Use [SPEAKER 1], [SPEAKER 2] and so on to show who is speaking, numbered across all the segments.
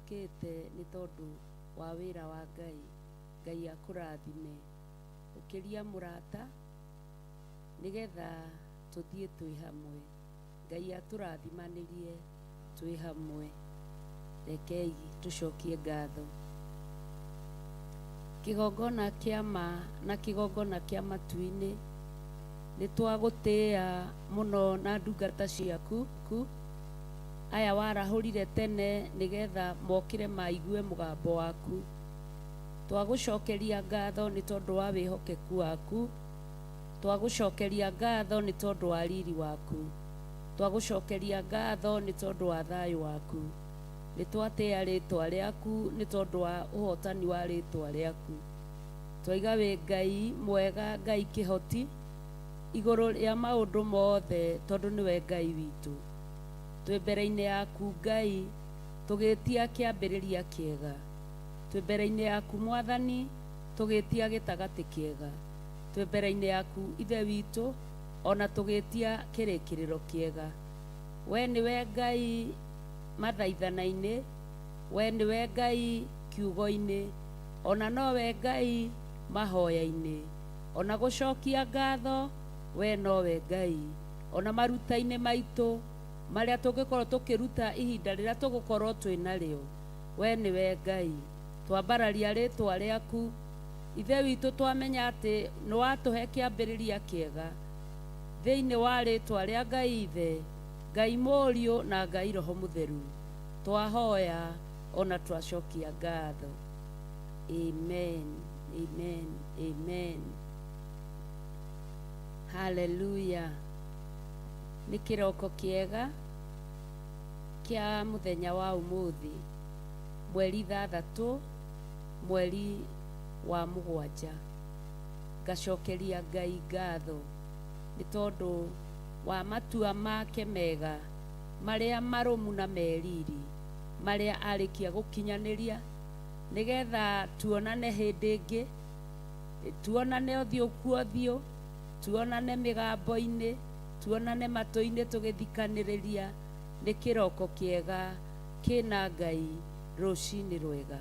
[SPEAKER 1] tukite ni tondu wa wira wa Ngai. Ngai akurathime ukiria murata nigetha tuthie twi hamwe. Ngai aturathimanĩrie twi hamwe. Rekei tucokie ngatho. Kigongona kia ma na kigongona kia matu-ini ni twagutia muno na ndungata ciaku aya warahurire tene nigetha mokire maigue mugambo waku. Twagucokeria ngatho ni tondu wa wihokeku waku. Twagucokeria ngatho ni tondu wa riri waku. Twagucokeria ngatho ni tondu wa thayu waku. Ni twatia ritwa riaku ni tondu wa uhotani wa ritwa riaku. Twaiga wi Ngai mwega, Ngai kihoti iguru ria maundu mothe tondu niwe Ngai witu. Twi mbere-ini yaku Ngai tugitia kiambiriria kiega. Twi mbere-ini yaku Mwathani tugitia gitagati kiega. Twi mbere-ini yaku Ithe witu ona tugitia kirikiriro kiega. We niwe Ngai mathaithana-ini, we niwe Ngai kiugo-ini, ona nowe Ngai mahoya-ini. Ona gucokia ngatho we nowe Ngai. Ona maruta-ini maitu maria tungikorwo tukiruta ihinda riria tugukorwo twina rio, we niwe Ngai. Twambararia ritwa riaku Ithe witu, twamenya ati ni watuhe kiambiriria kiega thiini wa ritwa ria Ngai Ithe, Ngai Muriu na Ngai Roho Mutheru. Twahoya ona twacokia ngatho. Amen, amen, amen. Hallelujah. Ni kiroko kiega kia muthenya wa umuthi, mweri 3 mweri wa 7. Ngacokeria Ngai ngatho ni tondu wa matua make mega maria marumu na meriri maria arikia gukinyaniria nigetha tuonane hindi ingi, tuonane uthio kuothio, tuonane migambo-ini, tuonane matu-ini tugithikaniria. Ni kiroko kiega kina Ngai rucini rwega.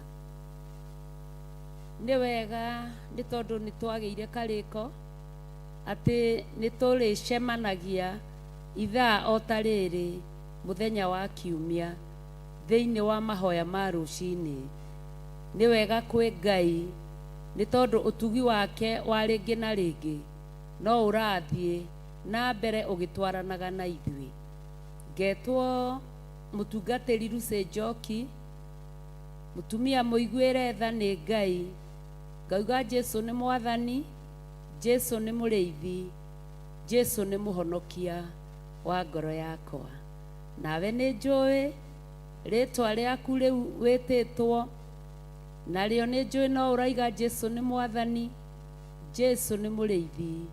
[SPEAKER 1] Ni wega ni tondu ni twageire kariko ati ni turicemanagia ithaa o ta riri muthenya wa kiumia thiini wa mahoya ma rucini. Ni wega kwi Ngai ni tondu utugi wake wa ringi na ringi no urathie na mbere ugitwaranaga na ithui. Ngetwo mutungatiri Lucy Njoki, mutumia muiguire tha ni Ngai. Ngauga Jesu ni Mwathani, Jesu ni Muriithi, Jesu ni Muhonokia wa ngoro yakwa. Nawe ni njui ritwa riaku riu wititwo, nario ni njui no uraiga Jesu ni Mwathani, Jesu ni Muriithi,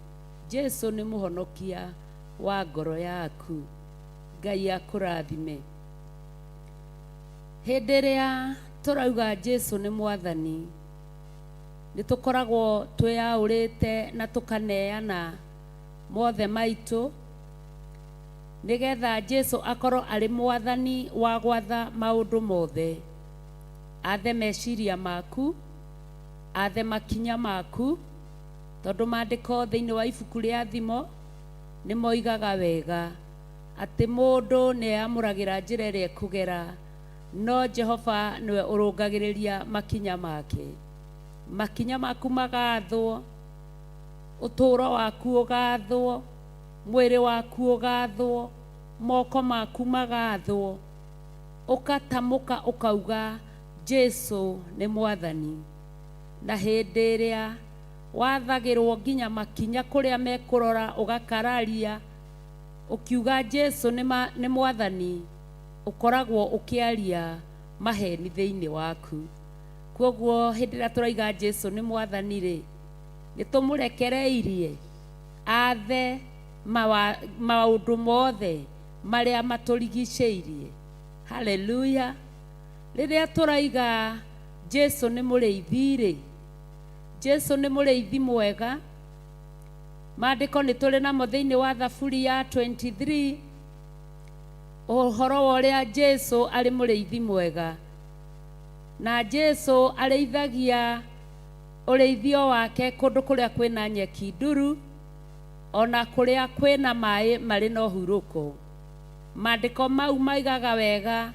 [SPEAKER 1] Jesu ni Muhonokia wa ngoro yaku. Ngai akurathime. Hindi ria turauga Jesu ni Mwathani ni tukoragwo twiaurite na tukaneana mothe maitu nigetha Jesu akorwo ari Mwathani wa gwatha maundu mothe. Athe meciria maku, athe makinya maku, tondu mandiko thiini wa ibuku ria thimo ni moigaga wega ati mundu ni amuragira njira iria kugera, no Jehova niwe urungagiriria makinya make. Makinya maku magathwo, uturo waku ugathwo, mwiri waku ugathwo, moko maku magathwo, ukatamuka ukauga Jesu ni Mwathani. Na hindi iria wathagirwo nginya makinya kuria mekurora ugakararia ukiuga Jesu ni Mwathani, ukoragwo ukiaria maheni thiini waku. Kwoguo hindi ria turaiga Jesu ni Mwathani ri ni tumurekereirie athe maundu mothe maria maturigiceirie. Hallelujah. Riria turaiga Jesu ni Muriithi ri, Jesu ni Muriithi mwega. Mandiko ni turi namo thiini wa Thaburi ya 23 uhoro wa uria Jesu ari Muriithi mwega. na Jesu areithagia ureithio wake kundu kuria kwina nyeki nduru ona kuria kwina mai mari no huruko. Maandiko mau maigaga wega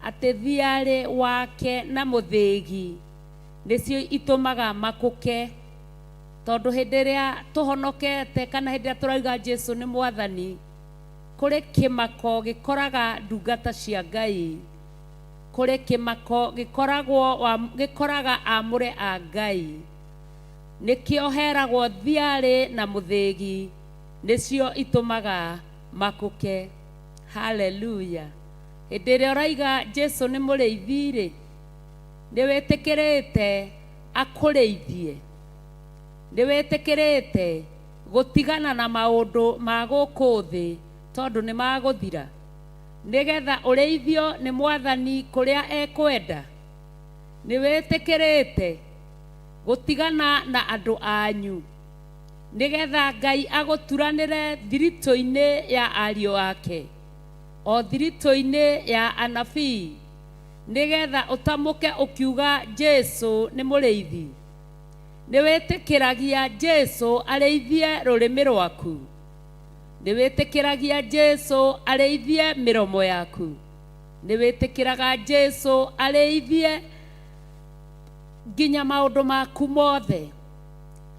[SPEAKER 1] ati thiari wake na muthigi nicio itumaga makuke, tondu hindi ria tuhonokete kana hindi ria turauga Jesu ni mwathani, kuri kimako gikoraga ndungata cia Ngai, kuri kimako gikoraga amure a Ngai, nikio heragwo thiari na muthigi nicio itumaga makuke. Hallelujah. Hindi ria uraiga Jesu ni muriithi ri, ni witikirite akuriithie, ni witikirite gutigana na maundu ma guku thi tondu ni maguthira, nigetha ureithio ni mwathani kuria ekwenda. Ni witikirite gutigana na andu anyu nigetha Ngai aguturanire thirito-ini ya ariu ake, o thirito-ini ya anabii, nigetha utamuke ukiuga Jesu ni muriithi. Ni witikiragia Jesu areithie rurimi rwaku, ni witikiragia Jesu areithie miromo yaku, ni witikiraga Jesu areithie nginya maundu maku mothe,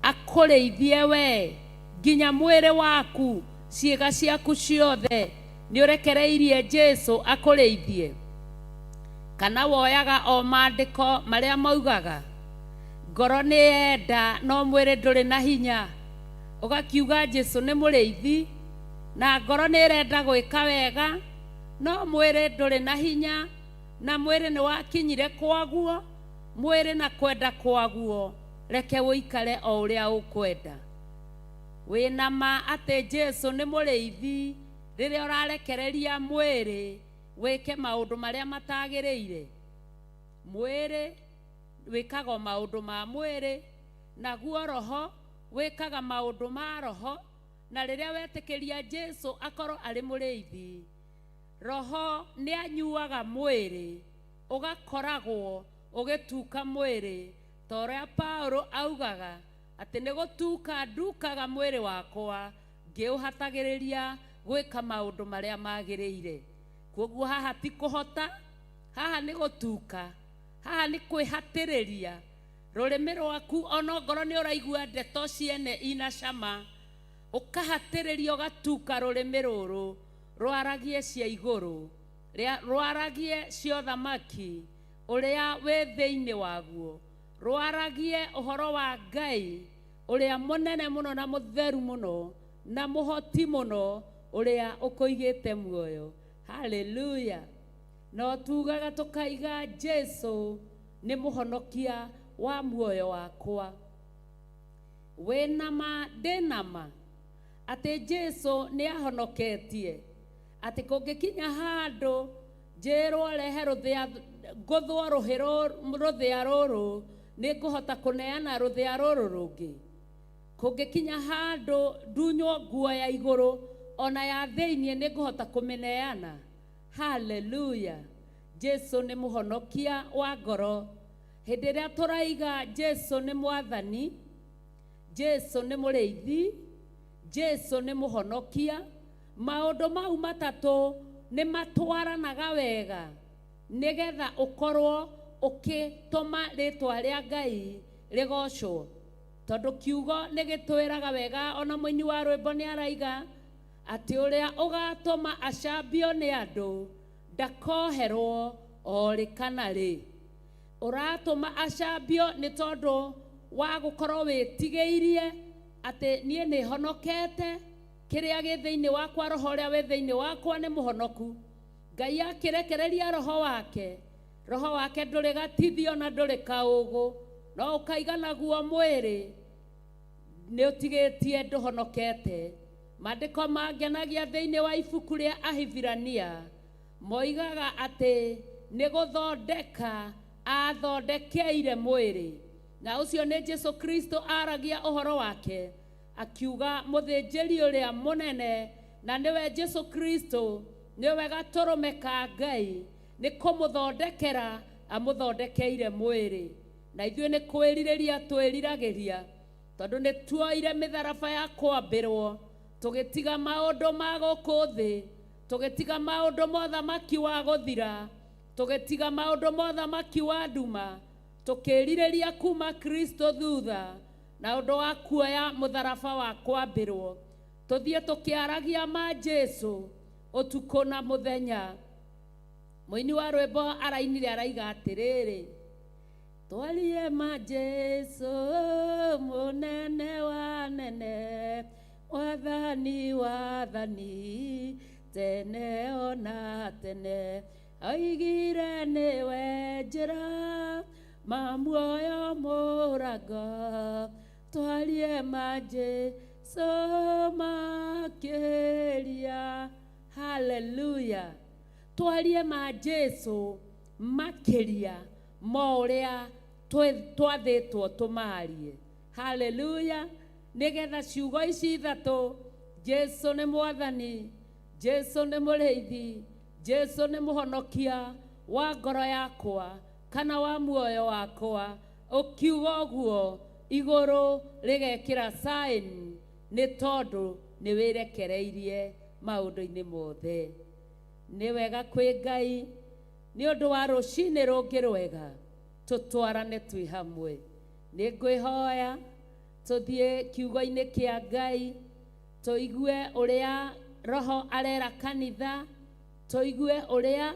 [SPEAKER 1] akureithie we nginya mwiri waku, ciiga ciaku ciothe ni urekereirie Jesu akureithie. Kana woyaga o maandiko maria maugaga ngoro ni yenda no mwiri nduri na hinya, ugakiuga Jesu ni muriithi, na ngoro ni irenda gwika wega no mwiri nduri na hinya, na mwiri ni wakinyire kwaguo, mwiri na kwenda kwaguo reke uikare o uria ukwenda. Wina ma ati Jesu ni muriithi riria urarekereria mwiri wike maundu maria matagiriire. Mwiri wikaga maundu ma mwiri, naguo roho wikaga maundu ma roho. Na riria wetikiria Jesu akorwo ari muriithi, roho ni anyuaga mwiri ugakoragwo ugituka mwiri, toria Paulo augaga ati ni gutuka ndukaga mwiri wakwa ngiuhatagiriria gwika maundu maria magiriire. Koguo haha ti kuhota, haha ni gutuka, haha ni kwihatiriria. Rurimi rwaku ono ngoro ni uraigua ndeto ciene ina cama, ukahatiriria ugatuka rurimi ruru rwaragie cia iguru, rwaragie cia thamaki uria we thiini waguo, rwaragie uhoro wa Ngai uria munene muno na mutheru muno na muhoti muno uria ukuigite muoyo. Hallelujah. No tugaga tukaiga Jesu ni muhonokia wa muoyo wakwa. Wenama denama ati Jesu ni ahonoketie, ati kungikinya handu njirwo rehe ruthia nguthwo ruthia ruru ni nguhota kuneana ruthia ruru rungi. Kungikinya handu ndunywo nguo ya iguru ona ya thiini ni nguhota kumineana. Hallelujah. Jesu ni muhonokia wa ngoro. Hindi ria turaiga Jesu ni mwathani, Jesu ni muriithi, Jesu ni muhonokia, maundu mau matatu ni matwaranaga wega nigetha ukorwo ukituma ritwa ria Ngai rigocwo. Tondu kiugo ni gitwiraga wega, ona muini wa rwimbo ni araiga ati uria ugatuma acambio ni andu ndakoherwo ori kana ri. Uratuma acambio ni tondu wa gukorwo witigeirie ati nie ni honokete, kiria gi thiini wakwa, roho uria wi thiini wakwa ni muhonoku. Ngai akirekereria roho wake nduri gatithio na nduri kaugu, no ukaiga naguo mwiri ni utigitie nduhonokete. Maandiko mangenagia thiini wa ibuku ria Ahibirania moigaga ati ni guthondeka athondekeire mwiri, na ucio ni Jesu Kristo aragia uhoro wake akiuga muthinjiri uria munene, na niwe Jesu Kristo niwe gaturume ka Ngai, ni kumuthondekera amuthondekeire mwiri na ithuĩ nĩ kwĩrirĩria twĩriragĩria tondũ nĩ tuoire mĩtharaba ya kwambĩrwo tũgĩtiga maũndũ ma gũkũ thĩ, tũgĩtiga maũndũ ma ũthamaki wa gũthira, tũgĩtiga maũndũ ma ũthamaki wa nduma, tũkĩrirĩria kuma Kristo thutha na ũndũ wa kuoya mũtharaba wa kwambĩrwo, tũthiĩ tũkĩaragia ma Jesu ũtukũ na mũthenya. Mũini wa rwĩmbo arainire araiga atĩrĩrĩ, twarie ma Jesu mũnene wa nene, wathani wathani tene ona tene, aigire nĩwe njĩra ma muoyo mũrango, twarie ma Jesu makĩria. Hallelujah. Twarie ma Jesu makĩria ma ũrĩa twathĩtwo tũmarie. Hallelujah. Nĩgetha ciugo ici ithatũ, Jesu nĩ mwathani, Jesu nĩ mũrĩithi, Jesu nĩ mũhonokia wa ngoro yakwa kana wa muoyo wakwa, ũkiuga ũguo igũrũ rĩgekĩra sign, nĩ tondũ nĩ wĩrekereirie maũndũ-inĩ mothe. Nĩ wega kwĩ Ngai nĩ ũndũ wa rũcinĩ rũngĩ rwega, tũtwarane twĩ hamwe. Nĩ ngwĩhoya tũthiĩ kiugo-inĩ kĩa Ngai, tũigue ũrĩa Roho arera kanitha, tũigue ũrĩa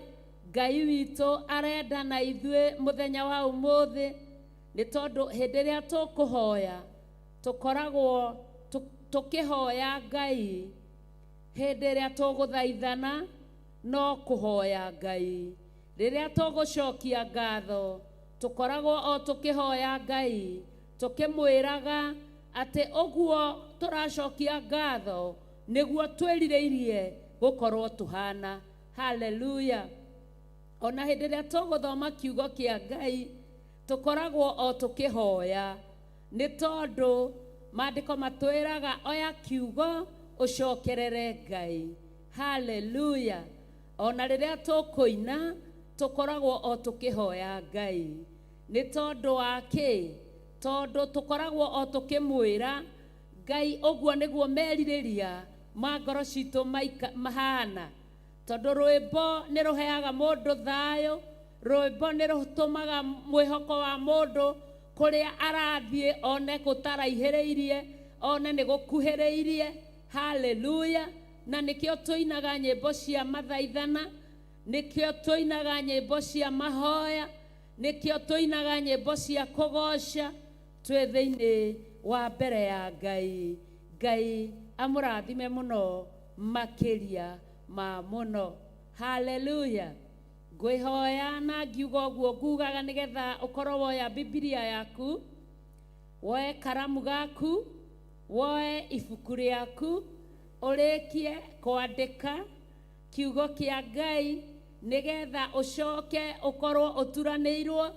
[SPEAKER 1] Ngai witũ arenda na ithuĩ mũthenya wa ũmũthĩ, nĩ tondũ hĩndĩ ĩrĩa tũkũhoya tũkoragwo tũkĩhoya Ngai, hĩndĩ ĩrĩa tũgũthaithana no kũhoya Ngai, rĩrĩa tũgũcokia ngatho tũkoragwo o tũkĩhoya Ngai, tũkĩmwĩraga atĩ ũguo tũracokia ngatho nĩguo twĩrirĩirie gũkorwo tũhana. Hallelujah. Ona hĩndĩ ĩrĩa tũgũthoma kiugo kĩa Ngai tũkoragwo o tũkĩhoya, nĩ tondũ maandĩko matwĩraga oya kiugo ũcokerere Ngai. Hallelujah. Ona rĩrĩa tũkũina tũkoragwo o tũkĩhoya Ngai. Nĩ tondũ wa kĩ? Tondũ tũkoragwo o tũkĩmwĩra Ngai ũguo nĩguo merirĩria ma ngoro citũ mahana. Tondũ rwĩmbo nĩ rũheaga mũndũ thayũ, rwĩmbo nĩ rũtũmaga mwĩhoko wa mũndũ kũrĩa arathiĩ one gũtaraihĩrĩirie, one nĩ gũkuhĩrĩirie. Hallelujah. Na nĩkĩo tũinaga nyĩmbo cia mathaithana, nĩkĩo tũinaga nyĩmbo cia mahoya, nĩkĩo tũinaga nyĩmbo cia kũgoca twĩ thĩinĩ wa mbere ya Ngai. Ngai amũrathime mũno makĩria ma mũno. Hallelujah. Ngwĩhoya na ngiuga ũguo ngugaga nĩgetha ũkorwo woya Biblia yaku, woe karamu gaku, woe ibuku rĩaku, ũrĩkie kwandĩka kiugo kĩa Ngai, nĩgetha ũcoke ũkorwo ũturanĩirwo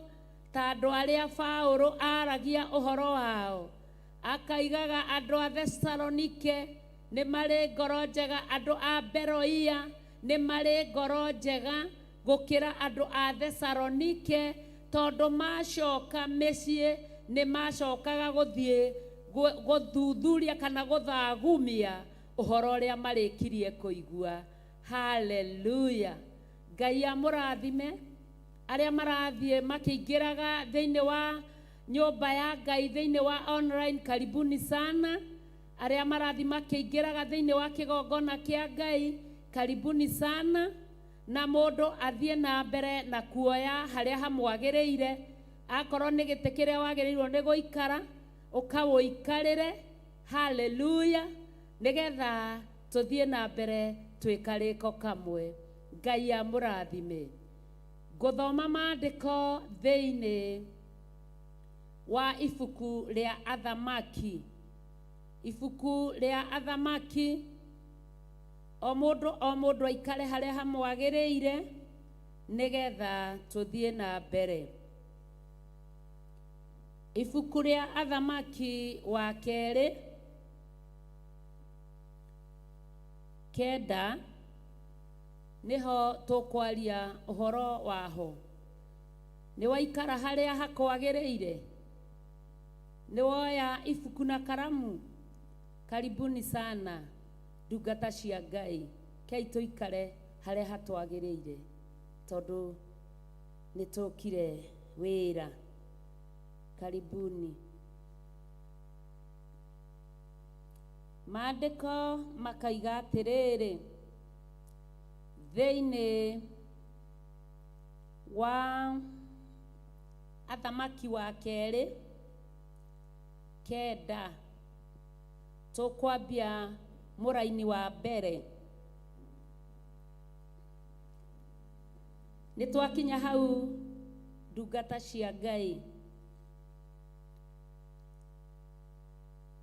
[SPEAKER 1] ta andũ arĩa Paũlũ aragia ũhoro wao, akaigaga andũ a Thesalonike nĩ marĩ ngoro njega, andũ a Beroia nĩ marĩ ngoro njega gũkĩra andũ a Thesalonike, tondũ macoka mĩciĩ nĩ macokaga gũthiĩ gũthuthuria kana gũthagumia ũhoro ũrĩa marĩkirie kũigua. Hallelujah. Ngai amũrathime arĩa marathiĩ makĩingĩraga thĩinĩ wa nyũmba ya Ngai thĩinĩ wa online, karibuni sana. Arĩa marathiĩ makĩingĩraga thĩinĩ wa kĩgongona kĩa Ngai, karibuni sana. Na mũndũ athiĩ na mbere na kuoya harĩa hamwagĩrĩire, akorwo nĩ gĩtĩ kĩrĩa wagĩrĩirwo nĩ gũikara ũkawũikarĩre. Hallelujah. Nĩgetha tũthiĩ na mbere twĩ karĩko kamwe. Ngai amũrathime. Ngũthoma maandĩko thĩinĩ wa ibuku rĩa Athamaki, ibuku rĩa Athamaki. O mũndũ aikare harĩa hamwagĩrĩire nĩgetha tũthiĩ na mbere. Ibuku rĩa Athamaki wa kerĩ 9 nĩho tũkwaria ũhoro waho. Nĩ waikara harĩa hakwagĩrĩire? Nĩ woya ibuku na karamu? Karibuni sana ndungata cia Ngai. Kei tũikare harĩa hatwagĩrĩire tondũ nĩ tũkire wĩra. Karibuni. Maandĩko makaiga atĩrĩrĩ, thĩinĩ wa Athamaki wa kerĩ 9 tũkwambia mũraini wa mbere. Nĩ twakinya hau ndungata cia Ngai.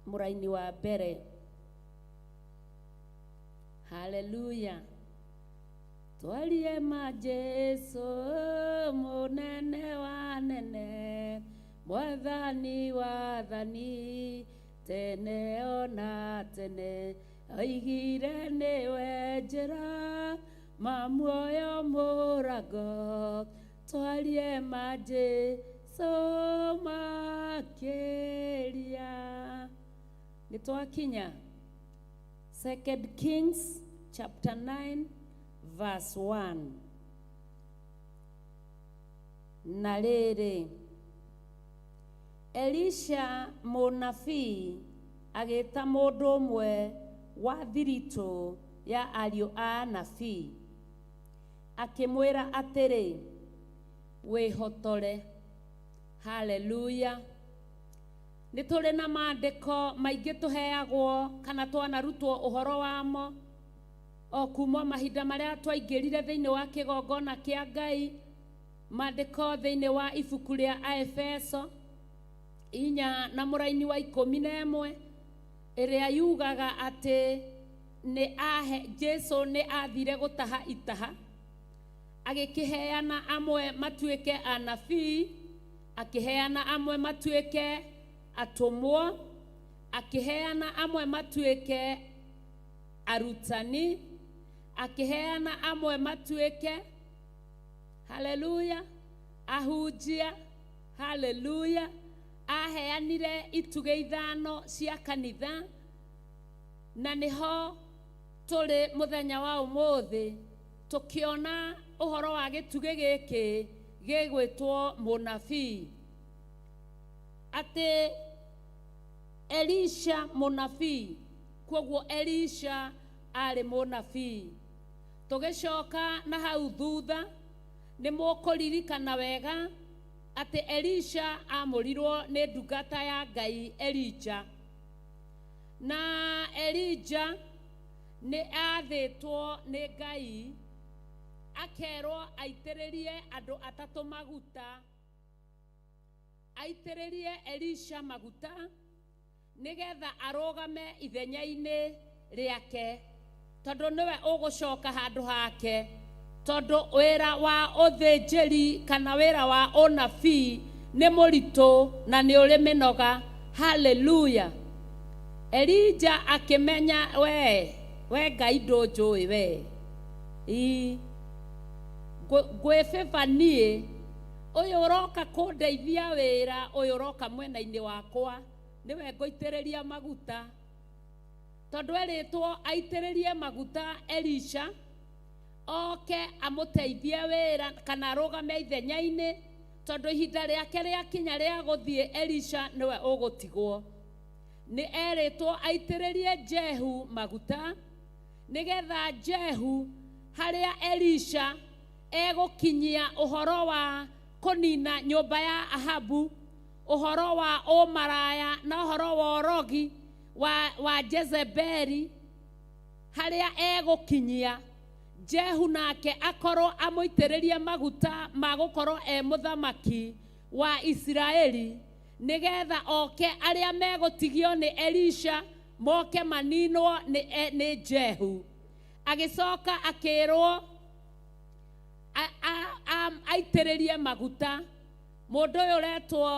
[SPEAKER 1] Mũraini wa mbere. Hallelujah. Twarie ma Jesu mũnene wa nene, mwathani wa thani, tene ona tene, oigire nĩwe njĩra, ma muoyo mũrango. Twarie ma Jesu makĩria. Nĩ twakinya 2 Kings chapter 9 verse 1. Na rĩrĩ, Elisha mũnabii agĩta mũndũ ũmwe wa thiritũ ya ariũ a anabii, akĩmwĩra atĩrĩ, wĩhotore. Hallelujah. Nĩ tũrĩ na maandĩko maingĩ tũheagwo kana twanarutwo ũhoro wamo o kuma mahinda marĩa twaingĩrire thĩinĩ wa kĩgongona kĩa Ngai. Maandĩko thĩinĩ wa ibuku rĩa Aefeso 4 na mũraini wa 11 ĩrĩa yugaga atĩ Jesu nĩ athire gũtaha itaha, agĩkĩheana amwe matuĩke anabii, akĩheana amwe matuĩke atũmwo, akĩheana amwe matuĩke arutani, akĩheana amwe matuĩke, haleluya, ahunjia, haleluya. Aheanire itugĩ ithano cia kanitha, na niho tũrĩ mũthenya wa ũmũthĩ tũkĩona ũhoro wa gĩtugĩ gĩkĩ gĩgwĩtwo mũnabii, atĩ Elisha mũnabii. Kwoguo Elisha arĩ mũnabii. Tũgĩcoka na hau thutha nĩ mũkũririkana wega atĩ Elisha amũrirwo nĩ ndungata ya Ngai Elijah, na Elijah nĩ athĩtwo nĩ Ngai akerwo aitĩrĩrie andũ atatũ maguta, aitĩrĩrie Elisha maguta nĩgetha arũgame ithenya-inĩ rĩake, tondũ nĩwe ũgũcoka handũ hake, tondũ wĩra wa ũthĩnjĩri kana wĩra wa ũnabii nĩ mũritũ na nĩ ũrĩ mĩnoga. Hallelujah. Elijah akĩmenya, we Ngai ndũnjũĩ we, ngwĩbĩba niĩ, ũyũ ũroka kũndeithia wĩra, ũyũ ũroka mwena-inĩ wakwa, niwe ngũitĩrĩria maguta. Tondũ erĩtwo aitĩrĩrie maguta Elisha, oke amũteithie wĩra kana arũgame ithenya-inĩ, tondũ ihinda rĩake rĩakinya rĩa gũthiĩ Elisha nĩwe ũgũtigwo. Nĩ erĩtwo aitĩrĩrie Jehu maguta, nĩgetha Jehu harĩa Elisha egũkinyia ũhoro wa kũnina nyũmba ya Ahabu, ũhoro wa ũmaraya na ũhoro wa ũrogi wa Jezebeli, harĩa egũkinyia Jehu nake akorwo amũitĩrĩrie maguta ma gũkorwo mũthamaki wa Isiraeli, nĩgetha oke arĩa megũtigio nĩ Elisha moke maninwo nĩ Jehu. Agĩcoka akĩrwo aitĩrĩrie maguta mũndũ ũyũ ũretwo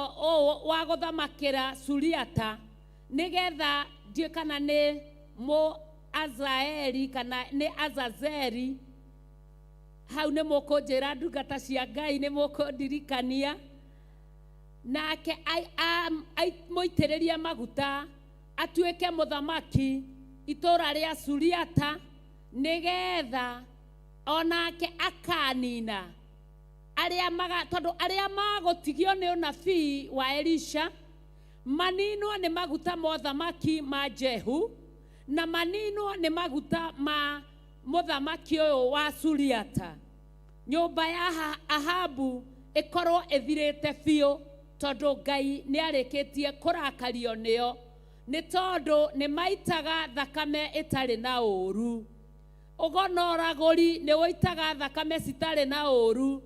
[SPEAKER 1] wa gũthamakĩra Suriata, nĩgetha ndiũ kana nĩ Azaeli kana nĩ Azazeli, hau nĩ mũkũnjĩra ndungata cia Ngai nĩ mũkũndirikania nake mũitĩrĩrie maguta atuĩke mũthamaki itũra rĩa Suriata nĩgetha onake akanina tondũ arĩa magũtigio nĩ ũnabii wa Elisha maninwo nĩ maguta ma ũthamaki ma Jehu na maninwo nĩ maguta ma mũthamaki ũyũ wa Suriata. Nyũmba ya Ahabu ĩkorwo ĩthirĩte biũ tondũ Ngai nĩ arĩkĩtie kũrakario nĩo nĩ tondũ nĩ maitaga thakame ĩtarĩ na ũru. Ũgonoragũri nĩ ũitaga thakame citarĩ na ũru.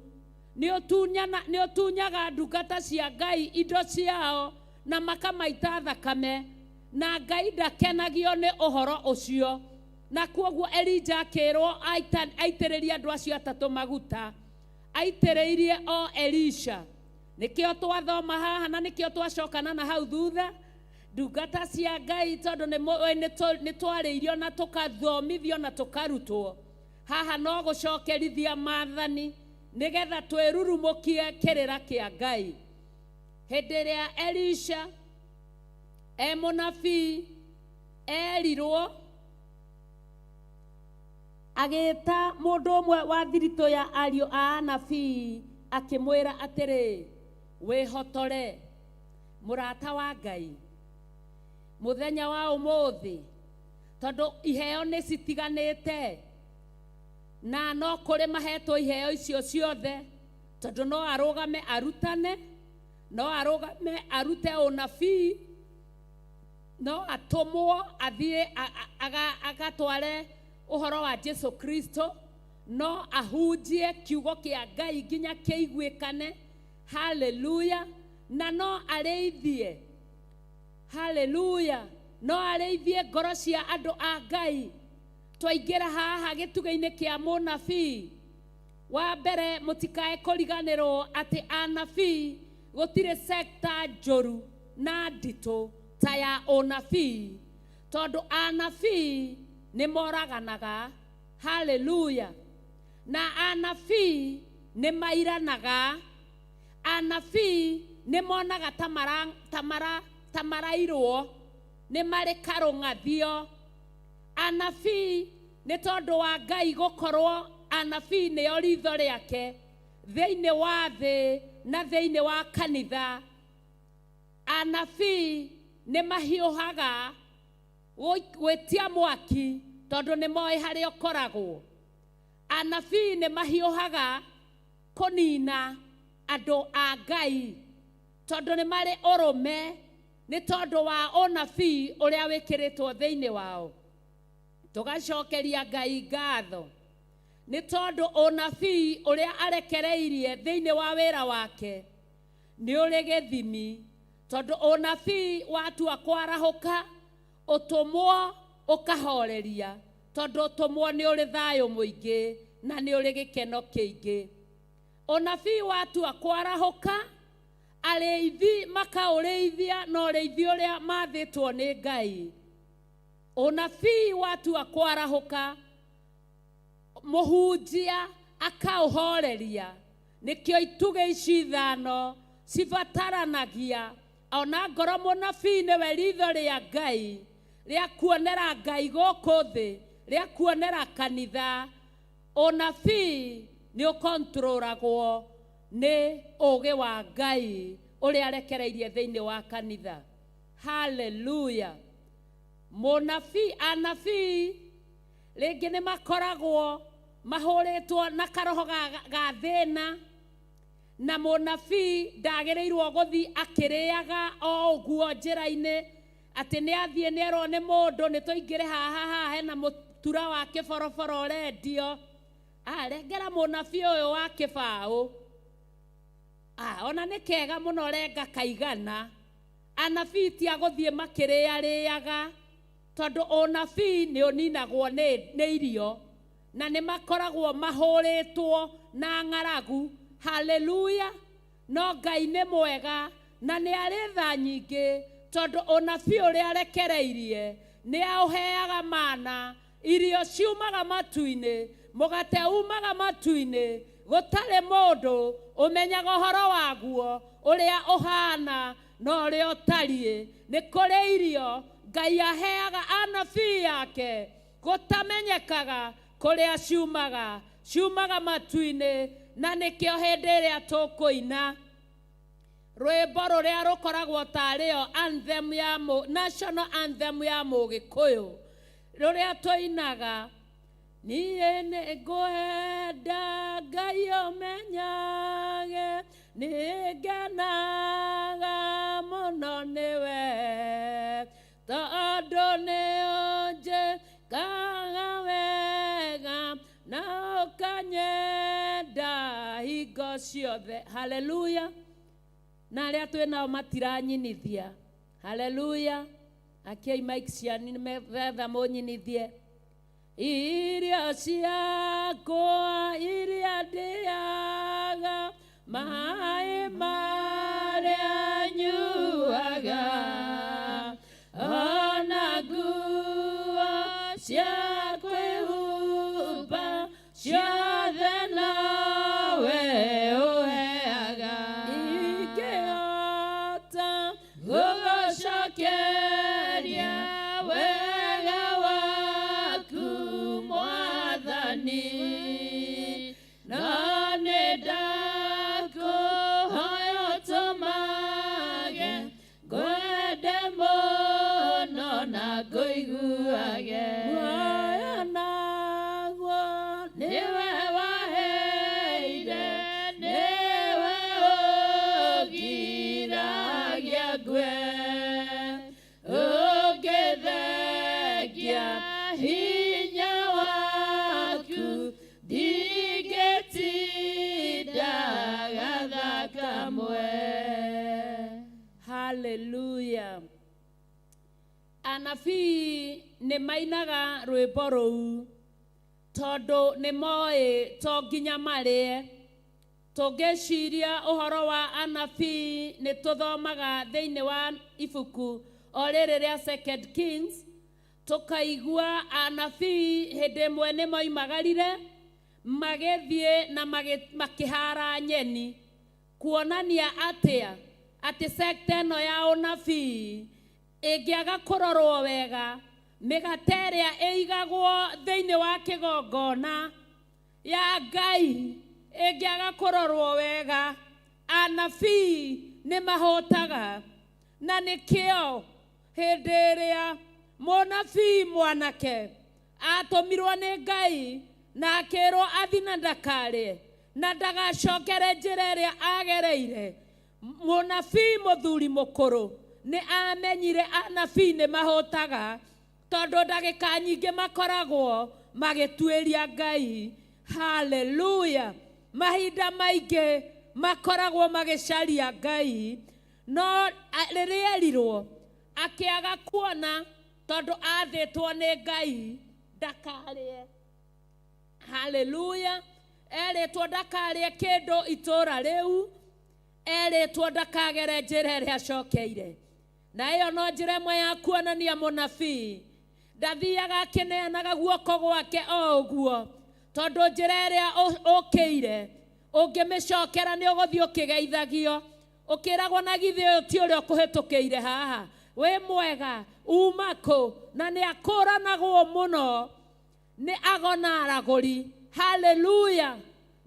[SPEAKER 1] Nĩ ũtunyaga ndungata cia Ngai indo ciao na makamaita thakame na Ngai ndakenagio nĩ ũhoro ũcio. Na kwoguo Elija akĩrwo aitĩrĩrie andũ acio atatũ maguta, aitĩrĩirie o Elisha. Nĩkĩo twathoma haha na nĩkĩo twacokana na hau thutha ndungata cia Ngai tondũ nĩ twarĩirio na tũkathomithio na tũkarutwo. Haha no gũcokerithia maathani nĩgetha twĩrurumũkie kĩrĩra kĩa Ngai. Hĩndĩ ĩrĩa Elisha mũnabii erirwo agĩta mũndũ ũmwe wa thiritũ ya ariũ a anabii akĩmwĩra atĩrĩ, wĩhotore mũrata wa Ngai mũthenya wa ũmũthĩ tondũ iheo nĩ citiganĩte na no kũrĩ mahetwo iheo icio ciothe tondũ no arũgame arutane, no arũgame arute ũnabii, no atũmwo athiĩ agatware ũhoro wa Jesu Kristo, no ahunjie kiugo kĩa Ngai nginya kĩiguĩkane. Haleluya. Na no arĩithie, haleluya, no arĩithie ngoro cia andũ a Ngai. Twaingĩra haha gĩtugĩ-inĩ kĩa mũnabii, wa mbere mũtikae kũriganĩrwo atĩ anabii gũtirĩ sekta njũru na nditũ ta ya ũnabii tondũ anabii nĩ moraganaga. Haleluya. Na anabii nĩ mairanaga, anabii nĩ monaga ta marairwo, nĩ marĩ karũng'athio. Anabii nĩ tondũ wa Ngai gũkorwo anabii nĩo ritho rĩake thĩinĩ wa thĩ na thĩinĩ wa kanitha. Anabii nĩ mahiũhaga gwĩtia mwaki tondũ nĩ moĩ harĩa ũkoragwo. Anabii nĩ mahiũhaga kũnina andũ a Ngai tondũ nĩ marĩ ũrũme nĩ tondũ wa ũnabii ũrĩa wĩkĩrĩtwo thĩinĩ wao. Tũgacokeria Ngai ngatho nĩ tondũ ũnabii ũrĩa arekereirie thĩinĩ wa wĩra wake nĩ ũrĩ gĩthimi, tondũ ũnabii watua kwarahũka ũtũmwo ũkahoreria, tondũ ũtũmwo nĩ ũrĩ thayũ mũingĩ na nĩ ũrĩ gĩkeno kĩingĩ. Ũnabii watua kwarahũka arĩithi makaũrĩithia na ũrĩithi ũrĩa mathĩtwo nĩ Ngai. Ũnabii watua kwarahũka mũhunjia akaũhoreria. Nĩkĩo itugĩ ici ithano cibataranagia. Ona ngoro mũnabii nĩwe ritho rĩa Ngai rĩa kuonera Ngai gũkũ thĩ, rĩa kuonera kanitha. Ũnabii nĩ ũkontroragwo nĩ ũũgĩ wa Ngai ũrĩa arekereirie thĩinĩ wa kanitha. Haleluya. Mũnabii, anabii rĩngĩ nĩ makoragwo mahũrĩtwo na karoho ga thĩna, na mũnabii ndagĩrĩirwo gũthiĩ akĩrĩaga o ũguo njĩra-inĩ atĩ nĩ athiĩ nĩerwo nĩ mũndũ nĩ tũingĩre haha hena mũtura wa kĩboroboro ũrendio, rengera mũnabii ũyũ wa kĩbaũ, ona nĩ kega mũno renga kaigana. Anabii ti agũthiĩ makĩrĩarĩaga tondũ ũnabii nĩ ũninagwo nĩ irio na nĩ makoragwo mahũrĩtwo na ng'aragu. Haleluya. No Ngai nĩ mwega na nĩ arĩ tha nyingĩ tondũ ũnabii ũrĩa arekereirie nĩ aũheaga mana, irio ciumaga matu-inĩ, mugate umaga matu-inĩ gũtarĩ mũndũ ũmenyaga ũhoro waguo ũrĩa ũhana na ũrĩa ũtariĩ. Nĩ kũrĩ irio Ngai aheaga anabii yake gũtamenyekaga kũrĩa ciumaga matu-inĩ, na nĩkĩo hĩndĩ ĩrĩa tũkũina rwĩmbo rũrĩa rũkoragwo tarĩyo anthem ya national anthem ya Mũgĩkũyũ, rũrĩa tũinaga niĩ nĩngwenda Ngai ũmenyage, nĩngenaga mũno nĩwe, tondũ nĩũnjĩkaga wega na ũkanyenda hingo ciothe. Haleluya. Na arĩa twĩnao matiranyinithia. Haleluya. Akiai mic cianyu nĩmetha mũnyinithie. Irio ciakwa iria ndĩaga, maĩ marĩa nyuaga, ona nguo cia kwĩhumba ciothe nawe ũheaga. Ingĩhota gũgũcokeria wega waku Mwathani, no nĩndakũhoya ũtũmage ngwende mũno na ngũiguage. Muoyo naguo nĩwe waheire, nĩwe ũgiragia ngwe, ũngĩthengia hinya waku ndingĩtinda gathakamwe. Hallelujah. Anabii nĩ mainaga rwĩmbo rũu tondũ nĩ moĩ to nginya marĩe. Tũngĩciria ũhoro wa anabii nĩ tũthomaga thĩinĩ wa ibuku o rĩrĩ rĩa Second Kings, tũkaigua anabii hĩndĩ ĩmwe nĩ moimagarire magĩthiĩ na makĩhara nyeni, kuonania atĩ sekta ĩno ya ũnabii ĩngĩaga kũrorwo wega, mĩgate ĩrĩa ĩigagwo thĩinĩ wa kĩgongona ya Ngai ĩngĩaga kũrorwo wega, anabii nĩ mahũtaga. Na nĩkĩo hĩndĩ ĩrĩa mũnabii mwanake atũmirwo nĩ Ngai na akĩrwo athi na ndakarĩe na ndagacokere njĩra ĩrĩa agereire, mũnabii mũthuri mũkũrũ nĩ amenyire anabii nĩ mahũtaga, tondũ ndagĩka nyingĩ makoragwo magĩtuĩria Ngai. Haleluya. Mahinda maingĩ makoragwo magĩcaria Ngai, no rĩrĩa erirwo akĩaga kuona tondũ athĩtwo nĩ Ngai ndakarĩe. Haleluya. Erĩtwo ndakarĩe kĩndũ itũũra rĩu, erĩtwo ndakagere njĩra ĩrĩa acokeire. Na ĩyo no njĩra ĩmwe ya kuonania mũnabii ndathiaga akĩneanaga guoko gwake o ũguo, tondũ njĩra ĩrĩa ũkĩire ũngĩmĩcokera nĩ ũgũthiĩ ũkĩgeithagio, ũkĩragwo na githĩ ũyũ ti ũrĩa ũkũhĩtũkĩire haha, wĩ mwega, uma kũ? Na nĩ akũranagwo mũno nĩ agona aragũri. Haleluya.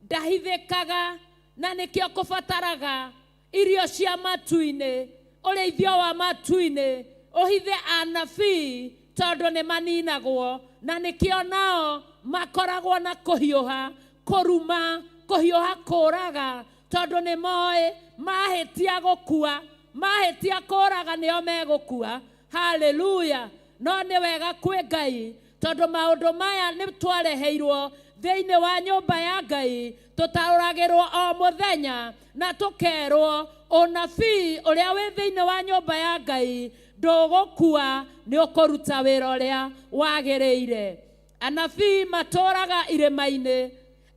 [SPEAKER 1] Ndahithĩkaga, na nĩkĩo kũbataraga irio cia matu-inĩ, ũrĩithio wa matu-inĩ, ũhithe anabii tondũ nĩ maninagwo, na nĩkĩo nao makoragwo na kũhiũha, kũruma, kũhiũha kũraga, tondũ nĩ moĩ mahĩtia gũkua, mahĩtia kũraga nĩo megũkua. Haleluya. No nĩ wega kwĩ Ngai tondũ maũndũ maya nĩ twareheirwo thĩinĩ wa nyũmba ya Ngai, tũtarũragĩrwo o mũthenya na tũkerwo ũnabii ũrĩa wĩ thĩinĩ wa nyũmba ya Ngai ndũgũkua, nĩ ũkũruta wĩra ũrĩa wagĩrĩire. Anabii matũraga irĩma-inĩ,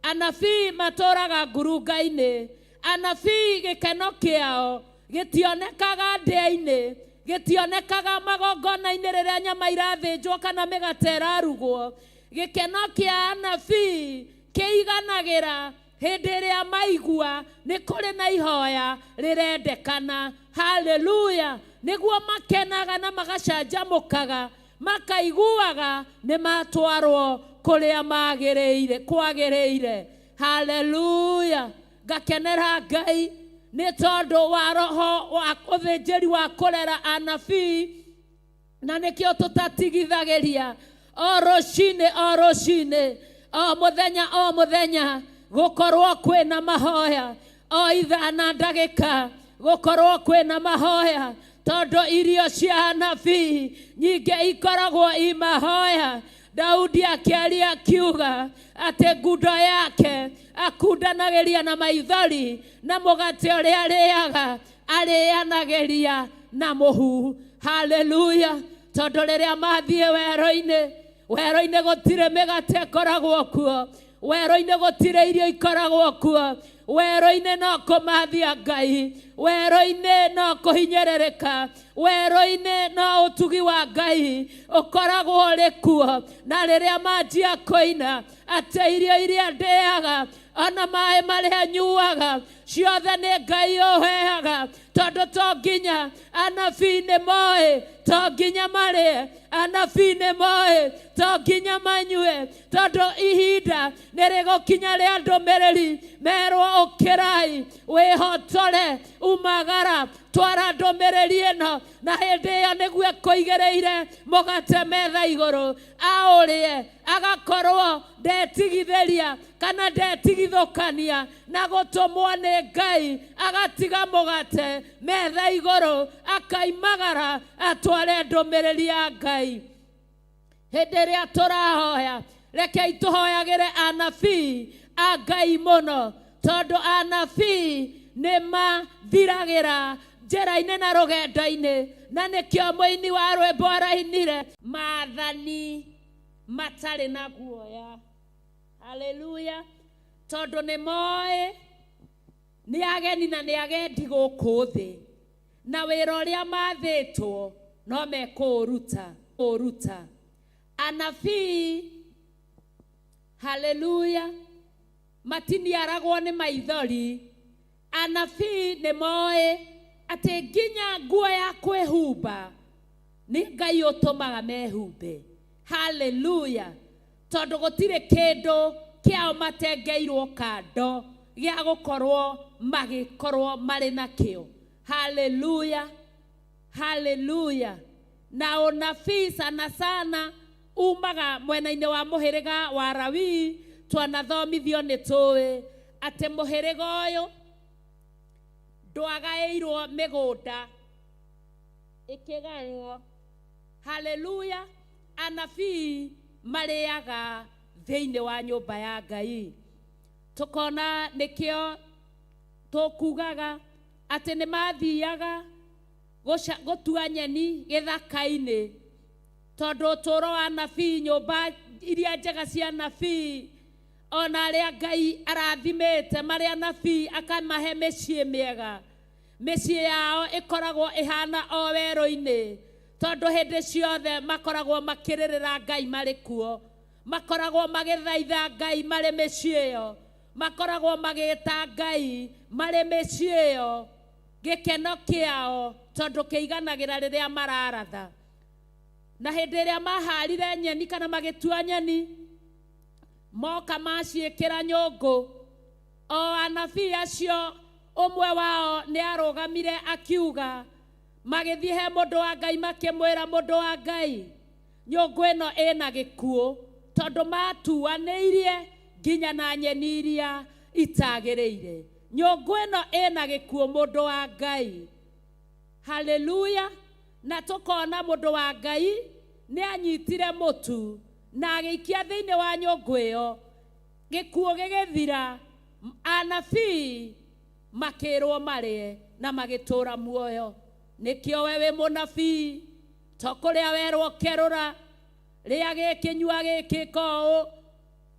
[SPEAKER 1] anabii matũraga ngurunga-inĩ, anabii gĩkeno kĩao gĩtionekaga ndĩa-inĩ, gĩtionekaga magongona-inĩ rĩrĩa nyama irathĩnjwo kana mĩgate ĩrarugwo, gikeno kia anabii kiiganagira hindi iria maigua ni kuri na ihoya rirendekana. Haleluya! Niguo makenaga na magacanjamukaga makaiguaga ni matwarwo kuria magiriire kwagiriire. Haleluya! Ngakenera Ngai ni tondu wa roho wa uthinjiri wa kurera anabii, na nikio tutatigithagiria o rucine o muthenya gukorwo kwina mahoya, o ithaa na ndagika gukorwo kwina mahoya, tondu irio cia anabii nyingi ikoragwo imahoya. Daudi akiaria akiuga ati ngundo yake akundanagiria na maithori, na mugate uria ariaga arianagiria na muhu. Haleluya! Tondu riria mathie wero-ini gutire migate ikoragwo kuo, wero-ini gutire irio ikoragwo kuo, wero-ini no kumathia Ngai, wero-ini no kuhinyerereka, wero-ini no utugi wa Ngai ukoragwo uri kuo. Na riria manjia koina ati irio iria ndeaga ona mai maria nyuaga ciothe ni Ngai uheaga, tondu to nginya anabii ni moe, to nginya marie, anabii ni moe, to nginya manyue, tondu ihinda nirigukinya ria ndumiriri merwo ukirai wihotore umagara twara ndumiriri ino, na hindi iyo niguo kuigereire mugate metha iguru aurie agakorwo ndetigithiria kana ndetigithukania na gutumwo ni Ngai, agatiga mugate metha iguru akaimagara atware ndumiriri ya Ngai. Hindi iria turahoya rekei tuhoyagire anabii a Ngai muno, tondu anabii ni mathiragira njira-ini na rugendo-ini, na nikio muini wa rwimbo arainire maathani matari na guoya. Haleluya! Tondu ni moe ni ageni na ni agendi guku thi, na wira uria mathitwo no mekuruta anabii. Haleluya! matiniaragwo ni maithori. Anabii ni moe ati nginya nguo ya kwihumba ni Ngai utumaga mehumbe. Haleluya! Tondu gutire kindu kiao matengeirwo kando gia gukorwo magikorwo mari nakio. Haleluya! Haleluya! Na unabii sana umaga mwena-ini wa muhiriga wa Lawi. Twanathomithio ni tuwi ati muhiriga uyu ndwagairwo migunda ikigairwo. Haleluya! Anabii mariaga thiini wa nyumba ya Ngai. Tukona nikio tukugaga ati ni mathiaga gutua nyeni githaka-ini, tondu uturo wa anabii, nyumba iria njega cia anabii ona aria Ngai arathimite mari anabii akamahe micii miega, micii yao ikoragwo ihana o wero-ini, tondu hindi ciothe makoragwo makiririra Ngai mari kuo, makoragwo magithaitha Ngai mari micii iyo, makoragwo magita Ngai mari micii iyo. Gikeno kiao tondu kiiganagira riria mararatha, na hindi iria maharire nyeni kana magitua nyeni moka maciikira nyungu. O anabii acio umwe wao ni arugamire akiuga, magithie he mundu wa Ngai makimwira, mundu wa Ngai, nyungu ino ina gikuo tondu matuanirie nginya na nyeni iria itagiriire. Nyungu ino ina gikuo, mundu wa Ngai. Haleluya! Na tukona mundu wa Ngai ni anyitire mutu na agiikia thiini wa nyungu iyo, gikuo gigithira, anabii makirwo marie na magitura muoyo. Nikio we wi munabii to kuria werwo kerura ria gikinyua gikiko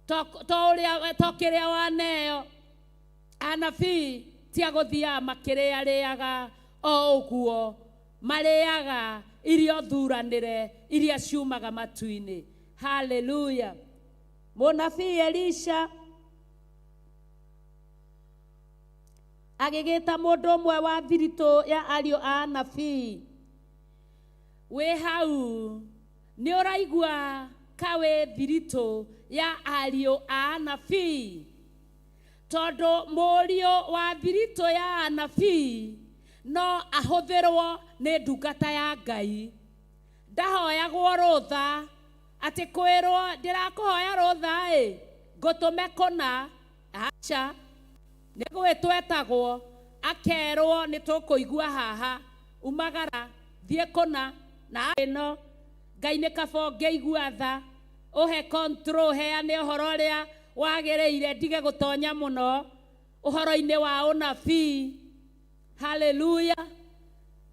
[SPEAKER 1] to kiria waneo. Anabii tia guthia makiriariaga o uguo, mariaga irio thuranire iria ciumaga matu-ini. Haleluya! Mũnabii Elisha agĩgĩta mũndũ ũmwe wa thiritũ ya ariũ a anabii. Wĩ hau nĩ ũraigua kawe thiritũ ya ariũ a anabii, tondũ mũriũ wa thiritũ ya anabii no ahũthĩrwo nĩ ndungata ya Ngai. Ndahoyagwo rũtha atĩ kwĩrwo ndĩrakũhoya rũtha ngũtũme kũna. Aca, nĩ gwĩtwetagwo akerwo nĩ tũkũigua haha, umagara thiĩ kũna na ĩno. Ngai nĩ kaba ngĩigua tha, ũhe control, heane ũhoro ũrĩa wagĩrĩire, ndige gũtonya mũno ũhoro-inĩ wa ũnabii. Haleluya.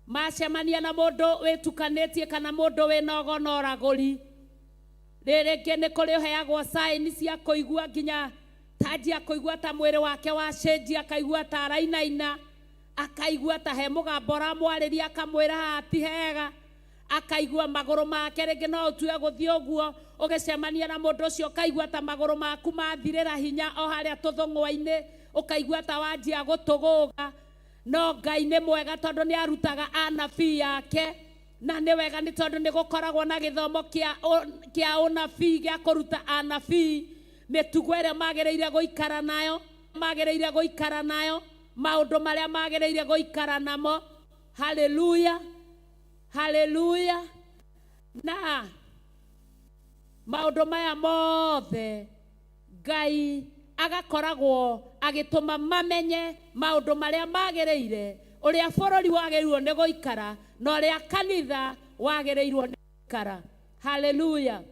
[SPEAKER 1] Macemania na mũndũ wĩtukanĩtie kana mũndũ wĩna ũgono ũragũri, rĩngĩ nĩ kũrĩ ũheagwo sign cia kũigua, nginya tanjia kũigua ta mwĩrĩ wake wacenjia, akaigua ta arainaina, akaigua ta he mũgambo ũramwarĩria akamwĩra haha ti hega, akaigua magũrũ make, rĩngĩ no ũtue gũthiĩ ũguo ũgĩcemania na mũndũ ũcio ũkaigua ta magũrũ maku mathirĩra hinya o harĩa tũthũng'wa-inĩ, ũkaigua ta wanjia gũtũgũga. No Ngai nĩ mwega tondũ nĩ arutaga anabii yake, na nĩ wega nĩ tondũ nĩ gũkoragwo na gĩthomo kĩa ũnabii gĩa kũruta anabii mĩtugo ĩrĩa magĩrĩire gũikara nayo, maũndũ marĩa magĩrĩire gũikara namo. Haleluya, haleluya. Na maũndũ maya mothe Ngai agakoragwo agĩtũma mamenye maũndũ marĩa magĩrĩire, ũrĩa bũrũri wagĩrĩirwo nĩ gũikara na ũrĩa kanitha wagĩrĩirwo nĩ gũikara. Haleluya.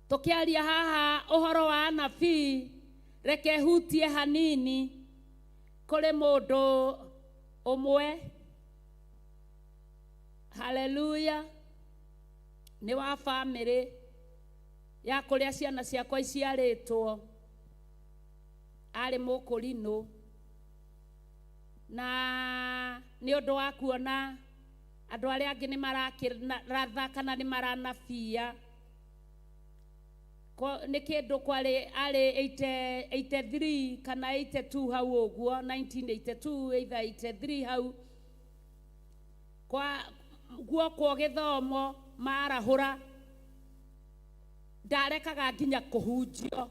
[SPEAKER 1] Tũkĩaria haha ũhoro wa anabii, reke hutie hanini kũrĩ mũndũ ũmwe. Haleluya. Nĩ wa bamĩrĩ ya kũrĩa ciana ciakwa iciarĩtwo, arĩ mũkũrinũ, na nĩ ũndũ wa kuona andũ arĩa angĩ nĩ mararatha kana nĩ maranabia. Nĩ kĩndũ arĩ 83 kana 82 hau ũguo, 1982 either 83 hau, guokwo gĩthomo marahũra, ndarekaga nginya kũhunjio.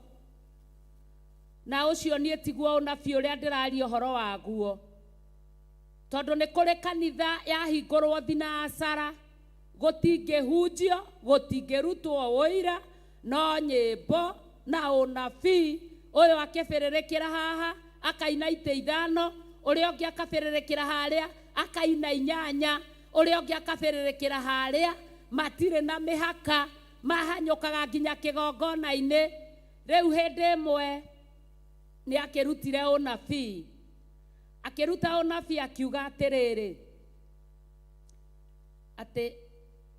[SPEAKER 1] Na ũcio niĩ tiguo ũnabii ũrĩa ndĩraria ũhoro waguo, tondũ nĩ kũrĩ kanitha yahingũrwo thinacara, gũtingĩhunjio, gũtingĩrutwo ũira, no nyĩmbo na ũnabii. Ũyũ akĩbĩrĩrĩkĩra haha akaina ite 5, ũrĩa ũngĩ akabĩrĩrĩkĩra harĩa akaina 8, ũrĩa ũngĩ akabĩrĩrĩkĩra harĩa, matirĩ na mĩhaka, mahanyũkaga nginya kĩgongona-inĩ. Rĩu hĩndĩ ĩmwe nĩ akĩrutire ũnabii, akĩruta ũnabii akiuga atĩrĩrĩ, atĩ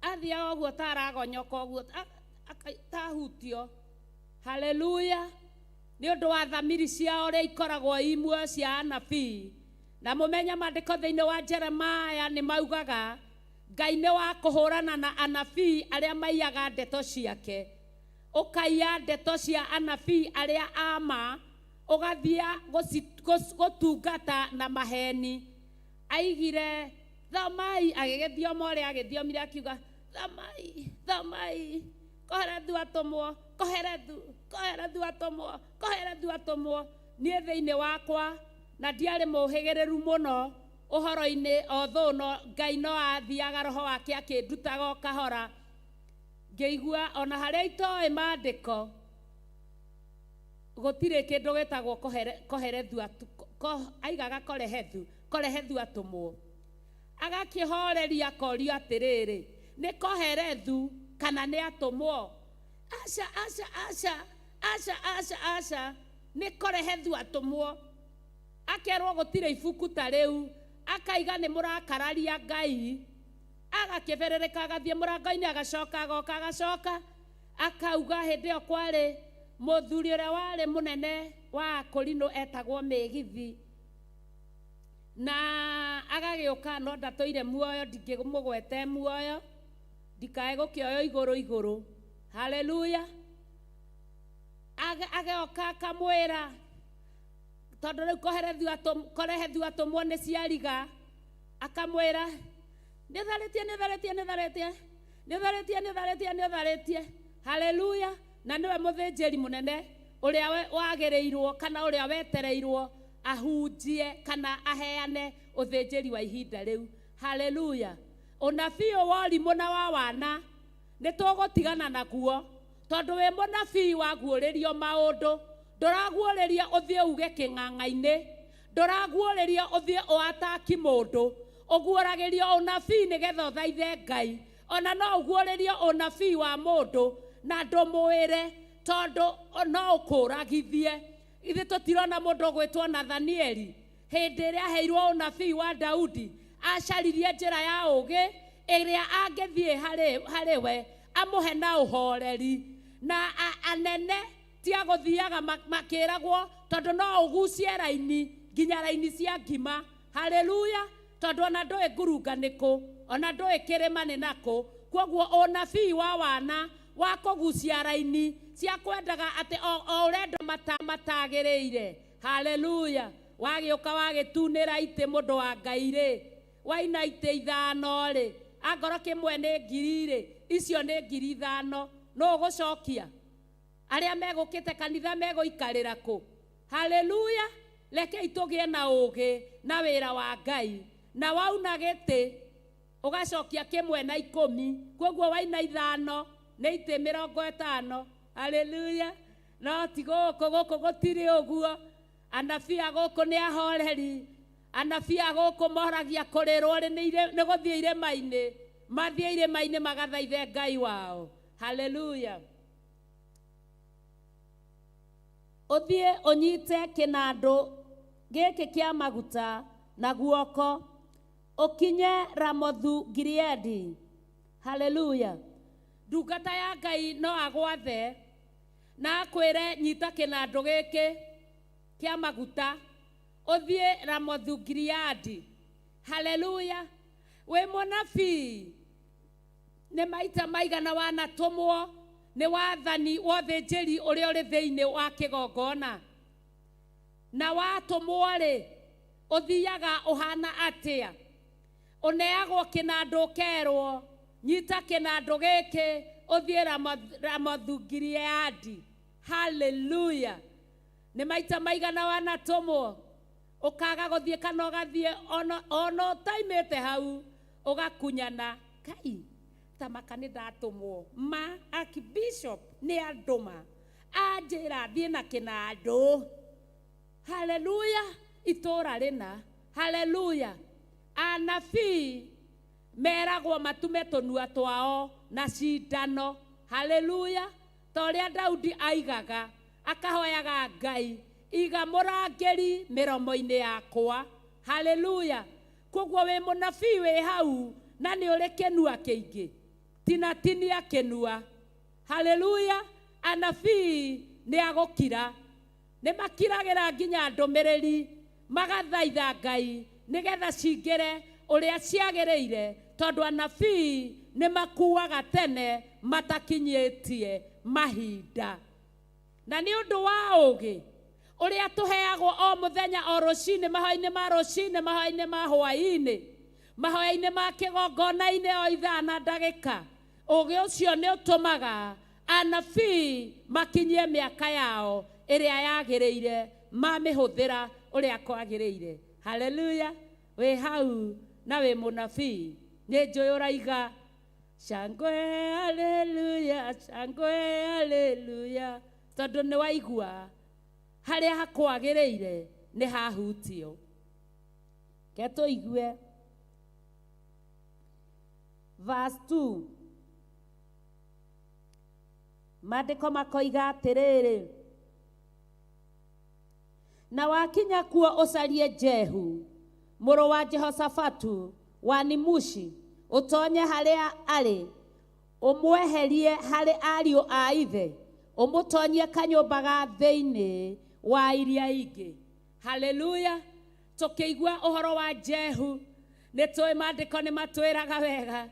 [SPEAKER 1] athiaga ũguo ta aragonyoka ũguo tahutio. Haleluya. Nĩ ũndũ wa thamiri ciao ũrĩa ikoragwo imwe cia anabii. Na mũmenye maandĩko thĩinĩ wa Jeremaya nĩ maugaga Ngai nĩ wa kũhũrana na anabii arĩa maiyaga ndeto ciake. Ũkaiya ndeto cia anabii arĩa ama, ũgathia gũtungata na maheni. Aigire thamai, agĩgĩthioma ũrĩa agĩthiomire akiuga thamai, koherethu atomwo. Niĩ thĩinĩ wakwa na ndiarĩ mũhĩgĩrĩru mũno ũhoro-inĩ, no Ngai no athiaga roho wake akĩndutaga o kahora, ngĩigua ona harĩa itoĩ maandĩko gũtirĩ kĩndũ gĩtagwo korehethu atomwo. Agakĩhoreria akorio atĩrĩrĩ, nĩ koherethu kana nĩ atomwo? Aca, nĩ korehethu atomwo. Akerwo gũtirĩ ibuku ta rĩu, akaiga nĩ mũrakararia Ngai, agakĩberereka agathiĩ mũrango-inĩ, agacoka akauga hĩndĩ ĩyo kwarĩ mũthuri ũrĩa warĩ mũnene wa Korinto etagwo Mĩgithi, na agagĩũka, no ndatũire muoyo, ndingĩmũgwete muoyo, ndikae gũkĩoyo igũrũ. Haleluya. ageoka kamwira tondu riu korehethu atumwo ni ciariga akamwira nitharitie. Haleluya. Na niwe muthinjiri munene uria wagireirwo kana uria wetereirwo ahunjie kana aheane uthinjiri wa ihinda riu. Haleluya. Unabii wori muna wa wana nitugutigana naguo tondu we munabii waguuririo maundu nduraguuriria uthie uge king'ang'aini nduraguuriria uthie uataki mundu uguuragirio unabii nigetha uthaithe Ngai. Ona no uguuririo unabii wa mundu na ndumwire tondu no ukuragithie. Ithe tutirona mundu gwitwo Nathanieli hindi iria heirwo unabii wa Daudi acaririe njira ya ugi iria angithie hari we amuhe na uhoreri na anene tia guthiaga makiragwo tondu no ugucie raini nginya raini cia ngima. Haleluya. Tondu ona ndui ngurunga niku ona ndui kirima ni naku kwoguo unabii wa wana wa kugucia raini cia kwendaga ati o urenda matagiriire. Haleluya. Wagiuka wagitunira ite mundu wa Ngai ri waina ite 5 ri angoro kimwe ni 1000 ri icio ni 5000 no ugucokia aria megukite kanitha meguikarira ku. Haleluya. Reke itugie na ugi na wira wa Ngai na wauna giti ugacokia kimwe na 10 kwoguo waina 5 ni ite 50. Haleluya. No guku gutiri uguo. Anabii aguku ni ahoreri. Anabii aguku moragia kurirwo ni guthie irima-ini mathie irima-ini magathaithe Ngai wao. Haleluya. Uthie unyite kinandu giki kia maguta na guoko ukinye Ramothu Gileadi. Haleluya. Ndungata ya Ngai no agwathe na akwire nyita kinandu giki kia maguta uthie Ramothu Gileadi. Haleluya. We munabii ni maita maigana wanatumwo ni wathani wothinjiri uria uri thiini wa kigongona na watumwo ri uthiaga uhana atia uneagwo kinandu kerwo nyita kinandu giki uthie Ramothu Gileadi. Haleluya. Ni maita maigana wanatumwo ukaga guthie kana ugathie ono taimete hau ugakunyana Kai tamaka ni ndatumwo ma Archbishop ni anduma anjira thie na kinandu. Haleluya. Itura rina. Haleluya. Anabii meragwo matume tunua twao na cindano. Haleluya. Toria Daudi aigaga akahoyaga Ngai iga murangeri miromo-ini yakwa. Haleluya. Kwoguo we munabii we hau na ni uri kinua kiingi tinatinia kinua. Haleluya. Anabii ni agukira ni makiragira nginya ndumiriri magathaitha Ngai nigetha cingire uria ciagiriire tondu anabii ni makuaga tene matakinyitie mahinda. Na ni undu wa ugi uria tuheagwo o muthenya o rucini mahoya-ini ma rucini mahoya-ini ma hwaini mahoya-ini ma kigongona-ini o 5 ndagika ugi ucio ni utumaga anabii makinyie miaka yao iria yagiriire mamihuthira uria kwagiriire. Haleluya. We hau na we munabii ni njui uraiga shangwe haleluya shangwe haleluya tondu ni waigua haria hakwagiriire ni hahutio. Ke tuigue verse 2 Maandiko makoiga atiriri na wakinya kuo ucarie Jehu muru wa Jehoshafatu wa Nimushi utonye haria ari umweherie hari ariu a ithe umutonyie kanyumba ga thiini wa iria ingi. Haleluya. Tukiigua uhoro wa Jehu ni tui maandiko ni matwiraga wega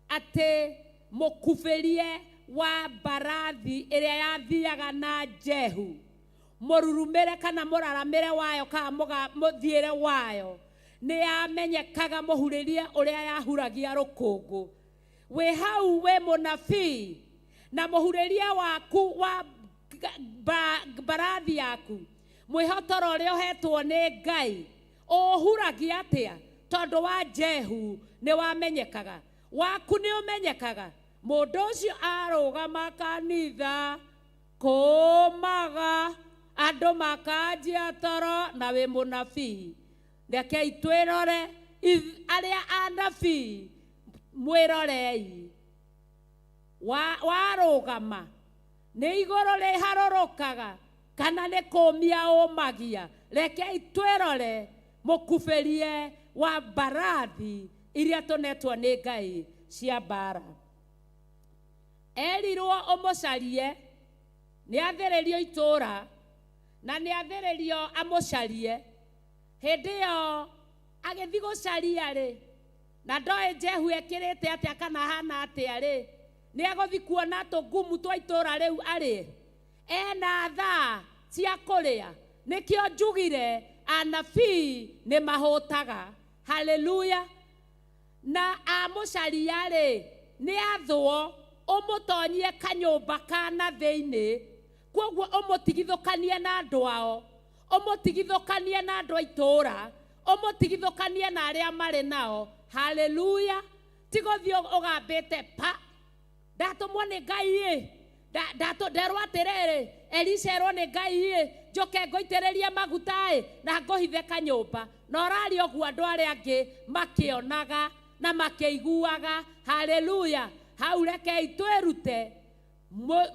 [SPEAKER 1] ati mukubirie wa mbarathi ĩrĩa yathiaga na Jehu, mũrurumĩre kana mũraramĩre wayo kana mũthiĩre wayo, nĩ yamenyekaga mũhurĩrie ũrĩa yahuragia rũkũngũ. Wĩ hau wĩ mũnabii na mũhurĩrie waku wa mbarathi yaku, mwĩhotoro ũrĩa ũhetwo nĩ Ngai, ũhuragia atĩa? Tondũ wa Jehu nĩ wamenyekaga, waku nĩ ũmenyekaga. Mũndũ ũcio arũgama kanitha kũmaga, andũ makanjia toro, na wĩ mũnabii. Rekei twĩrore arĩa anabii, mwĩrorei. Warũgama nĩ igũrũ rĩharũrũkaga kana nĩ kũmia ũmagia? Rekei twĩrore mũkubĩrie wa mbarathi iria tũnetwo nĩ Ngai cia mbara. Erirwo ũmũcarie, nĩ athĩrĩrio itũũra na nĩ athĩrĩrio amũcarie. Hĩndĩ ĩyo agĩthiĩ gũcaria rĩ, na ndoĩ Jehu ekĩrĩte atĩa kana hana atĩa rĩ, nĩ agũthiĩ kuona tũngumu twa itũũra rĩu arĩ ena thaa cia kũrĩa. Nĩkĩo njugire anabii nĩ mahũtaga. Haleluya. Na amũcaria rĩ, nĩ athwo ũmũtonyie kanyũmba kana thĩinĩ, kwoguo ũmũtigithũkanie na andũ ao, ũmũtigithũkanie na andũ a itũũra, ũmũtigithũkanie na arĩa marĩ nao. Haleluya. Tigũthiĩ ũgambĩte pa, ndatũmwo nĩ Ngai nderwo atĩrĩrĩ, Elisha erwo nĩ Ngai njoke ngũitĩrĩrie maguta na ngũhithe kanyũmba. Na ũrarĩ ũguo andũ arĩa angĩ makĩonaga na makĩiguaga. Haleluya. Hau rekei twĩrute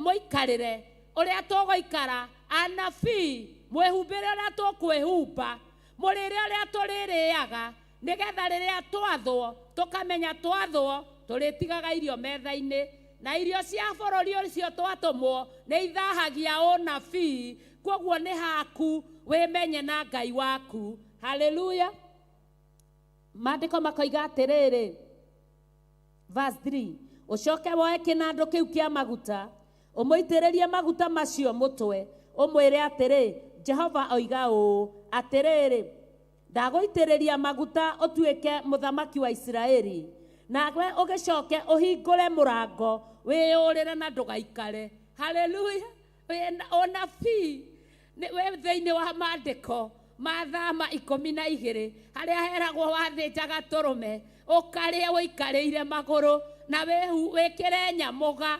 [SPEAKER 1] mũikarĩre ũrĩa tũgũikara. Anabii mwĩhumbĩre ũrĩa tũkwĩhumba, mũrĩre ũrĩa tũrĩrĩaga, nĩgetha rĩrĩa twathwo tũkamenya twathwo tũrĩtigaga irio metha-inĩ, na irio cia bũrũri ũcio twatũmwo nĩ ithahagia ũnabii. Kwoguo nĩ haku wĩmenye na Ngai waku. Haleluya. Maandĩko makoiga atĩrĩrĩ, verse 3, ũcoke woe kĩnandũ kĩu kĩa maguta, ũmũitĩrĩrie maguta macio mũtwe, ũmwĩre atĩrĩ, Jehova oiga ũũ atĩrĩrĩ, ndagũitĩrĩria maguta ũtuĩke mũthamaki wa Isiraeli, nawe ũgĩcoke ũhingũre mũrango wĩyũrĩre na ndũgaikare. Haleluya. Ũnabii wĩ thĩinĩ wa maandĩko ma Thama 12 harĩa heragwo wathĩnjaga tũrũme ũkarĩa wĩikarĩire magũrũ na wĩkĩre nyamũga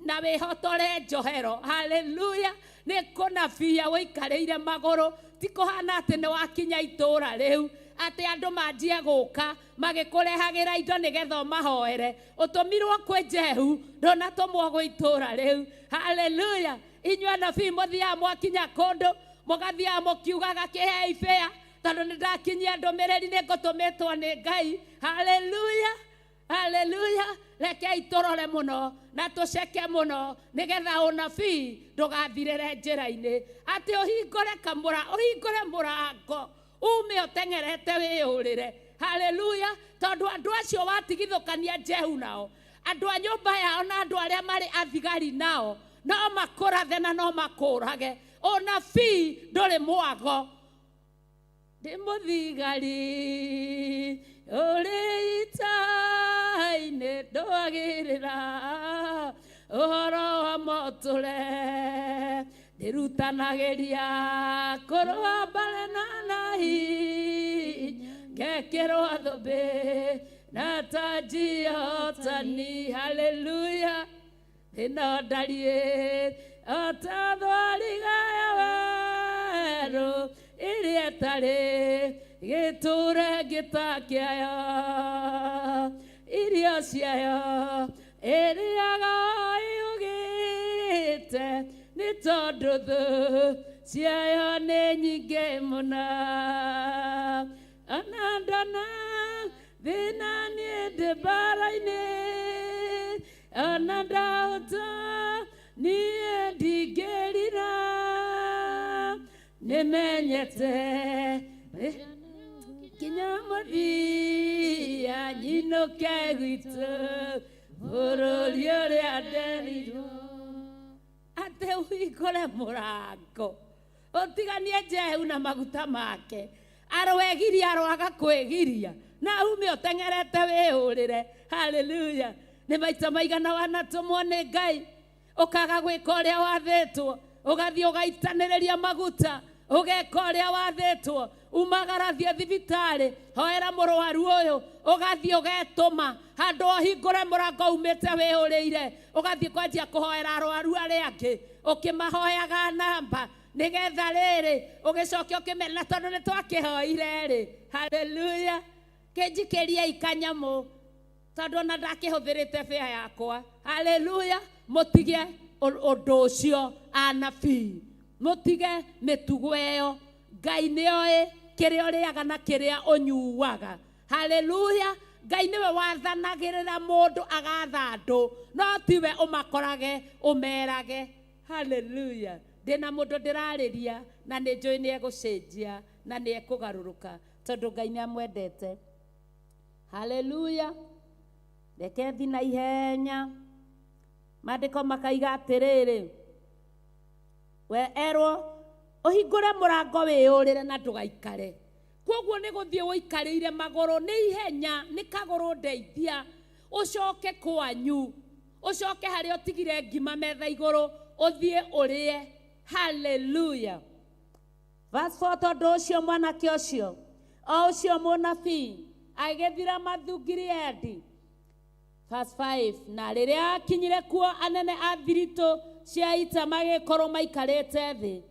[SPEAKER 1] na wĩhotore njohero. Haleluya. Nĩ kũnabia wĩikarĩire magũrũ, ti kũhana atĩ nĩ wakinya itũũra rĩu atĩ andũ manjie gũka magĩkũrehagĩra indo nĩgetha ũmahoere. Ũtũmirwo kwĩ Jehu, ndũnatũmwo gwĩ itũũra rĩu. Haleluya. Inyuĩ anabii mũthiaga mwakinya kũndũ mũgathiaga mũkiugaga kĩhei bĩa, tondũ nĩ ndakinyia ndũmĩrĩri nĩ ngũtũmĩtwo nĩ Ngai. Haleluya. Haleluya. Rekei tũrore mũno na tũceke mũno nĩgetha ũnabii ndũgathirĩre njĩra-inĩ, atĩ ũhingũre mũrango ume ũteng'erete wĩyũrĩre. Haleluya. Tondũ andũ acio watigithũkania Jehu nao, andũ a nyũmba yao na andũ arĩa marĩ athigari nao, no makũrathe na no makũrage. Ũnabii ndũrĩ mwago. Ndĩ mũthigari ũrĩ ita-inĩ ndwagĩrĩra ũhoro wa mũtũre, ndĩrutanagĩria kũrũa mbara na hinya, ngekĩrwo thũmbĩ na taji ya ũhotani. Haleluya. Ĩno ndariĩ ota thwariga ya werũ iria ĩtarĩ gĩtũre gĩtakĩayo, irio ciayo ĩrĩaga yugĩte, nĩ tondũ thũ ciayo nĩ nyingĩ mũno. Ona ndona thĩna niĩ ndĩ mbara-inĩ, ona ndahota niĩ ndingĩrira, nĩmenyete kinya mũthia nyinũke gwitũ bũrũri ũrĩa nderirwo atĩ ũhingũre mũrango ũtiganie Jehu na maguta make arwegiria arwaga kwĩgiria na ume ũteng'erete wĩhũrĩre. Haleluya. Nĩ maita maigana wanatũmwo nĩ Ngai ũkaga gwĩka ũrĩa wathĩtwo ũgathiĩ ũgaitanĩrĩria maguta ũgeka ũrĩa wathĩtwo umagara thiĩ thibitarĩ hoera mũrwaru ũyũ ũgathiĩ ũgetũma handũ ũhingũre mũrango umĩte wĩhũrĩire ũgathiĩ kwanjia kũhoera arwaru arĩa angĩ ũkĩmahoyaga namba nĩgetha rĩrĩ ũgĩcokia ũkĩmena tondũ nĩ twakĩhoire rĩ. Haleluya. Kĩnjikĩriei kanyamũ tondũ na ndakĩhũthĩrĩte bĩa yakwa. Haleluya. Mũtige ũndũ ũcio anabii mũtige mĩtugo ĩyo. Ngai nĩoĩ kĩrĩa ũrĩaga na kĩrĩa ũnyuaga. Haleluya. Ngai nĩwe wathanagĩrĩra mũndũ agatha andũ no tiwe ũmakorage ũmerage. Haleluya. Ndĩna mũndũ ndĩrarĩria na nĩ njũĩ nĩ egũcenjia na nĩ ekũgarũrũka tondũ Ngai nĩ amwendete. Haleluya. Reke thiĩ na ihenya. Maandĩko makaiga atĩrĩrĩ we erwo ũhingũre mũrango wĩyũrĩre na ndũgaikare. Kwoguo nĩ gũthiĩ ũikarĩire magũrũ nĩ ihenya nĩ kagũrũ ndeithia ũcoke kwanyu ũcoke harĩa ũtigire ngima metha igũrũ ũthiĩ ũrĩe. Haleluya. Verse 4 tondũ ũcio mwanake ũcio o ũcio mũnabii agĩthira Mathugiriedi. Verse 5 na rĩrĩa akinyire kuo anene a thiritũ cia ita magĩkorwo maikarĩte thĩ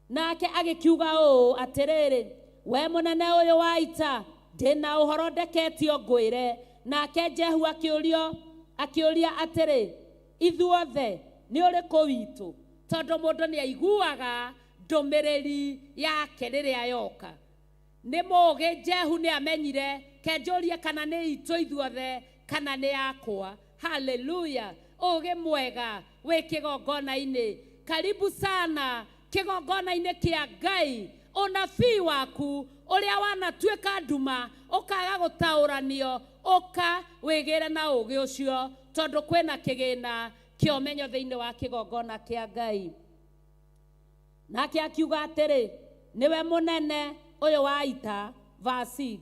[SPEAKER 1] nake agĩkiuga ũũ atĩrĩrĩ we mũnene ũyũ wa ita ndĩna ũhoro ndeketio ngwĩre. Nake Jehu akĩũria atĩrĩ ithuothe nĩ ũrĩkũ witũ tondũ mũndũ nĩ aiguaga ndũmĩrĩri yake rĩrĩa yoka. Nĩ mũũgĩ Jehu nĩ amenyire kenjũrie kana nĩ itũ ithuothe kana nĩ yakwa. Haleluya. Ũũgĩ mwega wĩ kĩgongona-inĩ. Karibu sana kĩgongona-inĩ kĩa Ngai. Ũnabii waku ũrĩa wanatuĩka nduma ũkaga gũtaũranio ũka wĩgĩre na ũũgĩ ũcio tondũ kwĩna kĩgĩna kĩa ũmenyo thĩinĩ wa kĩgongona kĩa Ngai. Nake akiuga atĩrĩ nĩwe mũnene ũyũ wa ita. Verse 6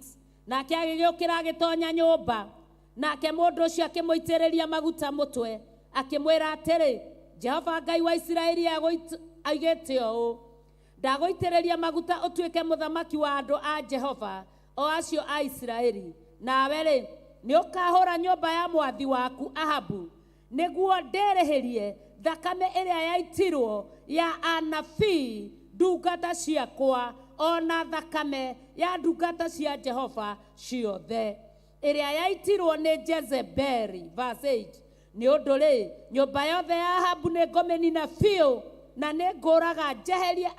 [SPEAKER 1] nake agĩgĩũkĩra agĩtonya nyũmba nake mũndũ ũcio akĩmũitĩrĩria maguta mũtwe akĩmwĩra atĩrĩ Jehova Ngai wa Isiraeli aigĩte ũũ ndagũitĩrĩria maguta ũtuĩke mũthamaki wa andũ a Jehova o acio a Isiraeli. Nawe rĩ nĩ ũkahũra nyũmba ya mwathi waku Ahabu nĩguo ndĩrĩhĩrie thakame ĩrĩa yaitirwo ya anabii ndungata ciakwa ona thakame ya ndungata cia Jehova ciothe ĩrĩa yaitirwo nĩ Jezebeli. Verse 8 nĩ ũndũ rĩ nyũmba yothe ya Ahabu nĩ ngũmĩnina biũ na nĩ ngũraga njehererie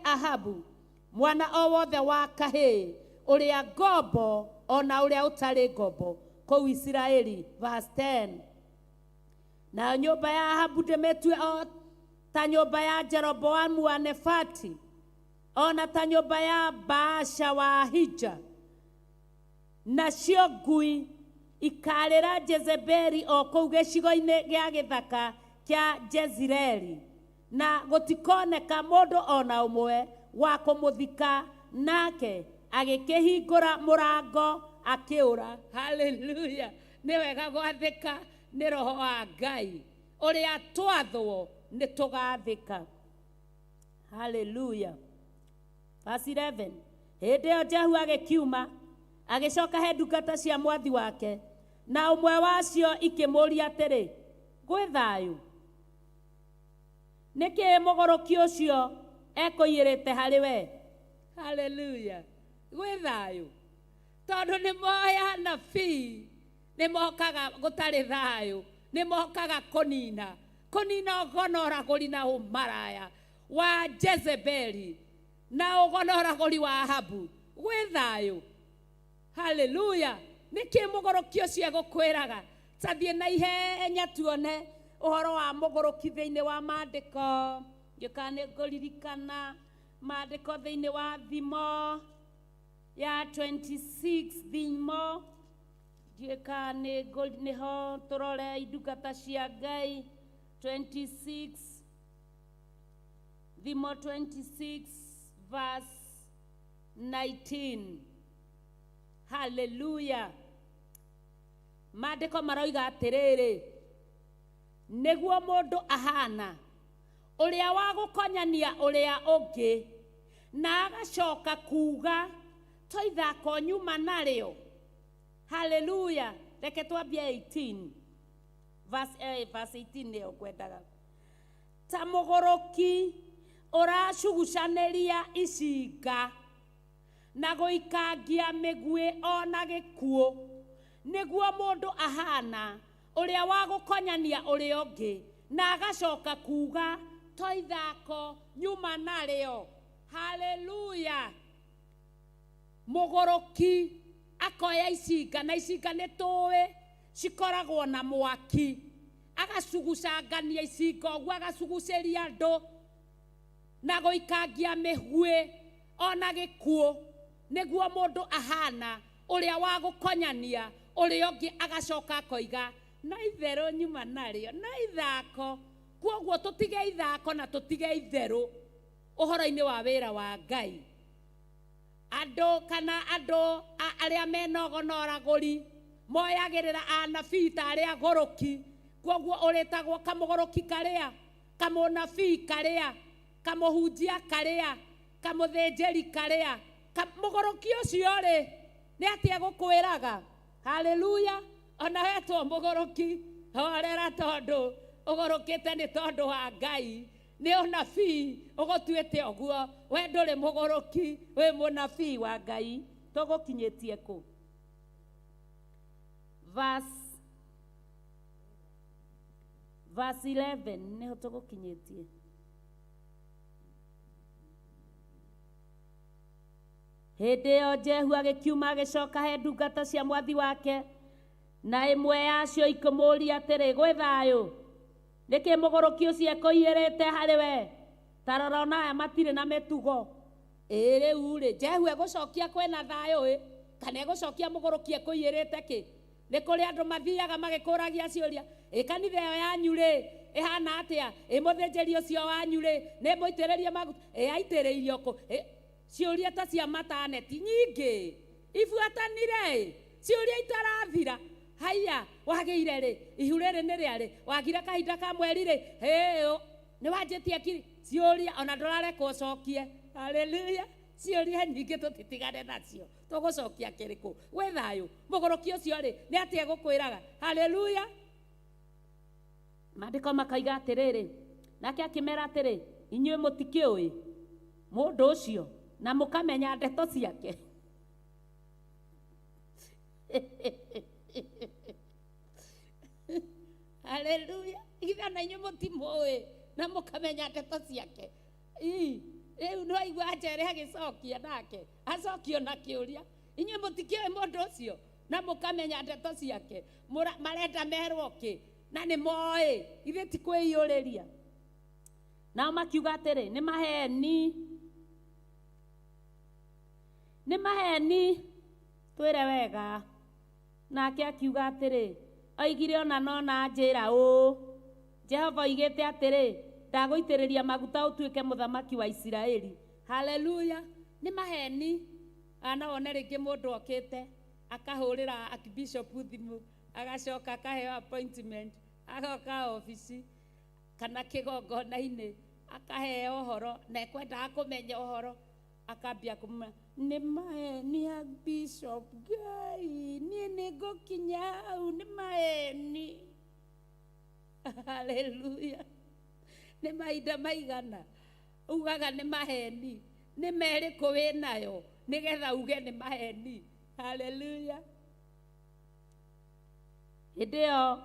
[SPEAKER 1] Ahabu mwana o wothe wa kahĩĩ ũrĩa ngombo ona ũrĩa ũtarĩ ngombo kũu Isiraeli. Verse 10 na nyũmba ya Ahabu ndĩmĩtue o ta nyũmba ya Jeroboamu wa Nefati ona ta nyũmba ya Baasha wa Ahija. Nacio ngui ikarĩra Jezebeli o kũu gĩcigo-inĩ gĩa gĩthaka kĩa Jezreeli na gũtikoneka mũndũ ona ũmwe wa kũmũthika nake agĩkĩhingũra mũrango akĩũra. Haleluya. Nĩ wega gwathĩka nĩ roho wa Ngai ũrĩa twathwo nĩ tũgathĩka. Haleluya. Verse 11 hĩndĩ ĩyo Jehu agĩkiuma agĩcoka he ndungata cia mwathi wake na ũmwe wacio ikĩmũũria atĩrĩ gwĩ thayũ nĩkĩ mũgũrũki ũcio ekũiyĩrĩte harĩ we. Haleluya. Gwĩ thayũ tondũ nĩ moya anabii nĩ mokaga gũtarĩ thayũ nĩ mokaga kũnina ũgonoragũri na ũmaraya wa Jezebeli na ũgonoragũri wa Ahabu. Gwĩ thayũ. Haleluya. Nĩkĩ mũgũrũki ũcio egũkwĩraga ta thiĩ na ihenya tuone ũhoro wa mũgũrũki thĩinĩ wa maandĩko. Ngĩũka nĩ ngũririkana maandĩko thĩinĩ wa Thimo ya 26 Thimo Dieka niho turore idugata cia Ngai 26 Thimo 26 verse 19. Hallelujah. Maandiko maroiga atiriri, niguo mundu ahana uria wa gukonyania uria ungi na agacoka kuga to ithako nyuma nario. Hallelujah. Reke twambie 18 verse 18 nio kwendaga. Ta mugoroki uracugucaniria icinga na guikangia migwi ona gikuo, niguo mundu ahana uria wa gukonyania uria ungi na agacoka kuga to ithako nyuma nario. Hallelujah. Mugoroki akoya icinga, na icinga ni tuwe cikoragwo na mwaki, agacugucangania icinga uguo agacuguceria andu na guikangia migwi ona gikuo, niguo mundu ahana uria wa gukonyania uria ungi agacoka akoiga na itheru nyuma nario, na ithako. Kwoguo tutige ithako na tutige itheru uhoro-ini wa wira wa Ngai. Andu kana andu aria menogonoraguri moyagirira anabii ta aria goroki. Kwoguo uritagwo kamugoroki karia, kamunabii karia, kamuhunjia karia, kamuthinjiri karia. Mugoroki ucio ri ni atia gukwiraga. Hallelujah. Ona wetwo mugoroki horera, tondu ugorokite ni tondu wa Ngai, ni unabii ugutuite oguo. We nduri mugoroki, we munabii wa Ngai. Tugukinyitie ku verse 11 niho tugukinyitie. Hindi yo Jehu agikiuma agicoka he ndungata cia mwathi wake, na imwe yacio ikumuria atiri, gwi thayu, niki mugoroki ucio ekoirite hariwe? Tarora ona aya matire na mitugo. Riu ri Jehu egucokia kwina thayu kana egucokia mugoroki ekoirite ki? Ni kuri andu mathiaga magikuragia ciuria, kanitha yo yanyu ri ihana atia? Muthinjiri ucio wanyu ri ni muitiririe maguta? Aitiriirio ku? Ciuria ta cia mataneti nyingi ibuatanire, ciuria itarathira. Haya, wagiire ri ihu riri ni riari? Wagire kahinda ka mweri ri? Ni wanjitie akiri ciuria ona ndurarekwo cokie. Hallelujah. Ciuria nyingi tutitigane nacio, tugucokia kiriku? Gwi thayu? Mugoroki ucio ri ni atia gukwiraga? Hallelujah. Maandiko makaiga atiriri, nake akimera atiri, inyuĩ mutikiui mundu ucio na mukamenya ndeto ciake. Hallelujah. Ithe na inyuĩ mutimui na mukamenya ndeto ciake. Riu no igua njere agicokia nake acokio na kiuria, inyuĩ mutikiui mundu ucio na mukamenya ndeto ciake. Marenda merwo ki? Na ni moi ithe ti kwiyuriria. Nao makiuga atiri, ni maheni, twire wega. Nake akiuga atiri, oigire ona no na njira Jehova oigite atiri, ndaguitiriria maguta utuike muthamaki wa Isiraeli. Hallelujah. Ni maheni. Ana one ringi mundu okite akahurira Archbishop thimu, agacoka akaheo appointment, agoka ofisi kana kigongona-ini akaheo uhoro, na ekwenda kumenya uhoro, akambia kumenya ni maheni Archbishop Ngai, nie ni gukinya hau, ni maheni. Hallelujah. Ni mahinda maigana ugaga ni maheni? Ni meriku winayo nigetha uge ni maheni? Hallelujah. Hindi yo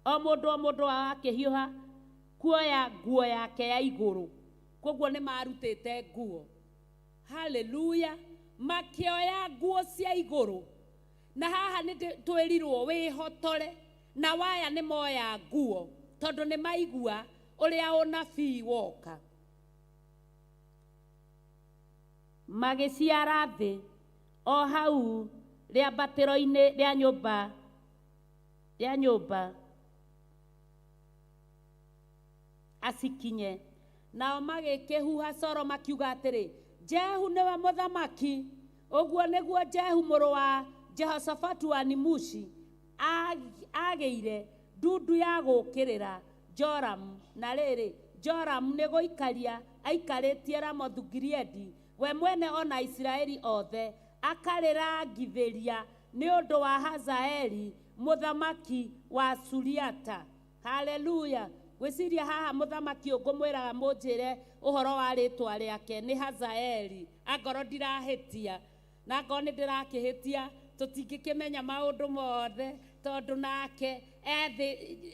[SPEAKER 1] o mundu akihiuha kuoya nguo yake ya iguru, koguo ni marutite nguo. Hallelujah. Makioya nguo cia iguru, na haha ni twirirwo wihotore, na waya ni moya nguo tondu ni maigua uria unabii woka. Magiciara thi o hau riambatiro-ini ria nyumba ya nyũmba asikinye. Nao magĩkĩhuha coro makiuga atĩrĩ, Jehu nĩwe mũthamaki. Ũguo nĩguo Jehu mũrũ wa Jehoshafatu wa Nimushi agĩire ndundu ya gũũkĩrĩra Joramu. Na rĩrĩ, Joramu nĩ gũikaria aikarĩtie Ramothu Gileadi, we mwene ona Isiraeli othe, akarĩrangithĩria nĩ ũndũ wa Hazaeli mũthamaki wa Suriata. Haleluya. Gwĩciria haha mũthamaki ũngũmwĩraga mũnjĩre ũhoro wa rĩtwa rĩake nĩ Hazaeli. Angorwo ndirahĩtia, na ngorwo nĩ ndĩrakĩhĩtia, tũtingĩkĩmenya maũndũ mothe, tondũ nake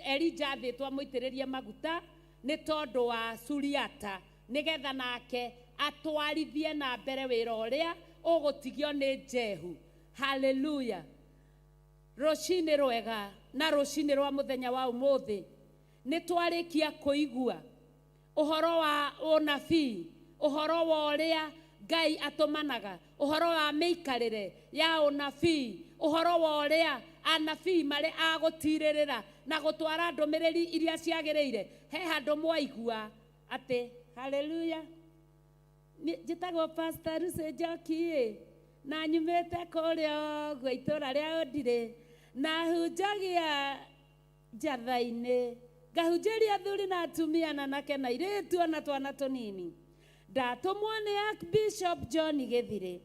[SPEAKER 1] Elija athĩtwo amũitĩrĩrie maguta nĩ tondũ wa Suriata, nĩgetha nake atwarithie na mbere wĩra ũrĩa ũgũtigio nĩ Jehu. Haleluya. Rũcinĩ rwega na rũcinĩ rwa mũthenya wa ũmũthĩ nĩ twarĩkia kũigua ũhoro wa ũnabii, ũhoro wa ũrĩa Ngai atũmanaga, ũhoro wa mĩikarĩre ya ũnabii, ũhoro wa ũrĩa anabii marĩ agũtirĩrĩra na gũtwara ndũmĩrĩri iria ciagĩrĩire. He handũ mwaigua atĩ, haleluya, njĩtagwo Pastor Lucy Njoki na nyumĩte kũrĩa ũguo itũũra rĩa Ũndirĩ, na hunjagia njatha-inĩ, ngahunjĩria athuri na atumia na anake na airĩtu ona twana tũnini. Ndatũmwo nĩ Archbishop John Gĩthirĩ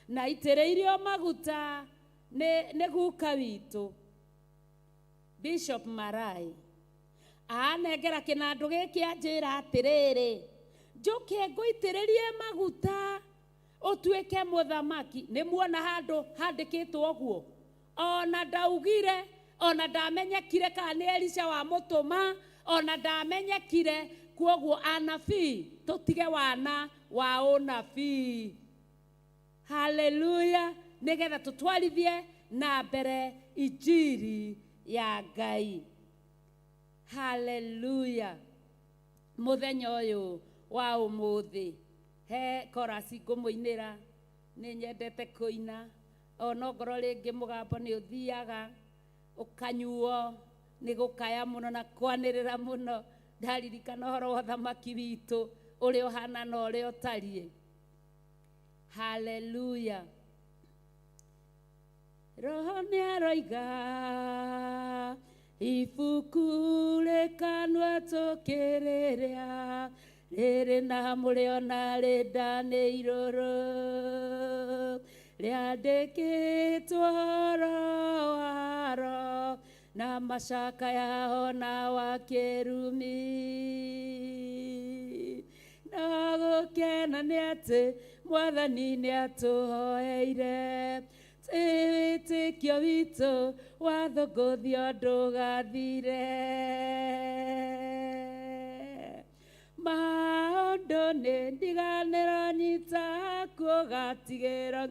[SPEAKER 1] na itĩrĩirio maguta nĩ guka witũ Bishop Marai. Anengera kĩnandũ gĩkĩ anjĩra atĩrĩrĩ, njũke ngũitĩrĩrie maguta ũtuĩke mũthamaki. Nĩ muona handũ handĩkĩtwo ũguo? Ona ndaugire, ona ndamenyekire kana nĩ Elisha wa mũtũma, ona ndamenyekire. Kwoguo anabii tũtige wana wa ũnabii. Haleluya. Nĩgetha tũtwarithie na mbere injiri ya Ngai. Haleluya. Mũthenya ũyũ wa ũmũthĩ he korasi ngũmũinĩra, nĩ nyendete kũina, ona ongorwo rĩngĩ mũgambo nĩ ũthiaga ũkanyuo nĩ gũkaya mũno na kwanĩrĩra mũno. Ndaririkana ũhoro wa ũthamaki witũ ũrĩa ũhana na ũrĩa ũtariĩ. Haleluya. Roho nĩ aroiga ibuku rĩkanua tũkĩrĩrĩa, rĩrĩ na mũrĩona rĩnda-inĩ irũrũ, rĩandĩkĩtwo ũhoro waro na macakaya na wa kĩrumi. Na gũkena nĩ atĩ Mwathani nĩ atũhoeire, wĩtĩkio witũ wathũngũthio ndũgathire. Maũndũ nĩ ndiganĩro nyita kũgatigĩrwo,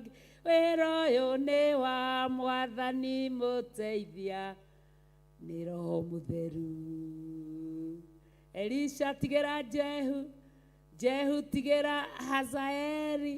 [SPEAKER 1] wĩra ũyũ nĩ wa Mwathani mũteithia nĩ Roho Mũtheru. Elisha tigĩra Jehu, Jehu tigĩra Hazaeli,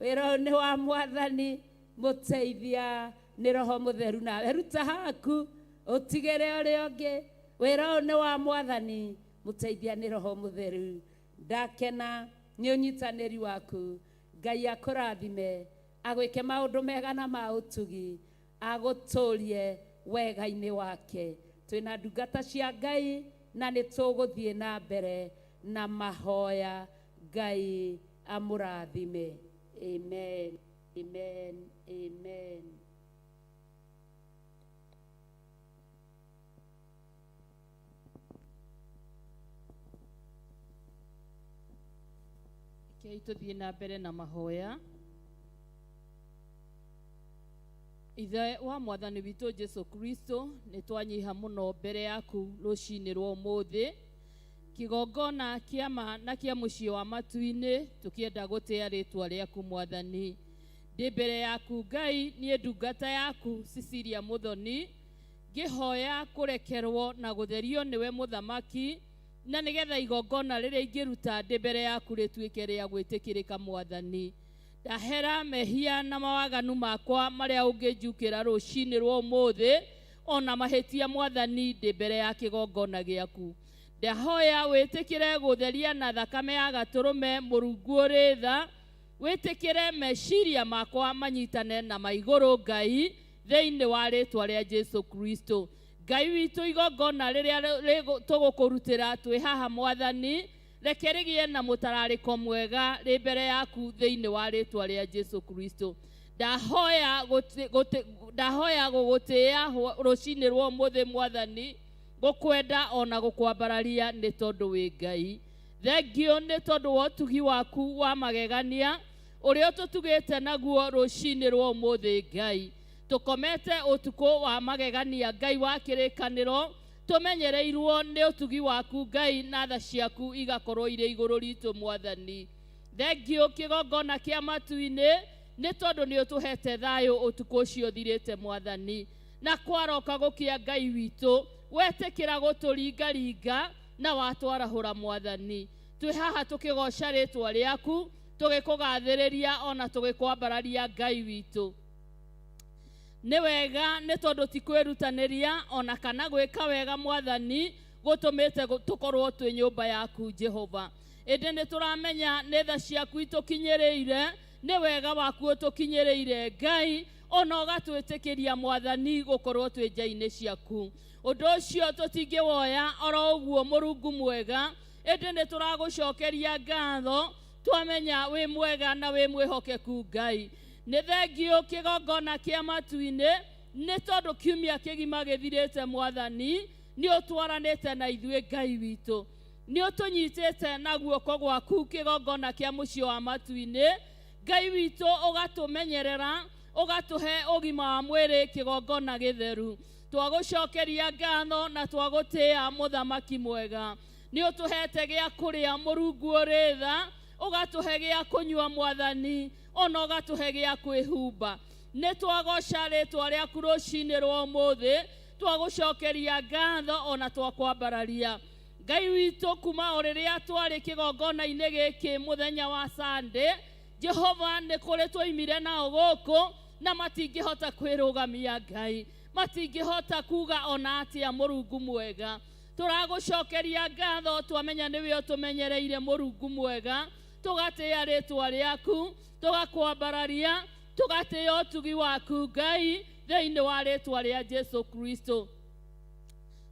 [SPEAKER 1] wĩra ũyũ nĩ wa Mwathani mũteithia nĩ Roho Mũtheru. Nawe ruta haku ũtigĩre ũrĩa ũngĩ, wĩra ũyũ nĩ wa Mwathani mũteithia nĩ Roho Mũtheru. Ndakena nĩ ũnyitanĩri waku. Ngai akũrathime, agwĩke maũndũ mega na ma ũtugi, agũtũrie wega-inĩ wake. Twĩna ndungata cia Ngai na nĩ tũgũthiĩ na mbere na mahoya. Ngai amũrathime. Amen. Amen. Amen. Kei tũthiĩ na mbere na mahoya. Ithe wa Mwathani witũ Jesu Kristo, nĩ twanyiha mũno mbere yaku rũcinĩ rwa ũmũthĩ. Kĩgongona kĩama na kĩa mũciĩ wa matu-inĩ tũkĩenda gũtĩa rĩtwa rĩaku Mwathani. Ndĩ mbere yaku Ngai, niĩ ndungata yaku Cecilia Muthoni, ngĩhoya kũrekerwo na gũtherio nĩwe mũthamaki, na nĩgetha igongona rĩrĩa ingĩruta ndĩ mbere yaku rĩtuĩke rĩa gwĩtĩkĩrĩka Mwathani. Ndahera mehia na mawaganu makwa marĩa ũngĩnjukĩra rũcinĩ rwa ũmũthĩ,
[SPEAKER 2] ona mahetia mwathani ndĩ mbere ya kĩgongona gĩaku. Ndahoya wĩtĩkĩre gũtheria na thakame ya gatũrũme Mũrungu ũrĩ tha, wĩtĩkĩre meciria makwa manyitane na maigũrũ Ngai thĩinĩ wa rĩĩtwa rĩa Jesu Kristo. Ngai witũ, igongona rĩrĩa tũgũkũrutĩra twĩ haha mwathani, reke rĩgĩe na mũtararĩko mwega rĩ mbere yaku thĩinĩ wa rĩĩtwa rĩa Jesu Kristo. Ndahoya gũgũtĩĩa rũcinĩ rwa ũmũthĩ mwathani, gũkwenda ona gũkwambararia nĩ tondũ wĩ Ngai. Thengio nĩ tondũ wa ũtugi waku wa magegania ũrĩa tũtugĩte naguo rũcinĩ rwa ũmũthĩ Ngai. Tũkomete ũtukũ wa magegania Ngai wa kĩrĩkanĩro, tũmenyereirwo nĩ ũtugi waku Ngai, na tha ciaku igakorwo irĩ igũrũ ritũ mwathani. Thengio kĩgongona kĩa matu-inĩ nĩ tondũ nĩ ũtũhete thayũ ũtukũ ũcio ũthirĩte mwathani, na kwaroka gũkĩa Ngai witũ wetĩkĩra gũtũringaringa na watwarahũra mwathani. Twĩ haha tũkĩgoca rĩĩtwa rĩaku, tũgĩkũgathĩrĩria ona tũgĩkwambararia Ngai witũ. Nĩ wega nĩ tondũ ti kwĩrutanĩria ona kana gwĩka wega mwathani gũtũmĩte tũkorwo twĩ nyũmba yaku Jehova. Ĩndĩ nĩ tũramenya nĩ tha ciaku itũkinyĩrĩire, nĩ wega waku ũtũkinyĩrĩire Ngai, ona ũgatwĩtĩkĩria mwathani gũkorwo twĩ nja-inĩ ciaku. Ũndũ ũcio tũtingĩwoya oro ũguo Mũrungu mwega, ĩndĩ nĩ tũragũcokeria ngatho, twamenya wĩ mwega na wĩ mwĩhokeku Ngai. Nĩ thengio kĩgongona kĩa matu-inĩ nĩ tondũ kiumia kĩgima gĩthirĩte mwathani, nĩ ũtwaranĩte na ithuĩ Ngai witũ. Nĩ ũtũnyitĩte na guoko gwaku kĩgongona kĩa mũciĩ wa matu-inĩ, Ngai witũ ũgatũmenyerera, ũgatũhe ũgima wa mwĩrĩ kĩgongona gĩtheru. Twagũcokeria ngatho na twagũtĩĩa mũthamaki mwega. Nĩ ũtũhete gĩa kũrĩa Mũrungu ũrĩ tha, ũgatũhe gĩa kũnyua mwathani, ona ũgatũhe gĩa kwĩhumba. Nĩ twagoca rĩĩtwa rĩaku rũcinĩ rwa ũmũthĩ, twagũcokeria ngatho ona twakwambararia. Ngai witũ, kuma o rĩrĩa twarĩ kĩgongona-inĩ gĩkĩ mũthenya wa Sunday, Jehova nĩ kũrĩ twoimire nao gũkũ na matingĩhota kwĩrũgamia Ngai, matingĩhota kuga ona atĩa Mũrungu mwega. Tũragũcokeria ngatho, twamenya nĩwe ũtũmenyereire Mũrungu mwega, tũgatĩĩa rĩĩtwa rĩaku, tũgakwambararia, tũgatĩĩa ũtugi waku Ngai thĩinĩ wa rĩĩtwa rĩa Jesu Kristo.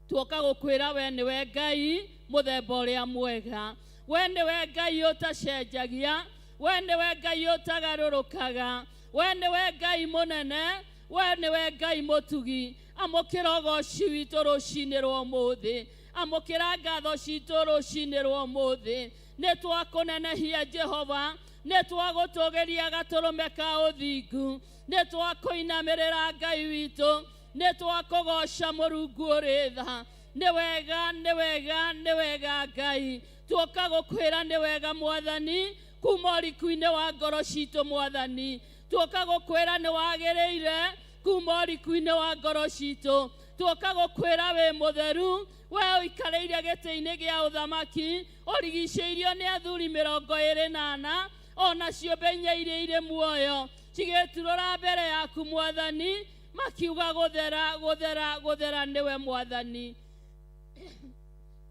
[SPEAKER 2] Tuoka gũkwĩra we nĩwe Ngai mũthemba ũrĩa mwega, we nĩwe Ngai ũtacenjagia, we nĩwe Ngai ũtagarũrũkaga, we nĩwe Ngai mũnene, we nĩwe Ngai mũtugi. Amũkĩra ũgooci witũ rũcinĩ rwa ũmũthĩ, amũkĩra ngatho citũ rũcinĩ rwa ũmũthĩ. Nĩ twakũnenehia Jehova, nĩ twagũtũgĩria gatũrũme ka ũthingu, nĩ twakũinamĩrĩra Ngai witũ, nĩ twakũgoca Mũrungu ũrĩ tha. Nĩ wega, nĩ wega, nĩ wega Ngai. Tuoka gũkwĩra nĩ wega mwathani, kuma ũriku-inĩ wa ngoro citũ mwathani. Tuoka gũkwĩra nĩ wagĩrĩire kuma ũriku-inĩ wa ngoro citũ. Tuoka gũkwĩra wĩ mũtheru, we ũikarĩire gĩtĩ-inĩ gĩa ũthamaki, ũrigicĩirio nĩ athuri 24, ona ciũmbe inya iria irĩ muoyo cigĩturũra mbere yaku mwathani, makiuga gũthera gũthera gũthera nĩwe mwathani.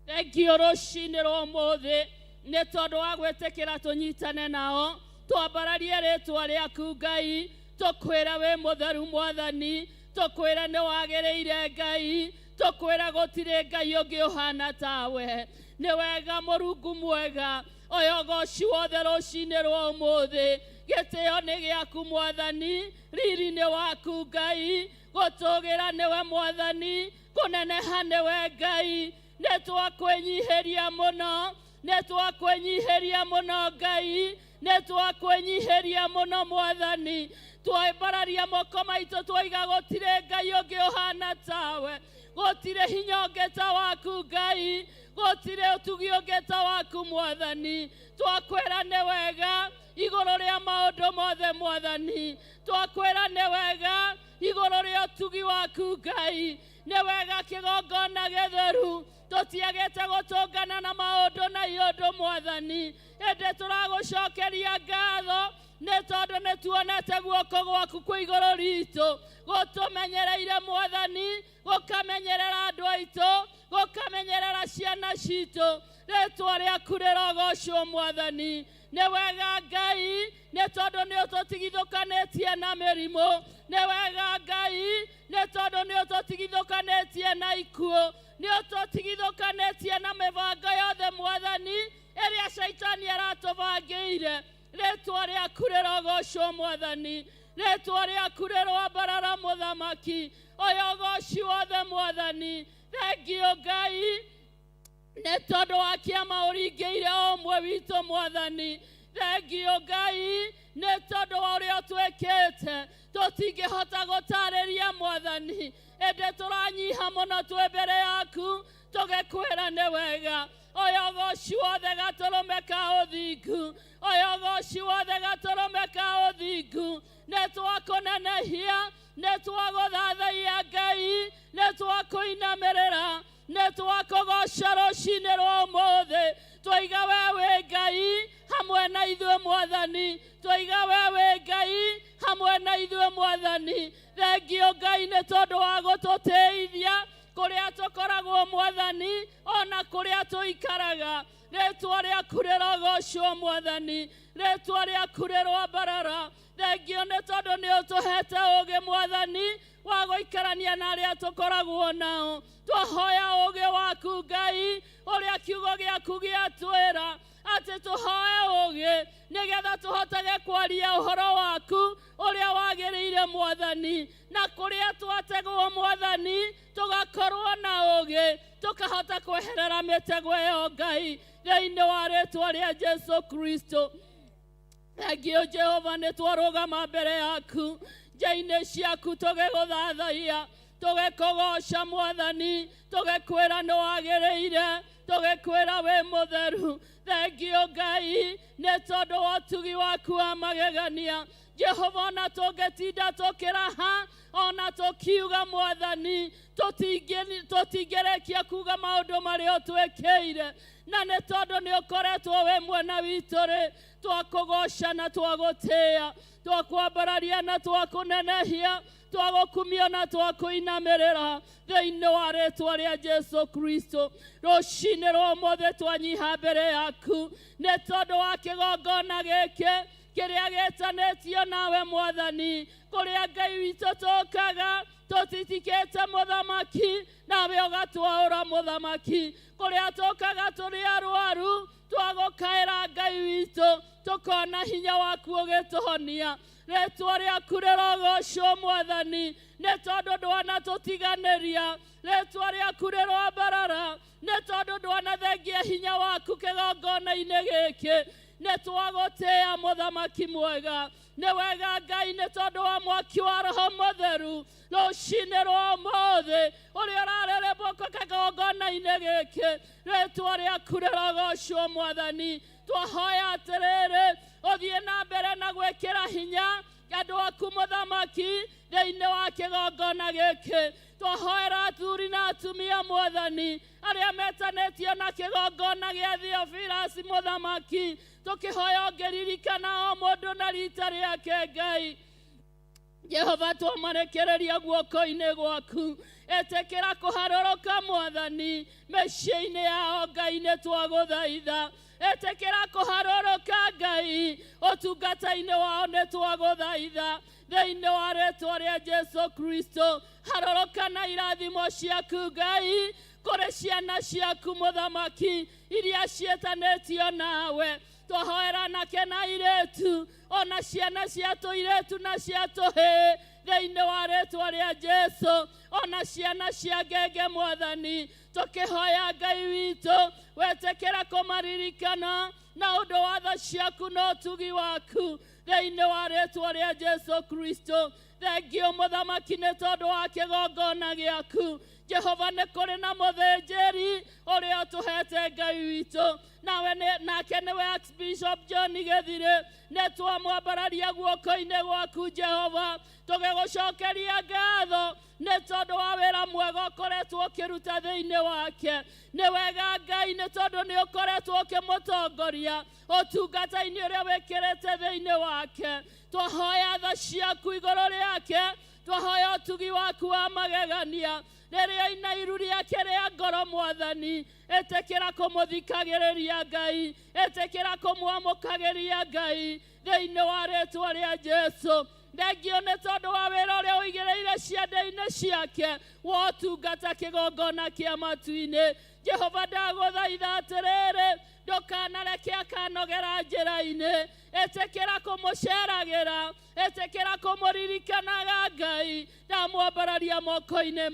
[SPEAKER 2] Thengio rũcinĩ rwa ũmũthĩ nĩ tondũ wa gwĩtĩkĩra tũnyitane nao, twambararie rĩĩtwa rĩaku Ngai, tũkwĩra wĩ mũtheru mwathani, tũkwĩra nĩ wagĩrĩire Ngai, tũkwĩra gũtirĩ Ngai ũngĩ ũhana tawe. Nĩ wega Mũrungu mwega, oyo ũgooci wothe rũcinĩ rwa ũmũthĩ, gĩtĩo nĩ gĩaku mwathani, riri nĩ waku Ngai, gũtũgĩra nĩwe mwathani, kũneneha nĩwe Ngai. Nĩ twakwĩnyihĩria mũno, nĩ twakwĩnyihĩria mũno Ngai, nĩ twakwĩnyihĩria mũno mwathani. Twambararia moko maitũ twoiga gũtirĩ Ngai ũngĩ ũhana tawe, gũtirĩ hinya ũngĩ ta waku Ngai, gũtirĩ ũtugi ũngĩ ta waku mwathani. Twakwĩra nĩ wega igũrũ rĩa maũndũ mothe mwathani, twakwĩra nĩ wega igũrũ rĩa ũtugi waku Ngai. Nĩ wega kĩgongona gĩtheru, tũtiagĩte gũtũngana na maũndũ na iũndũ mwathani, ĩndĩ tũragũcokeria ngatho, nĩ tondũ nĩ tuonete guoko gwaku kwĩ igũrũ ritũ gũtũmenyereire Mwathani, gũkamenyerera andũ aitũ, gũkamenyerera ciana citũ. Rĩĩtwa rĩaku rĩrogocwo Mwathani. Nĩ wega Ngai, nĩ tondũ nĩ ũtũtigithũkanĩtie na mĩrimũ. Nĩ wega Ngai, nĩ tondũ nĩ ũtũtigithũkanĩtie na ikuũ. Nĩ ũtũtigithũkanĩtie na mĩbango yothe Mwathani ĩrĩa Shaitani aratũbangĩire. Rĩĩtwa rĩaku rĩrogocwo Mwathani. Rĩĩtwa rĩaku rĩrwambarara Mũthamaki. Ũyũ ũgoci wothe Mwathani. Thengio Ngai, nĩ tondũ wa kĩama ũringĩire o ũmwe witũ Mwathani. Thengio Ngai, nĩ tondũ wa ũrĩa ũtwĩkĩte tũtingĩhota gũtarĩria Mwathani. Ĩndĩ tũranyiha mũno twĩ mbere yaku tũgĩkwĩra nĩ wega. Ũyũ ũgoci wothe gatũrũme ka ũthingu. Ũyũ ũgoci wothe gatũrũme ka ũthingu. Nĩ twakũnenehia, nĩ twagũthathaiya Ngai, nĩ twakũinamĩrĩra, nĩ twakũgoca rũcinĩ rwa ũmũthĩ. Twoiga we wĩ Ngai hamwe na ithuĩ Mwathani. Twoiga we wĩ Ngai hamwe na ithuĩ Mwathani. Thengio Ngai nĩ tondũ wa gũtũteithia kũrĩa tũkoragwo Mwathani, ona kũrĩa tũikaraga. Rĩĩtwa rĩaku rĩrogocwo Mwathani. Rĩĩtwa rĩaku rĩrwambarara. Thengio nĩ tondũ nĩ ũtũhete ũũgĩ Mwathani wa gũikarania na arĩa tũkoragwo nao. Twahoya ũũgĩ waku Ngai, ũrĩa kiugo gĩaku gĩatwĩra atĩ tũhoe ũũgĩ nĩgetha tũhotage kwaria ũhoro waku ũrĩa wagĩrĩire Mwathani. Na kũrĩa twategwo Mwathani tũgakorwo na ũũgĩ, tũkahota kweherera mĩtego ĩyo Ngai, thĩinĩ wa rĩĩtwa rĩa Jesu Kristo. Thengio Jehova, nĩ twarũgama mbere yaku nja-inĩ ciaku tũgĩgũthathaiya, tũgĩkũgoca Mwathani, tũgĩkwĩra nĩ wagĩrĩire, tũgĩkwĩra wĩ mũtheru. Thengio Ngai, nĩ tondũ wa ũtugi waku wa magegania. Jehova, ona tũngĩtinda tũkĩraha, ona tũkiuga Mwathani, tũtingĩrĩkia kuga maũndũ marĩa ũtwĩkĩire. Na nĩ tondũ nĩ ũkoretwo wĩ mwena witũ-rĩ, twakũgoca na twagũtĩĩa, twakwambararia na twakũnenehia, twagũkumio na twakũinamĩrĩra thĩinĩ wa rĩĩtwa rĩa Jesu Kristo. Rũcinĩ rwa ũmũthĩ twanyiha mbere yaku nĩ tondũ wa kĩgongona gĩkĩ kĩrĩa gĩtanĩtio nawe Mwathani, kũrĩa Ngai witũ tũkaga tũtitikĩte Mũthamaki, nawe ũgatwaũra Mũthamaki. Kũrĩa tũkaga tũrĩ arwaru, twagũkaĩra Ngai witũ, tũkona hinya waku ũgĩtũhonia. Rĩĩtwa rĩaku rĩrogocwo Mwathani, nĩ tondũ ndwanatũtiganĩria. Rĩĩtwa rĩaku rĩrwambarara, nĩ tondũ ndwanathengia hinya waku kĩgongona-inĩ gĩkĩ. Nĩ twagũtĩĩa Mũthamaki mwega. Nĩ wega Ngai, nĩ tondũ wa mwaki wa Roho Mũtheru rũcinĩ rwa ũmũthĩ ũrĩa ũrarerembũka kĩgongona-inĩ gĩkĩ. Rĩĩtwa rĩaku rĩrogocwo Mwathani. Twahoya atĩrĩrĩ, ũthiĩ na mbere na gwĩkĩra hinya andũ aku Mũthamaki thĩinĩ wa kĩgongona gĩkĩ. Twahoera athuri na atumia Mwathani arĩa metanĩtio na kĩgongona gĩa Theophilus Mũthamaki, tũkĩhoya ũngĩririkana o mũndũ na riita rĩake Ngai. Jehova, twamarekereria guoko-inĩ gwaku. Etĩkĩra kũharũrũka Mwathani mĩciĩ-inĩ yao Ngai, nĩ twagũthaitha. Etĩkĩra kũharũrũka Ngai ũtungata-inĩ wao, nĩ twagũthaitha thĩinĩ wa rĩĩtwa rĩa Jesu Kristo. Harũrũka na irathimo ciaku Ngai kũrĩ ciana ciaku Mũthamaki iria ciĩtanĩtio nawe. Twahoera anake na airĩtu, ona ciana cia tũirĩtu na cia tũhĩĩ thĩinĩ wa rĩĩtwa rĩa Jesu, ona ciana cia ngenge Mwathani. Tũkĩhoya Ngai witũ, wetĩkĩra kũmaririkana na ũndũ wa tha ciaku na ũtugi waku thĩinĩ wa rĩĩtwa rĩa Jesu Kristo. Thengio Mũthamaki nĩ tondũ wa kĩgongona gĩaku. Jehova, nĩ kũrĩ na mũthĩnjĩri ũrĩa ũtũhete Ngai witũ, nake nĩwe Archbishop John Gĩthirĩ. Nĩ twamwambararia guoko-inĩ gwaku Jehova, tũgĩgũcokeria ngatho nĩ tondũ wa wĩra mwega ũkoretwo ũkĩruta thĩinĩ wake. Nĩ wega Ngai nĩ tondũ nĩ ũkoretwo ũkĩmũtongoria ũtungata-inĩ ũrĩa wĩkĩrĩte thĩinĩ wake. Twahoya tha ciaku igũrũ rĩake, twahoya ũtugi waku wa magegania rĩrĩa ina iru rĩake rĩa ngoro Mwathani. Ĩtĩkĩra kũmũthikagĩrĩria Ngai, ĩtĩkĩra kũmwamũkagĩria Ngai thĩinĩ wa rĩĩtwa rĩa Jesũ. Thengio nĩ tondũ wa wĩra ũrĩa ũigĩrĩire ciande-inĩ ciake wa ũtungata kĩgongona kĩa matu-inĩ. Jehova ndagũthaitha atĩrĩrĩ, ndũkanareke akanogera njĩra-inĩ. Ĩtĩkĩra kũmũceragĩra, ĩtĩkĩra kũmũririkanaga Ngai. Ndamwambararia moko-inĩ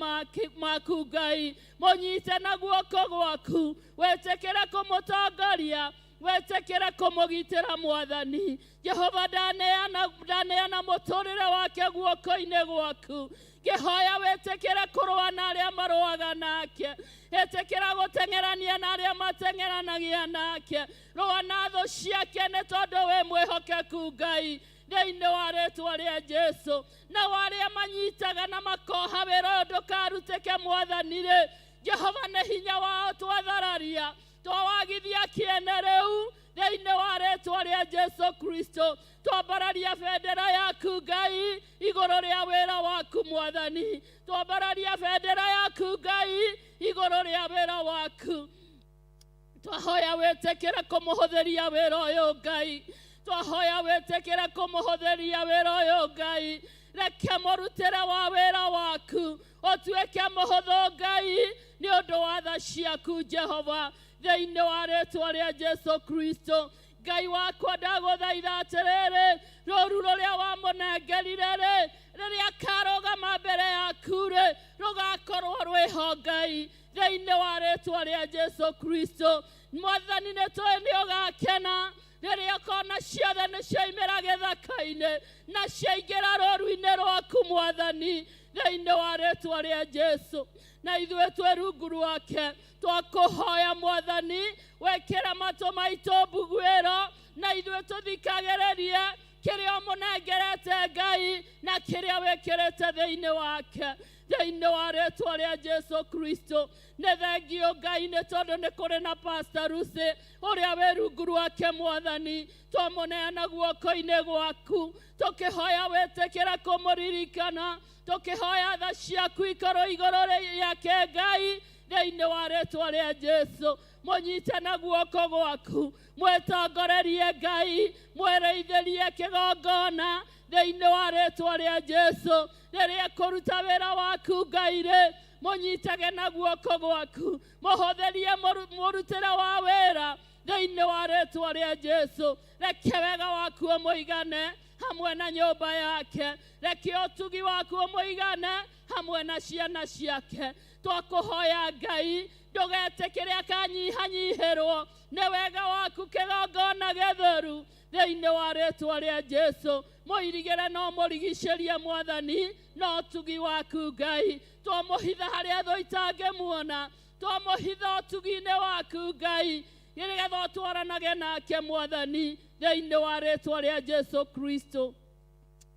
[SPEAKER 2] maku Ngai, mũnyite na guoko gwaku. Wĩtĩkĩre kũmũtongoria, wĩtĩkĩre kũmũgitĩra Mwathani. Jehova ndaneana mũtũrĩre wake guoko-inĩ gwaku. Ngĩhoya wĩtĩkĩre kũrũa na arĩa marũaga nake, ĩtĩkĩra gũteng'erania na arĩa mateng'eranagia nake. Rũa na thũ ciake nĩ tondũ wĩ mwĩhokeku Ngai thĩinĩ wa rĩĩtwa rĩa Jesũ. Na arĩa manyitaga na makoha wĩra ũyũ ndũkarutĩke Mwathani-rĩ, Jehova nĩ hinya wao twathararia, twawagithia kĩene rĩu thĩinĩ wa rĩĩtwa rĩa Jesũ Kristo. Twambararia bendera yaku Ngai igũrũ rĩa wĩra waku Mwathani. Twambararia bendera yaku Ngai igũrũ rĩa wĩra waku. Twahoya wĩtĩkĩre kũmũhũthĩria wĩra ũyũ Ngai. Twahoya wĩtĩkĩre kũmũhũthĩria wĩra ũyũ Ngai. Reke mũrutĩre wa wĩra waku ũtuĩke mũhũthũ Ngai nĩ ũndũ wa tha ciaku Jehova thĩinĩ wa rĩĩtwa rĩa Jesũ Kristo. Ngai wakwa ndagũthaitha atĩrĩrĩ, rũũru rũrĩa wamũnengerire-rĩ, rĩrĩa karũgama mbere yaku-rĩ, rũgakorwo rwĩho Ngai thĩinĩ wa rĩĩtwa rĩa Jesũ Kristo. Mwathani nĩ tũĩ nĩ ũgakena rĩrĩa kona ciothe nĩ cioimĩra gĩthaka-inĩ na ciaingĩra rũũru-inĩ rwaku Mwathani thĩinĩ wa rĩĩtwa rĩa Jesũ. Na ithuĩ twĩ rungu rwake twakũhoya Mwathani, wĩkĩre matũ maitũ mbuguĩro, na ithuĩ tũthikagĩrĩrie kĩrĩa ũmũnengerete Ngai na kĩrĩa wĩkĩrĩte thĩinĩ wake thĩinĩ wa rĩĩtwa rĩa Jesũ Kristo. Nĩ thengio Ngai nĩ tondũ nĩ kũrĩ na Pastor Lucy ũrĩa wĩ rungu rwake Mwathani. Twamũneana guoko-inĩ gwaku, tũkĩhoya wĩtĩkĩre kũmũririkana, tũkĩhoya tha ciaku ikorwo igũrũ rĩake Ngai thĩinĩ wa rĩĩtwa rĩa Jesũ. Mũnyite na guoko gwaku, mwĩtongorerie Ngai, mwĩrĩithĩrie kĩgongona thĩinĩ wa rĩĩtwa rĩa Jesũ. Rĩrĩa kũruta wĩra waku Ngai-rĩ, mũnyitage na guoko gwaku, mũhũthĩrie mũrutĩre wa wĩra thĩinĩ wa rĩĩtwa rĩa Jesũ. Reke wega waku ũmũigane hamwe na nyũmba yake, reke ũtugi waku ũmũigane hamwe na ciana ciake. Twakũhoya Ngai, ndũgetĩkĩre akanyihanyihĩrwo nĩ wega waku kĩgongona gĩtheru thĩinĩ wa rĩĩtwa rĩa Jesũ. Mũirigĩre no mũrigicĩrie Mwathani no ũtugi waku Ngai. Twamũhitha harĩa thũ itangĩmuona, twamũhitha ũtugi-inĩ waku Ngai, nĩgetha ũtwaranage nake Mwathani thĩinĩ wa rĩĩtwa rĩa Jesũ Kristo.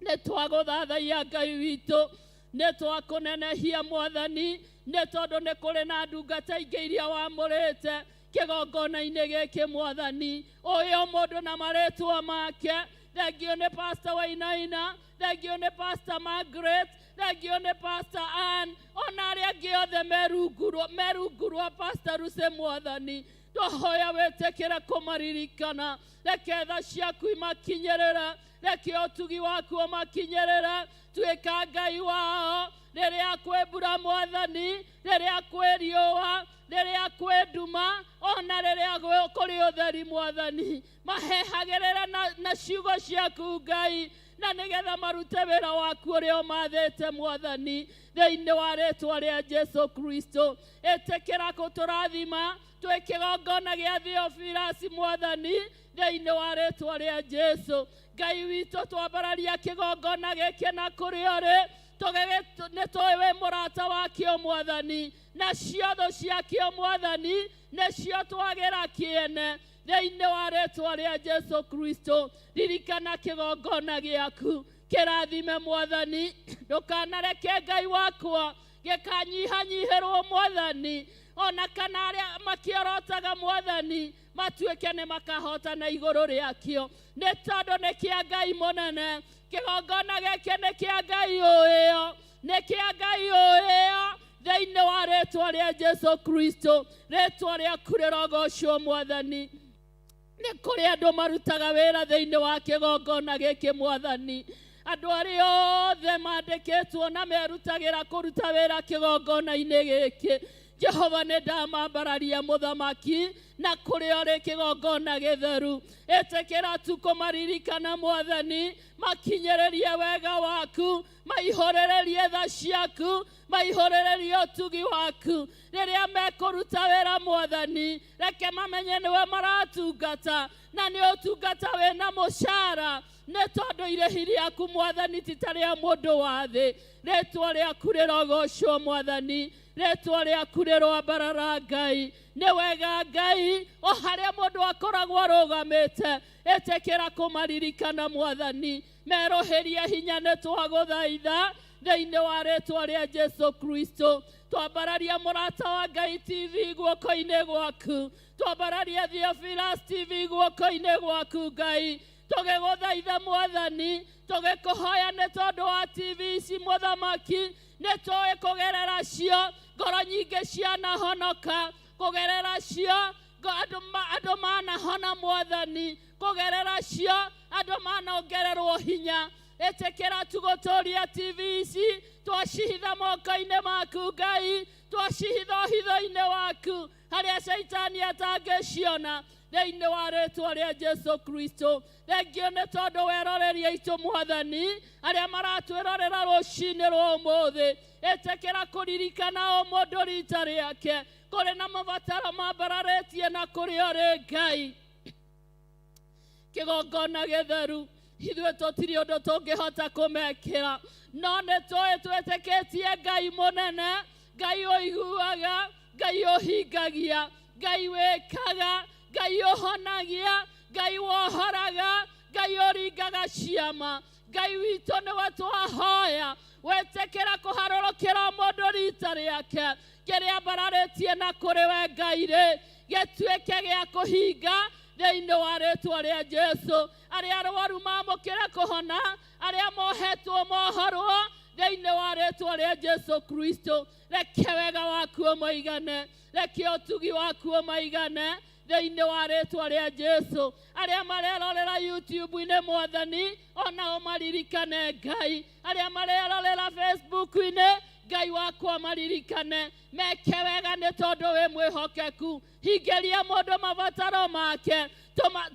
[SPEAKER 2] Nĩ twagũthathaiya Ngai witũ, nĩ twakũnenehia Mwathani, nĩ tondũ nĩ kũrĩ na ndungata ingĩ iria wamũrĩte kĩgongona-inĩ gĩkĩ Mwathani. Ũyũ mũndũ na marĩtwa make. Thengio nĩ Pastor Wainaina, thengio nĩ Pastor Margaret, thengio nĩ Pastor Ann, ona arĩa angĩ othe merungu rwa Pastor Lucy Mwathani. Twahoya wĩtĩkĩre kũmaririkana, reke tha ciaku imakinyĩrĩre, reke ũtugi waku ũmakinyĩrĩre. Tuĩka Ngai wao rĩrĩa kwĩ mbura Mwathani, rĩrĩa kwĩ riũa, rĩrĩa kwĩ nduma, ona rĩrĩa kũrĩ ũtheri Mwathani. Mahehagĩrĩra na ciugo ciaku Ngai, na nĩgetha marute wĩra waku ũrĩa ũmathĩte Mwathani thĩinĩ wa rĩĩtwa rĩa Jesũ Kristo. Ĩtĩkĩra gũtũrathima twĩ kĩgongona gĩa Theophilus Mwathani thĩinĩ wa rĩĩtwa rĩa Jesũ. Ngai witũ twambararia kĩgongona gĩkĩ na kũrĩ ũrĩ, nĩ tũĩ wĩ mũrata wakĩo Mwathani, na ciotho ciakĩo Mwathani nĩcio twagĩra kĩene thĩinĩ wa rĩĩtwa rĩa Jesũ Kristo. Ririkana kĩgongona gĩaku, kĩrathime Mwathani, ndukanareke Ngai wakwa gikanyihanyihirwo Mwathani, ona kana aria makiorotaga Mwathani matuike ni makahotana iguru riakio, ni tondu ni kia Ngai munene. Kigongona giki ni kia Ngai uyo, ni kia Ngai uyo thiini wa ritwa ria Jesu Kristo, ritwa riaku rirogocwo Mwathani. Ni kuri andu marutaga wira thiini wa kigongona giki Mwathani, andu aria othe mandikitwo na merutagira kuruta wira kigongona-ini giki. Jehova ni ndamambararia muthamaki na kuri ori kigongona githeru, etekera tu kumaririkana Mwathani, makinyererie wega waku, maihorererie tha ciaku, maihorererie utugi waku. Riria mekuruta wira Mwathani, reke mamenye niwe maratungata, na ni utungata wina mucara, ni tondu irehi riaku Mwathani titaria mundu wa thi. Ritwa riaku rirogocwo Mwathani, ritwa riaku rirwambarara Ngai. Ni wega Ngai, o haria mundu akoragwo arugamite, etekera kumaririkana Mwathani, meroherie hinya ni twaguthaitha thiini wa ritwa ria Jesu Kristo. Twambararia murata wa Ngai TV guoko-ini gwaku, twambararia Theophilus TV guoko-ini gwaku Ngai. Tugiguthaitha Mwathani, tugikuhoya ni tondu wa TV ici Muthamaki, ni tui kugerera cio ngoro nyingi cianahonoka, kugerera cio andu manahona Mwathani, kugerera cio andu manongererwo hinya. Etekera tuguturia TV ici, twacihitha moko-ini maku Ngai, twacihitha hitho-ini waku haria Shaitani atangiciona, thiini wa ritwa ria Jesu Kristo. Thengio ni tondu weroreria itu Mwathani, aria maratwirorera rucini rwa umuthi, etekera kuririkana o mundu rita riake, kuri na mabataro mambararetie na kuri ori Ngai. Kigongona githeru, ithuĩ tũtirĩ ũndũ tũngĩhota kũmekĩra, no nĩ tũĩ twĩtĩkĩtie Ngai mũnene, Ngai ũiguaga, Ngai ũhingagia, Ngai wĩkaga, Ngai ũhonagia, Ngai wohoraga, Ngai ũringaga ciama. Ngai witũ nĩwe twahoya, wĩtĩkĩra kũharũrũkĩra mũndũ rita rĩake, kĩrĩa ambararĩtie na kũrĩ we Ngai-rĩ gĩtuĩke gĩa kũhinga thiini wa ritwa ria Jesu. Aria arwaru mamũkĩre kũhona, aria mohetwo mohorwo thiini wa ritwa ria Jesu Kristo. Reke wega waku ũmaigane, reke ũtugi waku ũmaigane thiini wa ritwa ria Jesu. Aria marerorera YouTube-ini Mwathani, ona ũmaririkane Ngai. Aria marerorera Facebook-ini, Ngai wakwa maririkane, meke wega ni tondu we mwihokeku. Hingeria mundu mabataro make,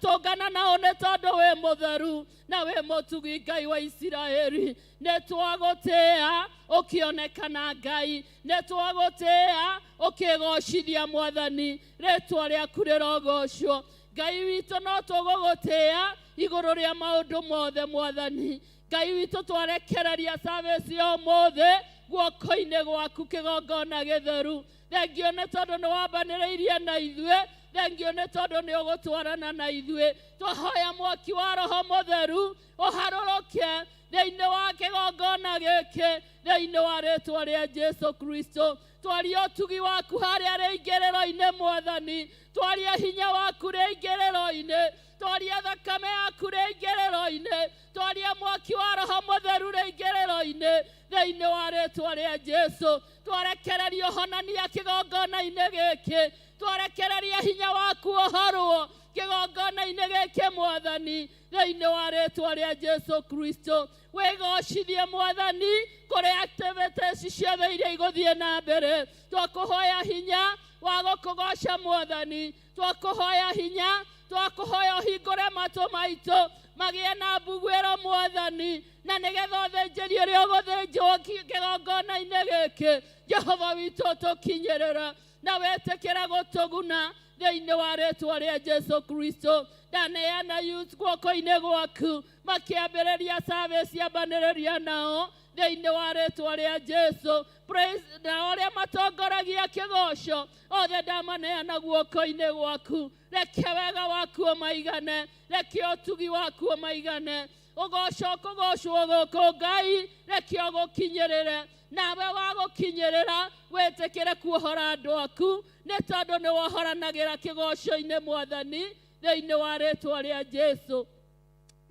[SPEAKER 2] tungana nao ni tondu we mutheru na we mutugi Ngai wa Isiraeli. Ni twagutia ukionekana Ngai, ni twagutia ukigocithia Mwathani, ritwa riaku rirogocwo. Ngai witu no tugugutia iguru ria maundu mothe Mwathani. Ngai witu twarekereria service yo mothe guoko-ini gwaku kigongona githeru. Thengio ni tondu ni wambanĩrĩirie na ithuĩ, thengio ni tondu ni ũgũtwarana na ithuĩ. Twahoya mwaki wa Roho Mũtheru ũharũrũke thĩinĩ wa kigongona gĩkĩ, thĩinĩ wa ritwa ria Jesu Kristo. Twaria ũtugi waku harĩa rĩingĩrĩro-inĩ Mwathani, twaria hinya waku rĩingĩrĩro-inĩ, twaria thakame yaku rĩingĩrĩro-inĩ, twaria mwaki wa Roho Mũtheru rĩingĩrĩro-inĩ thĩinĩ wa ritwa ria Jesu. Twarekereria ũhonania kigongona-inĩ gĩkĩ, twarekereria hinya waku ũhorwo kigongona-inĩ gĩkĩ Mwathani, thĩinĩ wa ritwa ria Jesu Kristo. Wĩgocithie Mwathani kũrĩ activities ciothe iria igũthiĩ na mbere. Twakũhoya hinya wa gũkũgoca Mwathani, twakũhoya hinya, twakũhoya ũhingũre matũ maitũ magĩe na mbuguĩro Mwathani, na nĩgetha ũthĩnjĩri ũrĩa ũgũthĩnjwo kigongona-inĩ gĩkĩ Jehova witũ tũkinyĩrĩra, na wĩtĩkĩre gũtũguna thĩinĩ wa ritwa ria Jesu Kristo. Ndaneana youth guoko-ini gwaku makiambĩrĩria service yambanĩrĩria nao thĩinĩ wa ritwa ria Jesu. Praise na ũrĩa matongoragia kĩgoco othe ndamaneana guoko-ini gwaku. Reke wega waku ũmaigane, reke ũtugi waku ũmaigane, ũgocwo gũkũ Ngai rekio gũkinyĩrĩre, nawe wagũkinyĩrĩra wĩtĩkĩre kuohora andũ aku, nĩ tondũ nĩ wohoranagĩra kĩgoco-inĩ Mwathani thĩinĩ wa rĩtwa rĩa Jesũ.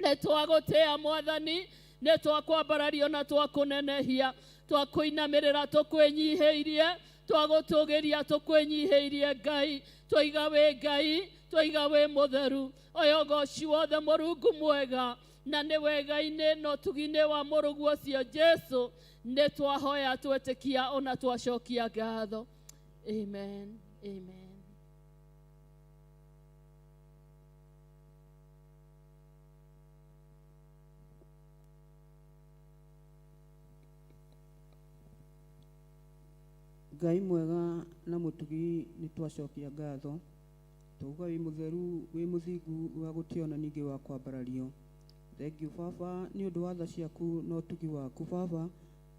[SPEAKER 2] Nĩ twagũtĩĩa Mwathani, nĩ twakwambarario na twakũnenehia, twakũinamĩrĩra tũkwĩnyihĩirie, twagũtũgĩria tũkwĩnyihĩirie Ngai, twoiga wĩ Ngai, twoiga wĩ mũtheru. Ũyũ ũgoci wothe Mũrungu mwega, na nĩ wega-inĩ na ũtugi-inĩ wa mũrũgu ũcio Jesũ, nĩ twahoya twĩtĩkia ona twacokia ngatho. Amen. Amen.
[SPEAKER 3] Ngai mwega na mũtugi nĩ twacokia ngatho, tuuga wĩ mũtheru, wĩ mũthingu wa gũtĩo na ningĩ wa kwambarario. Thengiũ Baba nĩ ũndũ wa tha ciaku na ũtugi waku Baba.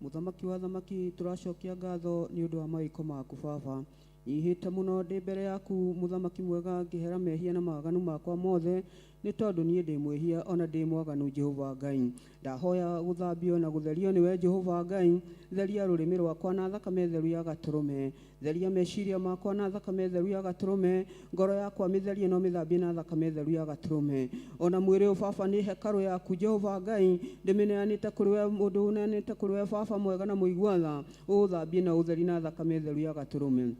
[SPEAKER 3] Mũthamaki wa thamaki tũracokia ngatho nĩ ũndũ wa mawĩko maku Baba. Nyihĩte mũno ndĩ mbere yaku mũthamaki mwega, ngĩhera mehia na maganu makwa mothe, nĩ tondũ niĩ ndĩ mwĩhia ona ndĩ mwaganu Jehova Ngai. Ndahoya gũthambio na gũtherio nĩwe Jehova Ngai. Theria rũrĩmĩ rwakwa na thakame theru ya Gatũrũme, theria meciria makwa na thakame theru ya Gatũrũme, ngoro yakwa mĩtherie no mĩthambie na thakame theru ya Gatũrũme. Ona mwĩrĩ ũyũ Baba nĩ hekarũ yaku Jehova Ngai, ndĩmĩneanĩte kũrĩ we, mũndũ ũneanĩte kũrĩ we Baba mwega na mũigua tha, ũũthambie na ũtheri na thakame theru ya Gatũrũme.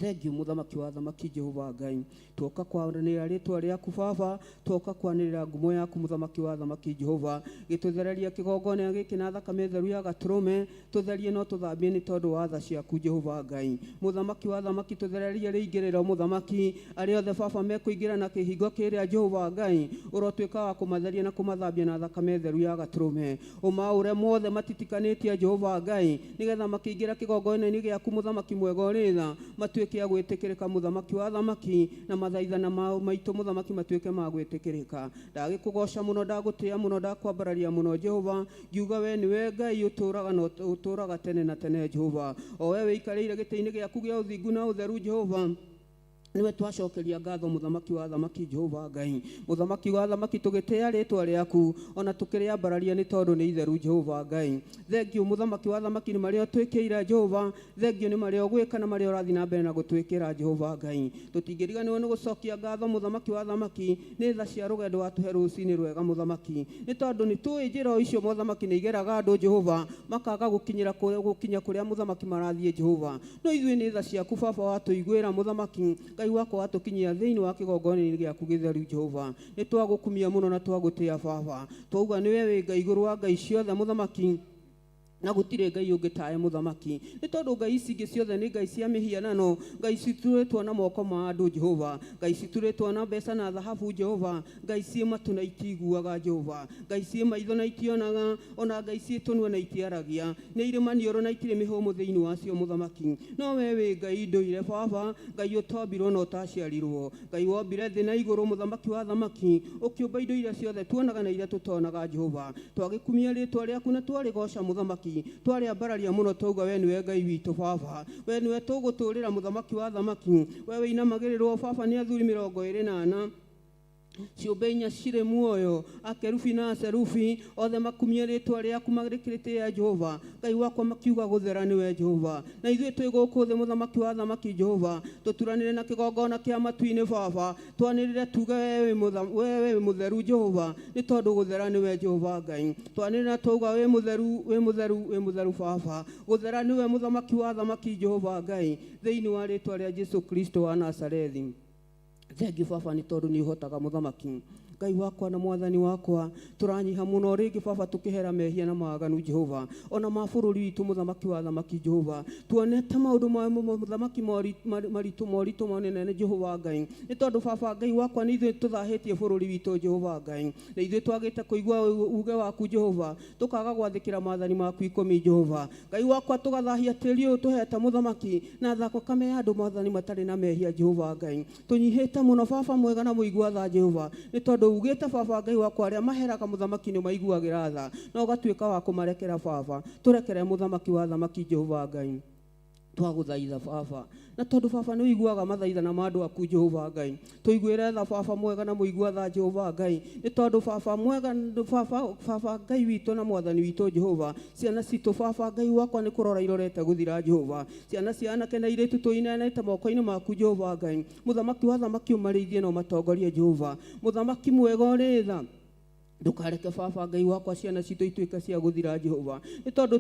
[SPEAKER 3] Thengiũ mũthamaki wa thamaki Jehova Ngai, tuoka kwanĩrĩra rĩtwa rĩaku Baba, tuoka kwanĩrĩra ngumo yaku mũthamaki wa thamaki Jehova, gĩtũthereria kĩgongona gĩkĩ na thakame theru ya Gatũrũme, tũtherie no tũthambie nĩ tondũ wa tha ciaku Jehova Ngai. Mũthamaki wa thamaki tũthererie rĩingĩrĩro mũthamaki, arĩa othe Baba mekũingĩra na kĩhingo kĩrĩa Jehova Ngai, ũrotuĩka wa kũmatheria na kũmathambia na thakame theru ya Gatũrũme. Ũmaũre mothe matitikanĩtie Jehova Ngai, nĩgetha makĩingĩra kĩgongona-inĩ gĩaku mũthamaki mwega ũrĩ tha, matuĩke a gwĩtĩkĩrĩka mũthamaki wa thamaki, na mathaithana maitũ mũthamaki matuĩke ma gwĩtĩkĩrĩka. Ndagĩkũgoca mũno, ndagũtĩĩa mũno, ndakwambararia mũno Jehova, ngiuga we nĩwe Ngai ũtũũraga na ũtũũraga tene na tene Jehova. O we wĩikarĩire gĩtĩ-inĩ gĩaku gĩa ũthingu na ũtheru Jehova, niwe twacokeria ngatho mũthamaki wa thamaki Jehova Ngai. Mũthamaki wa thamaki tũgĩtĩĩa rĩtwa rĩaku, ona tũkĩrĩambararia nĩ tondũ nĩ itheru Jehova Ngai. Thengiũ mũthamaki wa thamaki nĩ marĩa ũtwĩkĩire Jehova, thengiũ nĩ marĩa ũgwĩka na marĩa ũrathiĩ na mbere na gũtwĩkĩra Jehova Ngai. Tũtingĩriganĩrwo nĩ gũcokia ngatho mũthamaki wa thamaki nĩ tha cia rũgendo watũhe rũcinĩ rwega mũthamaki, nĩ tondũ nĩ tũĩ njĩra o icio mũthamaki nĩ igeraga andũ Jehova, makaga gũkinya kũrĩa mũthamaki marathiĩ Jehova. No ithuĩ nĩ tha ciaku Baba watũiguĩra mũthamaki, Ngai wako watukinyia thĩinĩ wa kĩgongona-inĩ gĩaku gĩtheru Jehova. Nĩ twagũkumia mũno na twagũtĩĩa Baba, twauga nĩwe wĩ Ngai igũrũ wa ngai ciothe mũthamaki, na gũtirĩ Ngai ũngĩ tawe mũthamaki, nĩ tondũ ngai ici ingĩ ciothe nĩ ngai cia mĩhianano, ngai citurĩtwo na moko ma andũ Jehova, ngai citurĩtwo na mbeca na thahabu Jehova, ngai ciĩ matũ na itiguaga Jehova, ngai ciĩ maitho na itionaga, ona ngai ciĩ tũnua na itiaragia, nĩ irĩ maniũrũ na itirĩ mĩhũmũ thĩinĩ wacio mũthamaki. No we wĩ Ngai ndũire Baba, Ngai ũtombirwo na ũtaciarirwo, Ngai wombire thĩ na igũrũ mũthamaki wa thamaki, ũkĩũmba indo iria ciothe tuonaga na iria tũtonaga Jehova. Twagĩkumia rĩtwa rĩaku na twarĩgoca mũthamaki, twarĩambararia mũno twauga we nĩwe Ngai witũ Baba, we nĩwe tũgũtũũrĩra mũthamaki wa thamaki. We wĩinamagĩrĩrwo Baba nĩ athuri 24 ciũmbe inya cirĩ muoyo, akerubi na aserubi othe makumie rĩtwa rĩaku magĩkĩrĩtĩĩa Jehova. Ngai wakwa makiuga gũthera nĩwe Jehova, na ithuĩ twĩ gũkũ thĩ mũthamaki wa thamaki Jehova, tũturanĩre na kĩgongona kĩa matu-inĩ Baba, twanĩrĩre tuge we wĩ mũtheru Jehova, nĩ tondũ gũthera nĩwe Jehova Ngai. Twanĩrĩre na twauga wĩ mũtheru, wĩ mũtheru, wĩ mũtheru Baba, gũthera nĩwe mũthamaki wa thamaki Jehova Ngai, thĩinĩ wa rĩtwa rĩa Jesũ Kristo wa Nazarethi. Thengiũ Baba nĩ tondũ nĩ ũhotaga mũthamaki. Ngai wakwa na mwathani wakwa, tũranyiha mũno rĩngĩ Baba tũkĩhera mehia na maganu Jehova, ona ma bũrũri witũ mũthamaki wa thamaki Jehova, tuonete maũndũ ma mũthamaki maritũ manene Jehova Ngai, nĩ tondũ Baba Ngai wakwa nĩ ithuĩ tũthahĩtie bũrũri witũ Jehova Ngai, na ithuĩ twagĩte kũigua uge waku Jehova, tũkaga gwathĩkĩra maathani maku 10 Jehova. Ngai wakwa tũgathahia tĩri ũyũ tũhete mũthamaki na thakame ya andũ maathani matarĩ na mehia Jehova Ngai. Tũnyihĩte mũno Baba mwega na mũigua tha Jehova, nĩ tondũ ugĩte Baba Ngai wakwa arĩa maheraga mũthamaki nĩ maiguagĩra tha, na ũgatuĩka wa kũmarekera Baba. Tũrekere mũthamaki wa thamaki Jehova Ngai. twaguthaitha baba na tondu baba nĩ ũiguaga mathaithana ma andũ aku Jehova Ngai tũiguĩre tha baba mwega na mũigua tha Jehova Ngai nĩ tondũ baba mwega baba Ngai witũ na mwathani witũ Jehova ciana citũ baba Ngai wakwa nĩ kũrora irorete gũthira Jehova ciana cia anake na airĩtu tũinanĩte moko-inĩ maku Jehova Ngai mũthamaki wa thamaki ũmarĩithie na ũmatongorie Jehova mũthamaki mwega ũrĩ tha ndukareke baba Ngai wakwa ciana citũ ituĩke cia gũthira Jehova nĩ tondũ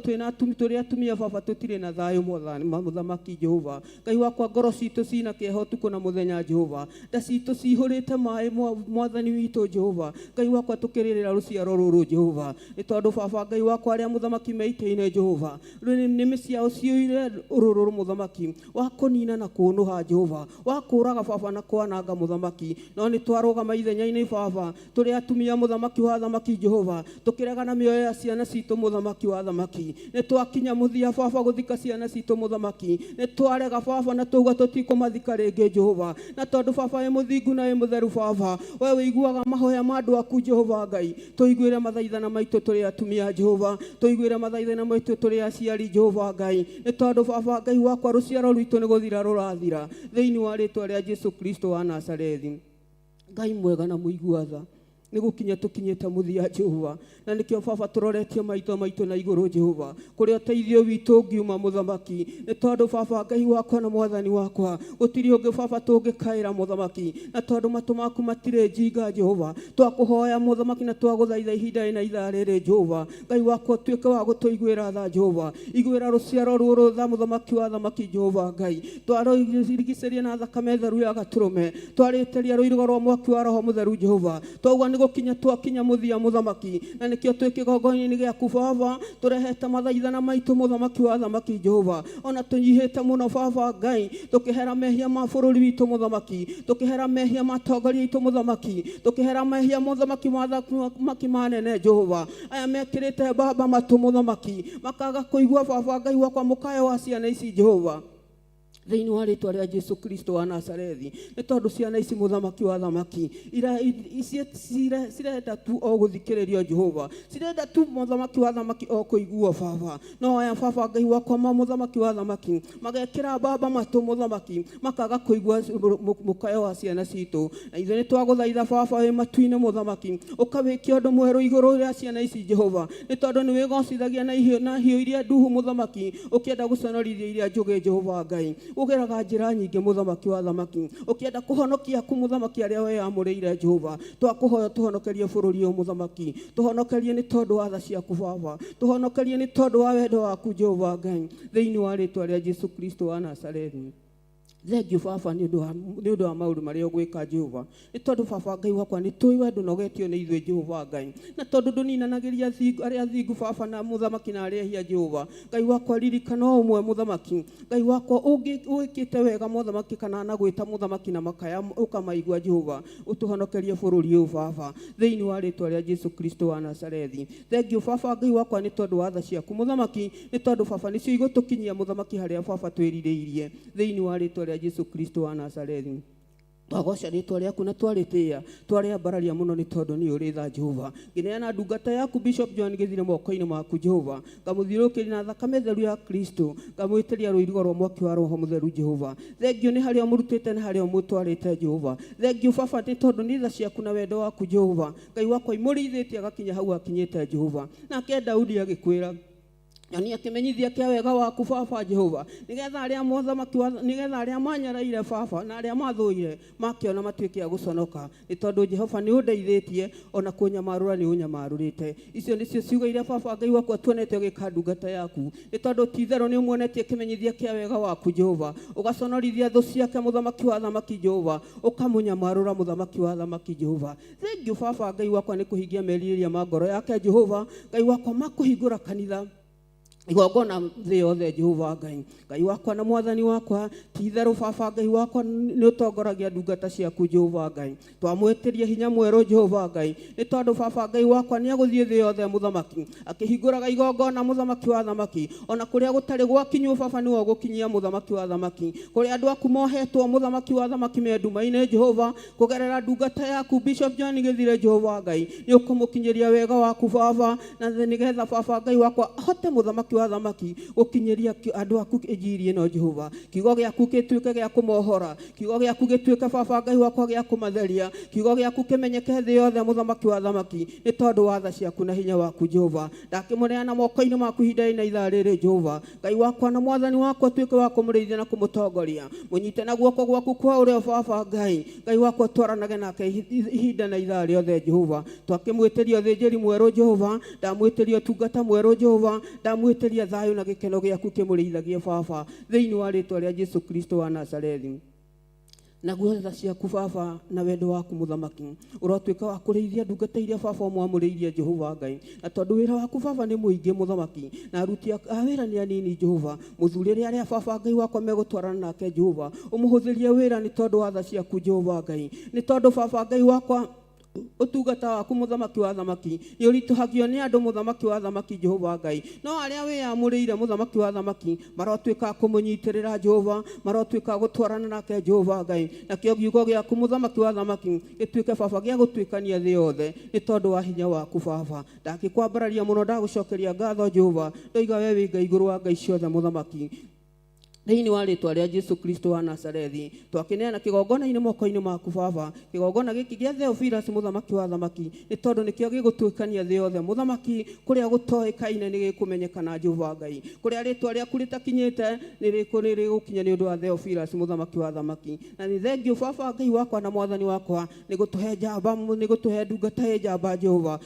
[SPEAKER 3] tũrĩ atumia baba tũtirĩ na thayũ mũthamaki Jehova Ngai wakwa ngoro citũ cina kĩeho ũtukũ na mũthenya Jehova nda citũ cihũrĩte maĩ mwathani witũ Jehova Ngai wakwa tũkĩrĩrĩra rũciaro rũrũ Jehova nĩ tondũ baba Ngai wakwa arĩa mũthamaki meitĩ-inĩ Jehova nĩmĩ ciao ciũire ũrũrũ mũthamaki wa kũnina na kũnũha Jehova wa kũraga baba na kwananga mũthamaki no nĩ twarũgama ithenya-inĩ baba tũrĩ atumia mũthamaki wa thamaki Jehova tukiregana mioyo ya ciana citũ mũthamaki wa thamaki nĩ twakinya mũthia baba gũthika ciana citũ mũthamaki nĩ twarega baba na tuga tũtikũmathika rĩngĩ Jehova na tondũ baba wĩ mũthingu na wĩ mũtheru baba we wĩiguaga mahoya ma andũ aku Jehova Ngai tũiguĩre mathaithana maitũ tũrĩ atumia Jehova tũiguĩre mathaithana maitũ tũrĩ aciari Jehova Ngai nĩ tondũ baba Ngai wakwa rũciaro rwitũ nĩ gũthira rũrathira thĩinĩ wa rĩtwa rĩa Jesu Kristo wa Nazarethi Ngai mwega na mũigua tha nĩ gũkinya tũkinyĩte mũthia Jehova na nĩkĩo baba tũroretie maitho maitũ na igũrũ Jehova kũrĩa ũteithio witũ ũngiuma mũthamaki nĩ tondũ baba Ngai wakwa na mwathani wakwa gũtirĩ ũngĩ baba tũngĩkaĩra mũthamaki na tondũ matũ maku matirĩ njinga Jehova twakũhoya mũthamaki na twagũthaitha ihinda na ithaa rĩrĩ Jehova Ngai wakwa tuĩke wa gũtũiguĩra tha Jehova iguĩra rũciaro rũrũ tha mũthamaki wa thamaki Jehova Ngai twarigicĩria na thakame theru ya gatũrũme twarĩtĩria rũirigo rwa mwaki wa roho mũtheru Jehova twauga nĩ gũkinya twakinya mũthia mũthamaki na nĩkĩo twĩ kĩgongona-inĩ gĩaku baba tũrehete mathaithana maitũ mũthamaki wa thamaki Jehova ona tũnyihĩte mũno baba Ngai tũkĩhera mehia ma bũrũri witũ mũthamaki tũkĩhera mehia ma atongoria aitũ mũthamaki tũkĩhera mehia mũthamaki mathamaki manene Jehova aya mekĩrĩte baba matũ mũthamaki makaga kũigua baba Ngai wakwa mũkayo wa ciana ici Jehova thĩinĩ wa rĩtwa rĩa Jesu Kristo wa Nazarethi nĩ tondũ ciana ici mũthamaki wa thamaki cirenda tu o gũthikĩrĩrio Jehova cirenda tu mũthamaki wa thamaki o kũiguo baba no aya baba Ngai wakwa mũthamaki wa thamaki magekĩra baba matũ mũthamaki makaga kũigua mũkayo wa ciana citũ na ithuĩ nĩ twagũthaitha baba wĩ matu-inĩ mũthamaki ũkawĩkia ũndũ mwerũ igũrũ rĩa ciana ici Jehova nĩ tondũ nĩ wĩgocithagia na hiũ iria nduhu mũthamaki ũkĩenda gũconorithia iria njũgĩ Jehova Ngai ugeraga njĩra nyingĩ mũthamaki wa thamaki ũkĩenda kũhonokia ku mũthamaki arĩa we amũrĩire Jehova twakũhoya tũhonokerie bũrũri ũyũ mũthamaki tũhonokerie nĩ tondũ wa tha ciaku baba tũhonokerie nĩ tondũ wa wendo waku Jehova Ngai thĩinĩ wa rĩtwa rĩa Jesu Kristo wa Nazarethi thengiũ baba nĩ ũndũ wa maũndũ marĩa ũgwĩka Jehova nĩ tondũ baba Ngai wakwa nĩ tũĩ wendo nogetio nĩ ithuĩ Jehova Ngai na tondũ ndũninanagĩria arĩa athingu baba na mũthamaki na arĩa ehia Jehova Ngai wakwa ririkana o ũmwe mũthamaki Ngai wakwa ũgĩkĩte wega mũthamaki kana anagwĩta mũthamaki na makaya ũkamaigua Jehova ũtũhonokerie bũrũri ũyũ baba thĩinĩ wa rĩtwa rĩa Jesu Kristo wa Nazarethi thengiũ baba Ngai wakwa nĩ tondũ wa tha ciaku mũthamaki nĩ tondũ baba nĩcio igũtũkinyia mũthamaki harĩa baba twĩrirĩirie thĩinĩ wa rĩtwa rĩa Jesu Kristo wa Nazarethi twagoca rĩtwa rĩaku na twarĩtĩĩa twarĩambararia mũno nĩ tondũ nĩ ũrĩ tha Jehova ngineana ndungata yaku Bishop John Gĩthire moko-inĩ maku Jehova ngamũthiũrũkĩria na thakame theru ya Kristo ngamwĩtĩria rũirigo rwa mwaki wa roho mũtheru Jehova thengio nĩ harĩa mũrutĩte na harĩa mũtwarĩte Jehova thengio baba nĩ tondũ nĩ tha ciaku na wendo waku Jehova Ngai wakwa imũrĩithĩtie agakinya hau akinyĩte Jehova nake Daudi agĩkwĩra yani akĩmenyithia kĩa wega waku baba Jehova nigetha arĩa mũthamaki nigetha arĩa manyaraire baba na arĩa mathũire makĩona matuĩke a gũconoka nĩ tondũ Jehova nĩ ũndeithĩtie ona kũnyamarũra nĩ ũnyamarũrĩte icio nĩcio ciugo iria baba Ngai wakwa tuonete ũgĩka ndungata yaku nĩ tondũ ti-itherũ nĩ ũmuonetie kĩmenyithia kĩa wega waku Jehova ũgaconorithia thũ ciake mũthamaki wa thamaki Jehova ũkamũnyamarũra mũthamaki wa thamaki Jehova thengiũ baba Ngai wakwa nĩ kũhingia merirĩria ma ngoro yake Jehova Ngai wakwa makũhingũra kanitha igongona thĩ yothe Jehova Ngai wakwa na mwathani wakwa ti-itherũ baba Ngai wakwa nĩ ũtongoragia ndungata ciaku Jehova Ngai twamwĩtĩria hinya mwerũ Jehova Ngai nĩ tondũ baba Ngai wakwa nĩ agũthiĩ thĩ yothe mũthamaki akĩhingũraga igongona mũthamaki wa thamaki ona kũrĩa gũtarĩ gwakinywo baba nĩwe ũgũkinyia mũthamaki wa thamaki kũrĩa andũ aku mohetwo mũthamaki wa thamaki me nduma-inĩ Jehova kũgerera ndungata yaku Bishop John Gĩthire Jehova Ngai nĩ ũkũmũkinyĩria wega waku baba na nĩgetha baba Ngai wakwa ahote mũthamaki muthamaki wa thamaki ukinyeria andu aku injiri ino Jehova kiugo giaku gituike gia kumohora kiugo giaku gituike baba Ngai wakwa gia kumatheria kiugo giaku kimenyeke thi yothe muthamaki wa thamaki ni tondu wa tha ciaku na hinya waku Jehova ndakimuneana moko-ini maku hinda-ina ithaa riri Jehova Ngai wakwa na mwathani wakwa tuike wa kumurithia na kumutongoria munyite na guoko gwaku kwa urio baba Ngai wakwa twaranage nake ihinda na ithaa riothe Jehova twakimwitiria thinjiri mweru Jehova ndamwitiria tungata mweru Jehova ndamwitiria thayo na gikeno giaku kimurithagie baba thiini wa ritwa ria Jesu Kristo wa Nazarethi naguo tha ciaku baba na wendo waku muthamaki urotuika wa kurithia ndungata iria baba mwamuriirie Jehova Ngai na tondu wira waku baba ni muingi muthamaki na aruti a wira ni anini Jehova muthurire aria baba Ngai wakwa megutwarana nake Jehova umuhuthirie wira ni tondu wa tha ciaku Jehova Ngai ni tondu baba Ngai wakwa utungata waku muthamaki wa thamaki yurituhagio ni andu muthamaki wa thamaki Jehova Ngai no aria wiyamuriire muthamaki wa thamaki marotuika kumunyitirira Jehova marotuika gutwarana nake Jehova Ngai na kio giugo giaku muthamaki wa thamaki gituike baba gia gutuikania thi yothe ni tondu wa hinya waku baba ndagikwambararia muno ndagucokeria ngatho Jehova ndoiga we wi Ngai iguru wa ngai ciothe muthamaki thiini wa ritwa ria Jesu Kristo wa Nazarethi twakineana kigongona-ini moko-ini maku baba kigongona giki gia Theophilus muthamaki wa thamaki ni tondu nikio gigutuikania thi yothe muthamaki kuria gutoikaine ni gikumenyekana Jehova Ngai kuria ritwa riaku ritakinyite ni rigukinya ni undu wa Theophilus muthamaki wa thamaki na ni thengio baba Ngai wakwa na mwathani wakwa ni gutuhe njamba ni gutuhe ndungata njamba Jehova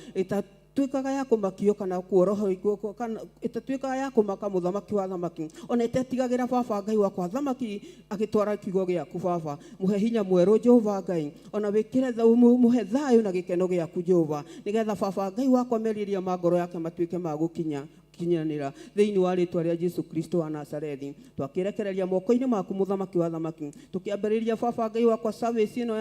[SPEAKER 3] tuikaga ya kumakio kana kuoroho ikuo kana itatuikaga ya kumaka muthamaki wa thamaki ona itetigagira baba Ngai wakwa thamaki agitwara kiugo giaku baba muhe hinya mweru Jehova Ngai ona wikire muhe thayo na gikeno giaku Jehova nigetha baba Ngai wakwa meriria magoro yake matuike magukinya kinyanira thiini wa ritwa ria Jesu Kristo wa Nazarethi twakirekereria moko-ini maku muthamaki wa thamaki tukiambiriria baba Ngai wakwa service ino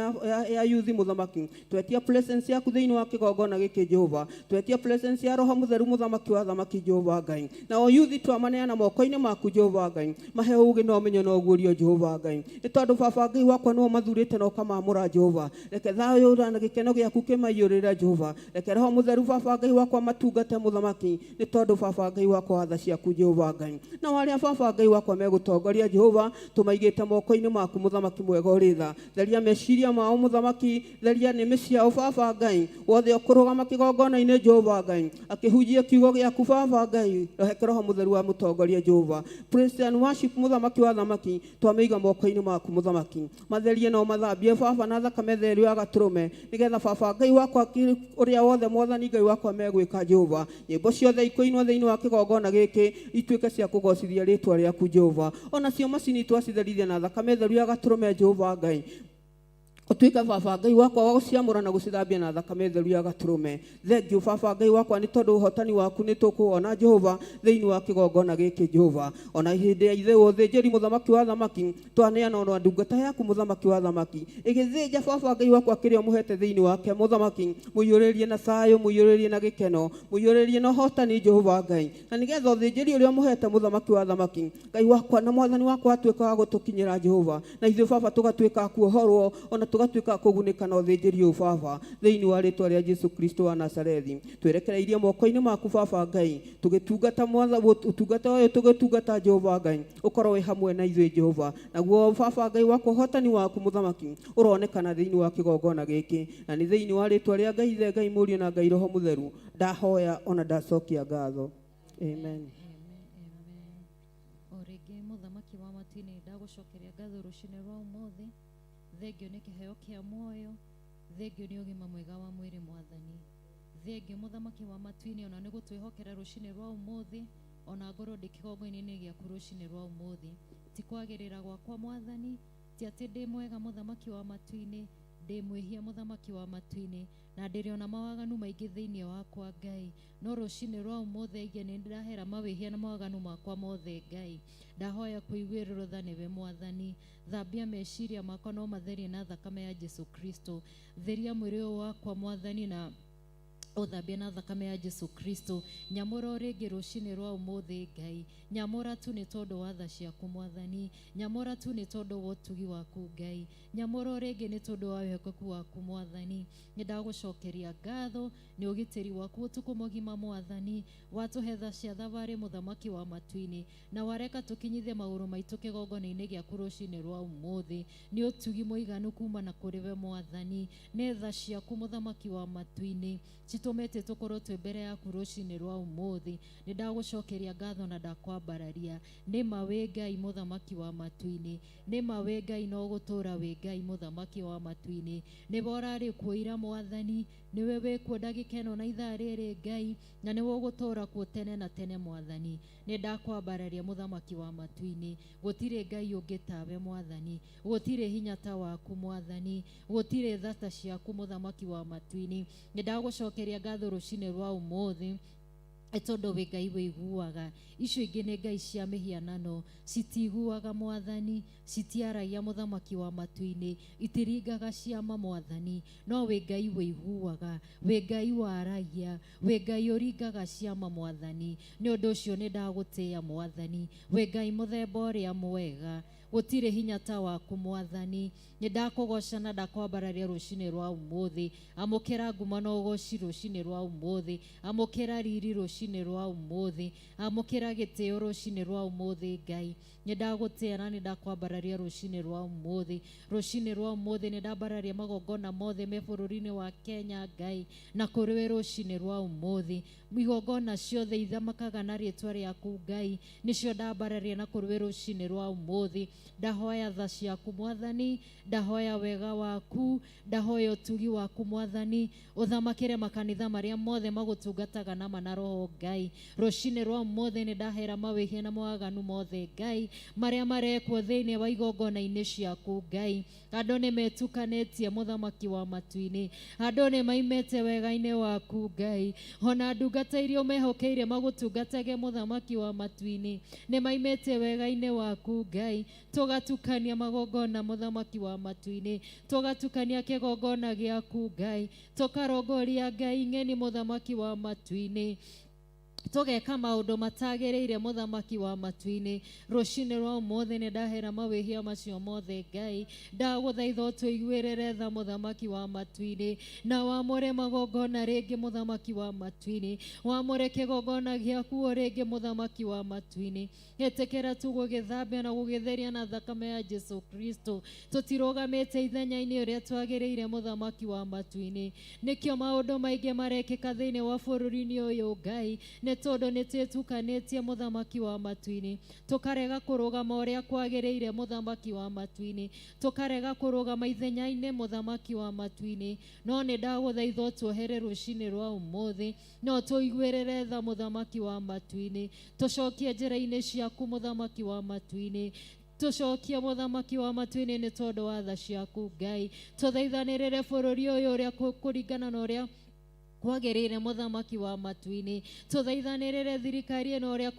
[SPEAKER 3] ya youth muthamaki twetia presence yaku thiini wa kigongona giki Jehova twetia presence ya roho mutheru muthamaki wa thamaki Jehova Ngai na o youth twamaneana moko-ini maku Jehova Ngai mahe ugi no menyo no gurio Jehova Ngai ni tondu baba Ngai wakwa no mathurite no kamamura Jehova reke thayo na gikeno giaku kimaiyurira Jehova reke roho mutheru baba Ngai wakwa matungate muthamaki ni tondu baba Ngai wakwa tha ciaku Jehova Ngai na waria baba Ngai wakwa megutongoria Jehova tumaigite moko-ini maku muthamaki mwega uritha theria meciria mao muthamaki theria nimi ciao baba Ngai wothe ukurugama kigongona-ini Jehova Ngai akihujia kiugo giaku baba Ngai reke roho mutheru wa mutongoria Jehova praise and worship muthamaki wa thamaki twamiiga moko-ini maku muthamaki matherie no mathambie baba na thakame theru ya gaturume nigetha baba Ngai wakwa uria wothe mwathani Ngai wakwa megwika Jehova nyimbo ciothe ikoinwo thiini wa kigongona giki ituike cia kugocithia ritwa riaku Jehova ona cio macini twacitherithia na thakame theru ya gaturume Jehova Ngai utuika baba Ngai wakwa wa guciamura na gucithambia na thakame theru ya gaturume thengiu baba Ngai wakwa ni tondu uhotani waku ni tukuona Jehova thiini wa kigongona giki Jehova ona hindi ya ithe wothe njeri muthamaki wa thamaki twaneana ona ndungata yaku muthamaki wa thamaki igithinja baba Ngai wakwa kiria muhete thiini wake muthamaki muyuririe na thayo muyuririe na gikeno muyuririe na hotani Jehova Ngai na nigetha uthinjiri uria muhete muthamaki wa thamaki Ngai wakwa na mwathani wakwa atuika wa gutukinyira Jehova na ithe baba tugatuika kuohorwo ona tugatuika kugunika na uthinjiri u baba thiini wa ritwa ria Jesu Kristo wa Nazarethi twerekereirie moko-ini maku baba Ngai tugitungata mwatha utungata uyu tugitungata Jehova Ngai ukorwo wi hamwe na ithuĩ Jehova naguo baba Ngai wakwa hotani waku muthamaki uronekana thiini wa kigongona giki na ni thiini wa ritwa ria Ngai ithe Ngai murio na Ngai roho mutheru ndahoya ona ndacokia ngatho amen
[SPEAKER 4] orege muthamaki wa matini ndagucokeria ngatho rucine rwa umuthi thengio ni kiheo kia muoyo thengio ni ugima mwega wa mwiri mwathani thengio muthamaki wa matwini ona ni gutwihokera rucine rwa umuthi ona ngoro ndi kigongo-ini giaku rucine rwa umuthi ti kwagirira gwakwa mwathani ti ati ndi mwega muthamaki wa matwini ndi mwihia muthamaki wa matwini na ndiri ona mawaganu maingi thiini wakwa Ngai no rucine rwa umuthi ingi ni ndirahera mawihia na mawaganu makwa mothe Ngai ndahoya kuiguirwo tha niwe mwathani thambia meciria makwa no matherie na thakame ya Jesu Kristo theria mwiri wakwa mwathani na ũthambie na thakame ya Jesu Kristo. Nyamũra rĩngĩ rũcinĩ rwa ũmũthĩ Ngai, nyamũra tu nĩ tondũ wa tha ciaku Mwathani, nyamũra tu nĩ tondũ wa ũtugi waku Ngai, nyamũra rĩngĩ nĩ tondũ wa wĩhokeku waku Mwathani. Nĩndagũcokeria ngatho nĩ ũgitĩri waku ũtukũ mũgima Mwathani, watũhe tha cia thabarĩ mũthamaki wa matu-inĩ, na wareka tũkinyithie magũrũ maitũ kĩgongona-inĩ gĩaku rũcinĩ rwa ũmũthĩ. Nĩ ũtugi mũiganu kuma na kũrĩ we Mwathani, nĩ tha ciaku mũthamaki wa matu-inĩ citũmĩte tũkorwo twĩ mbere yaku rũcinĩ rwa ũmũthĩ. Nĩndagũcokeria ngatho na ndakwambararia. Nĩma wĩ Ngai mũthamaki wa matu-inĩ, nĩma wĩ Ngai no gũtũũra wĩ Ngai mũthamaki wa matu-inĩ. Nĩwe ũrarĩ kuo ira Mwathani, nĩwe wĩ kuo ndagĩka ĩno na ithaa rĩrĩ Ngai, na nĩwe ũgũtũũra kuo tene na tene Mwathani. Nĩndakwambararia mũthamaki wa matu-inĩ. Gũtirĩ Ngai ũngĩ tawe Mwathani, gũtirĩ hinya ta waku Mwathani, gũtirĩ tha ta ciaku mũthamaki wa matu-inĩ. Nĩndagũcokeria ngatho rũcinĩ rwa ũmũthĩ tondũ wĩ Ngai wĩiguaga. Icio ingĩ nĩ ngai cia mĩhianano, citiguaga Mwathani, citiaragia mũthamaki wa matu-inĩ, itiringaga ciama Mwathani, no wĩ Ngai wĩiguaga, wĩ Ngai waragia, wĩ Ngai ũringaga ciama Mwathani. Nĩ ũndũ ũcio nĩndagũtĩĩa Mwathani, wĩ Ngai mũthemba ũrĩa mwega, gũtirĩ hinya ta waku Mwathani. Nĩndakũgoca na ndakwambararia rũcinĩ rwa ũmũthĩ. Amũkĩra nguma na ũgoci rũcinĩ rwa ũmũthĩ, amũkĩra riri rũcinĩ rwa ũmũthĩ, amũkĩra gĩtĩo rũcinĩ rwa ũmũthĩ Ngai. Nĩndagũtĩĩa na nĩndakwambararia rũcinĩ rwa ũmũthĩ. Rũcinĩ rwa ũmũthĩ nĩndambararia magongona mothe me bũrũri-inĩ wa Kenya Ngai, na kũrĩ we rũcinĩ rwa ũmũthĩ. Igongona ciothe ithamakaga na rĩtwa rĩaku Ngai, nĩcio ndambararia na kũrĩ we rũcinĩ rwa ũmũthĩ. Ndahoya tha ciaku Mwathani, ndahoya wega waku, ndahoya ũtugi waku Mwathani, ũthamakĩre makanitha marĩa mothe magũtungataga nama na roho Ngai. Rũcinĩ rwa ũmũthĩ nĩndahera mawĩhia na mawaganu mothe Ngai, marĩa marekwo thĩinĩ wa igongona-inĩ ciaku Ngai. Andũ nĩmetukanĩtie mũthamaki wa matu-inĩ, andũ nĩmaimĩte wega-inĩ waku Ngai, ona ndungata iria ũmehokeire magũtungatage mũthamaki wa matu-inĩ nĩmaimĩte wega-inĩ waku Ngai. Tũgatukania magongona mũthamaki wa matu-inĩ, tũgatukania kĩgongona gĩaku Ngai, tũkarongoria Ngai ng'eni mũthamaki wa matu-inĩ, tũgeka maũndũ matagĩrĩire mũthamaki wa matu-inĩ. Rũcinĩ rwa ũmũthĩ nĩndahera mawĩhia macio mothe Ngai, ndagũthaitha ũtũiguĩrĩre tha mũthamaki wa matu-inĩ, na wamũre magongona rĩngĩ mũthamaki wa matu-inĩ, wamũre kĩgongona gĩaku rĩngĩ mũthamaki wa matu-inĩ. Ĩtĩkĩra tu gũgĩthambia na gũgĩtheria na thakame ya Jesu Kristo. Tũtirũgamĩte ithenya-inĩ ũrĩa twagĩrĩire mũthamaki wa matu-inĩ, nĩkĩo maũndũ maingĩ marekĩka thĩinĩ wa bũrũri-inĩ ũyũ Ngai, nĩ tondũ nĩtwĩtukanĩtie mũthamaki wa matu-inĩ, tũkarega kũrũgama ũrĩa kwagĩrĩire mũthamaki wa matu-inĩ, tũkarega kũrũgama ithenya-inĩ mũthamaki wa matu-inĩ. No nĩndagũthaitha ũtuohere rũcinĩ rwa ũmũthĩ, no tũiguĩrĩre tha mũthamaki wa matu-inĩ, tũcokie njĩra-inĩ ciaku mũthamaki wa matu-inĩ, tũcokie mũthamaki wa matu-inĩ nĩ tondũ wa tha ciaku Ngai. Tũthaithanĩrĩre bũrũri ũyũ ũrĩa kũringana na ũrĩa kwagĩrĩire mũthamaki wa matu-inĩ, tũthaithanĩrĩre thirikari ĩno ũrĩa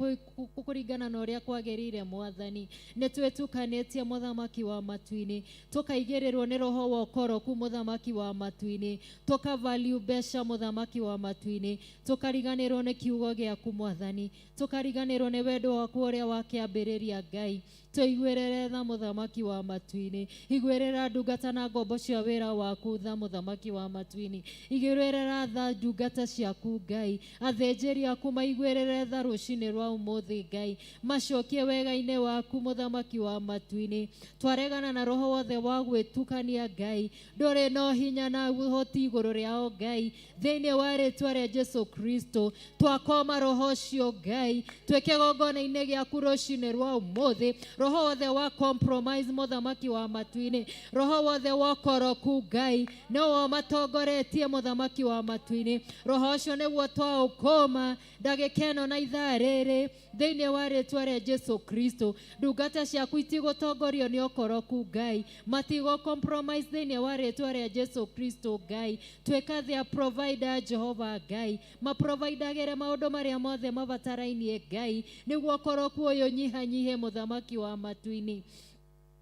[SPEAKER 4] kũringana na ũrĩa kwagĩrĩire Mwathani. Nĩtwĩtukanĩtie mũthamaki wa matu-inĩ, tũkaigĩrĩrwo nĩ roho wa ũkoroku mũthamaki wa matu-inĩ, tũkavalue mbeca mũthamaki wa matu-inĩ, tũkariganĩrwo nĩ kiugo gĩaku Mwathani, tũkariganĩrwo nĩ wendo waku ũrĩa wakĩambĩrĩria Ngai. Tũiguĩrĩre tha mũthamaki wa matu-inĩ, iguĩrĩra ndungata na ngombo cia wĩra waku tha mũthamaki wa matu-inĩ, iguĩrĩra tha ndungata ciaku Ngai. Athĩnjĩri aku maiguĩrĩre tha rũcinĩ rwa ũmũthĩ Ngai, macokie wega-inĩ waku mũthamaki wa matu-inĩ. Twaregana na roho wothe wa gwĩtukania Ngai, ndũrĩ no hinya na ũhoti igũrũ rĩao Ngai, thĩinĩ wa rĩtwa rĩa Jesu Kristo. Twakoma roho ũcio Ngai, twĩ kĩgongona-inĩ gĩaku rũcinĩ rwa ũmũthĩ. Roho wothe wa compromise mũthamaki wa matu-inĩ, roho wothe wa ũkoroku Ngai, nĩwe matongoretie mũthamaki wa matu-inĩ. Roho ũcio nĩguo twaũkũma ndagĩka ĩno na ithaa rĩrĩ thĩinĩ wa rĩtwa rĩa Jesu Kristo. Ndungata ciaku itigũtongorio nĩ ũkoroku Ngai, matigũ compromise thĩinĩ wa rĩtwa rĩa Jesu Kristo Ngai. Twĩka their provider Jehova Ngai, maprovidagĩre maũndũ marĩa mothe mabatarainie Ngai, nĩguo ũkoroku ũyũ nyihanyihe mũthamaki wa matu-inĩ.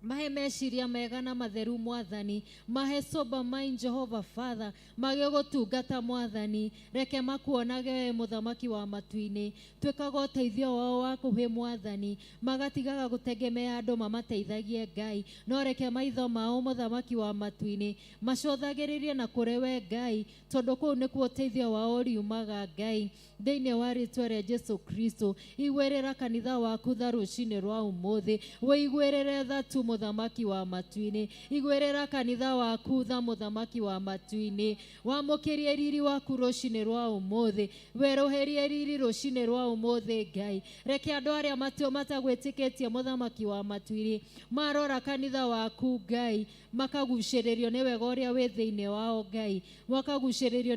[SPEAKER 4] mahe meciria mega na matheru Mwathani, mahe sober mind Jehova Father, mage gũtungata Mwathani, reke makuonage we mũthamaki wa matu-inĩ, twĩkaga ũteithio wao wa kũhe Mwathani, magatigaga gũtegemea andũ mamateithagie Ngai, no reke maitho mao mũthamaki wa matu-inĩ macothagĩrĩrie na kũrĩ we Ngai, tondũ kũu nĩkuo ũteithio wao ũriumaga Ngai, thĩinĩ wa rĩĩtwa rĩa Jesu Kristo. Igwĩrĩra kanitha waku tha rũcinĩ rwa ũmũthĩ, wĩigwĩrĩre tha tu mũthamaki wa matu-inĩ, igwĩrĩra kanitha waku tha mũthamaki wa matu-inĩ, wamũkĩrie riri waku rũcinĩ rwa ũmũthĩ, werũhĩrie riri rũcinĩ rwa ũmũthĩ Ngai, reke andũ arĩa matagwĩtĩkĩtie mũthamaki wa matu-inĩ marora kanitha waku Ngai, makagucĩrĩrio nĩ wega ũrĩa wĩ thĩinĩ wao Ngai, makagucĩrĩrio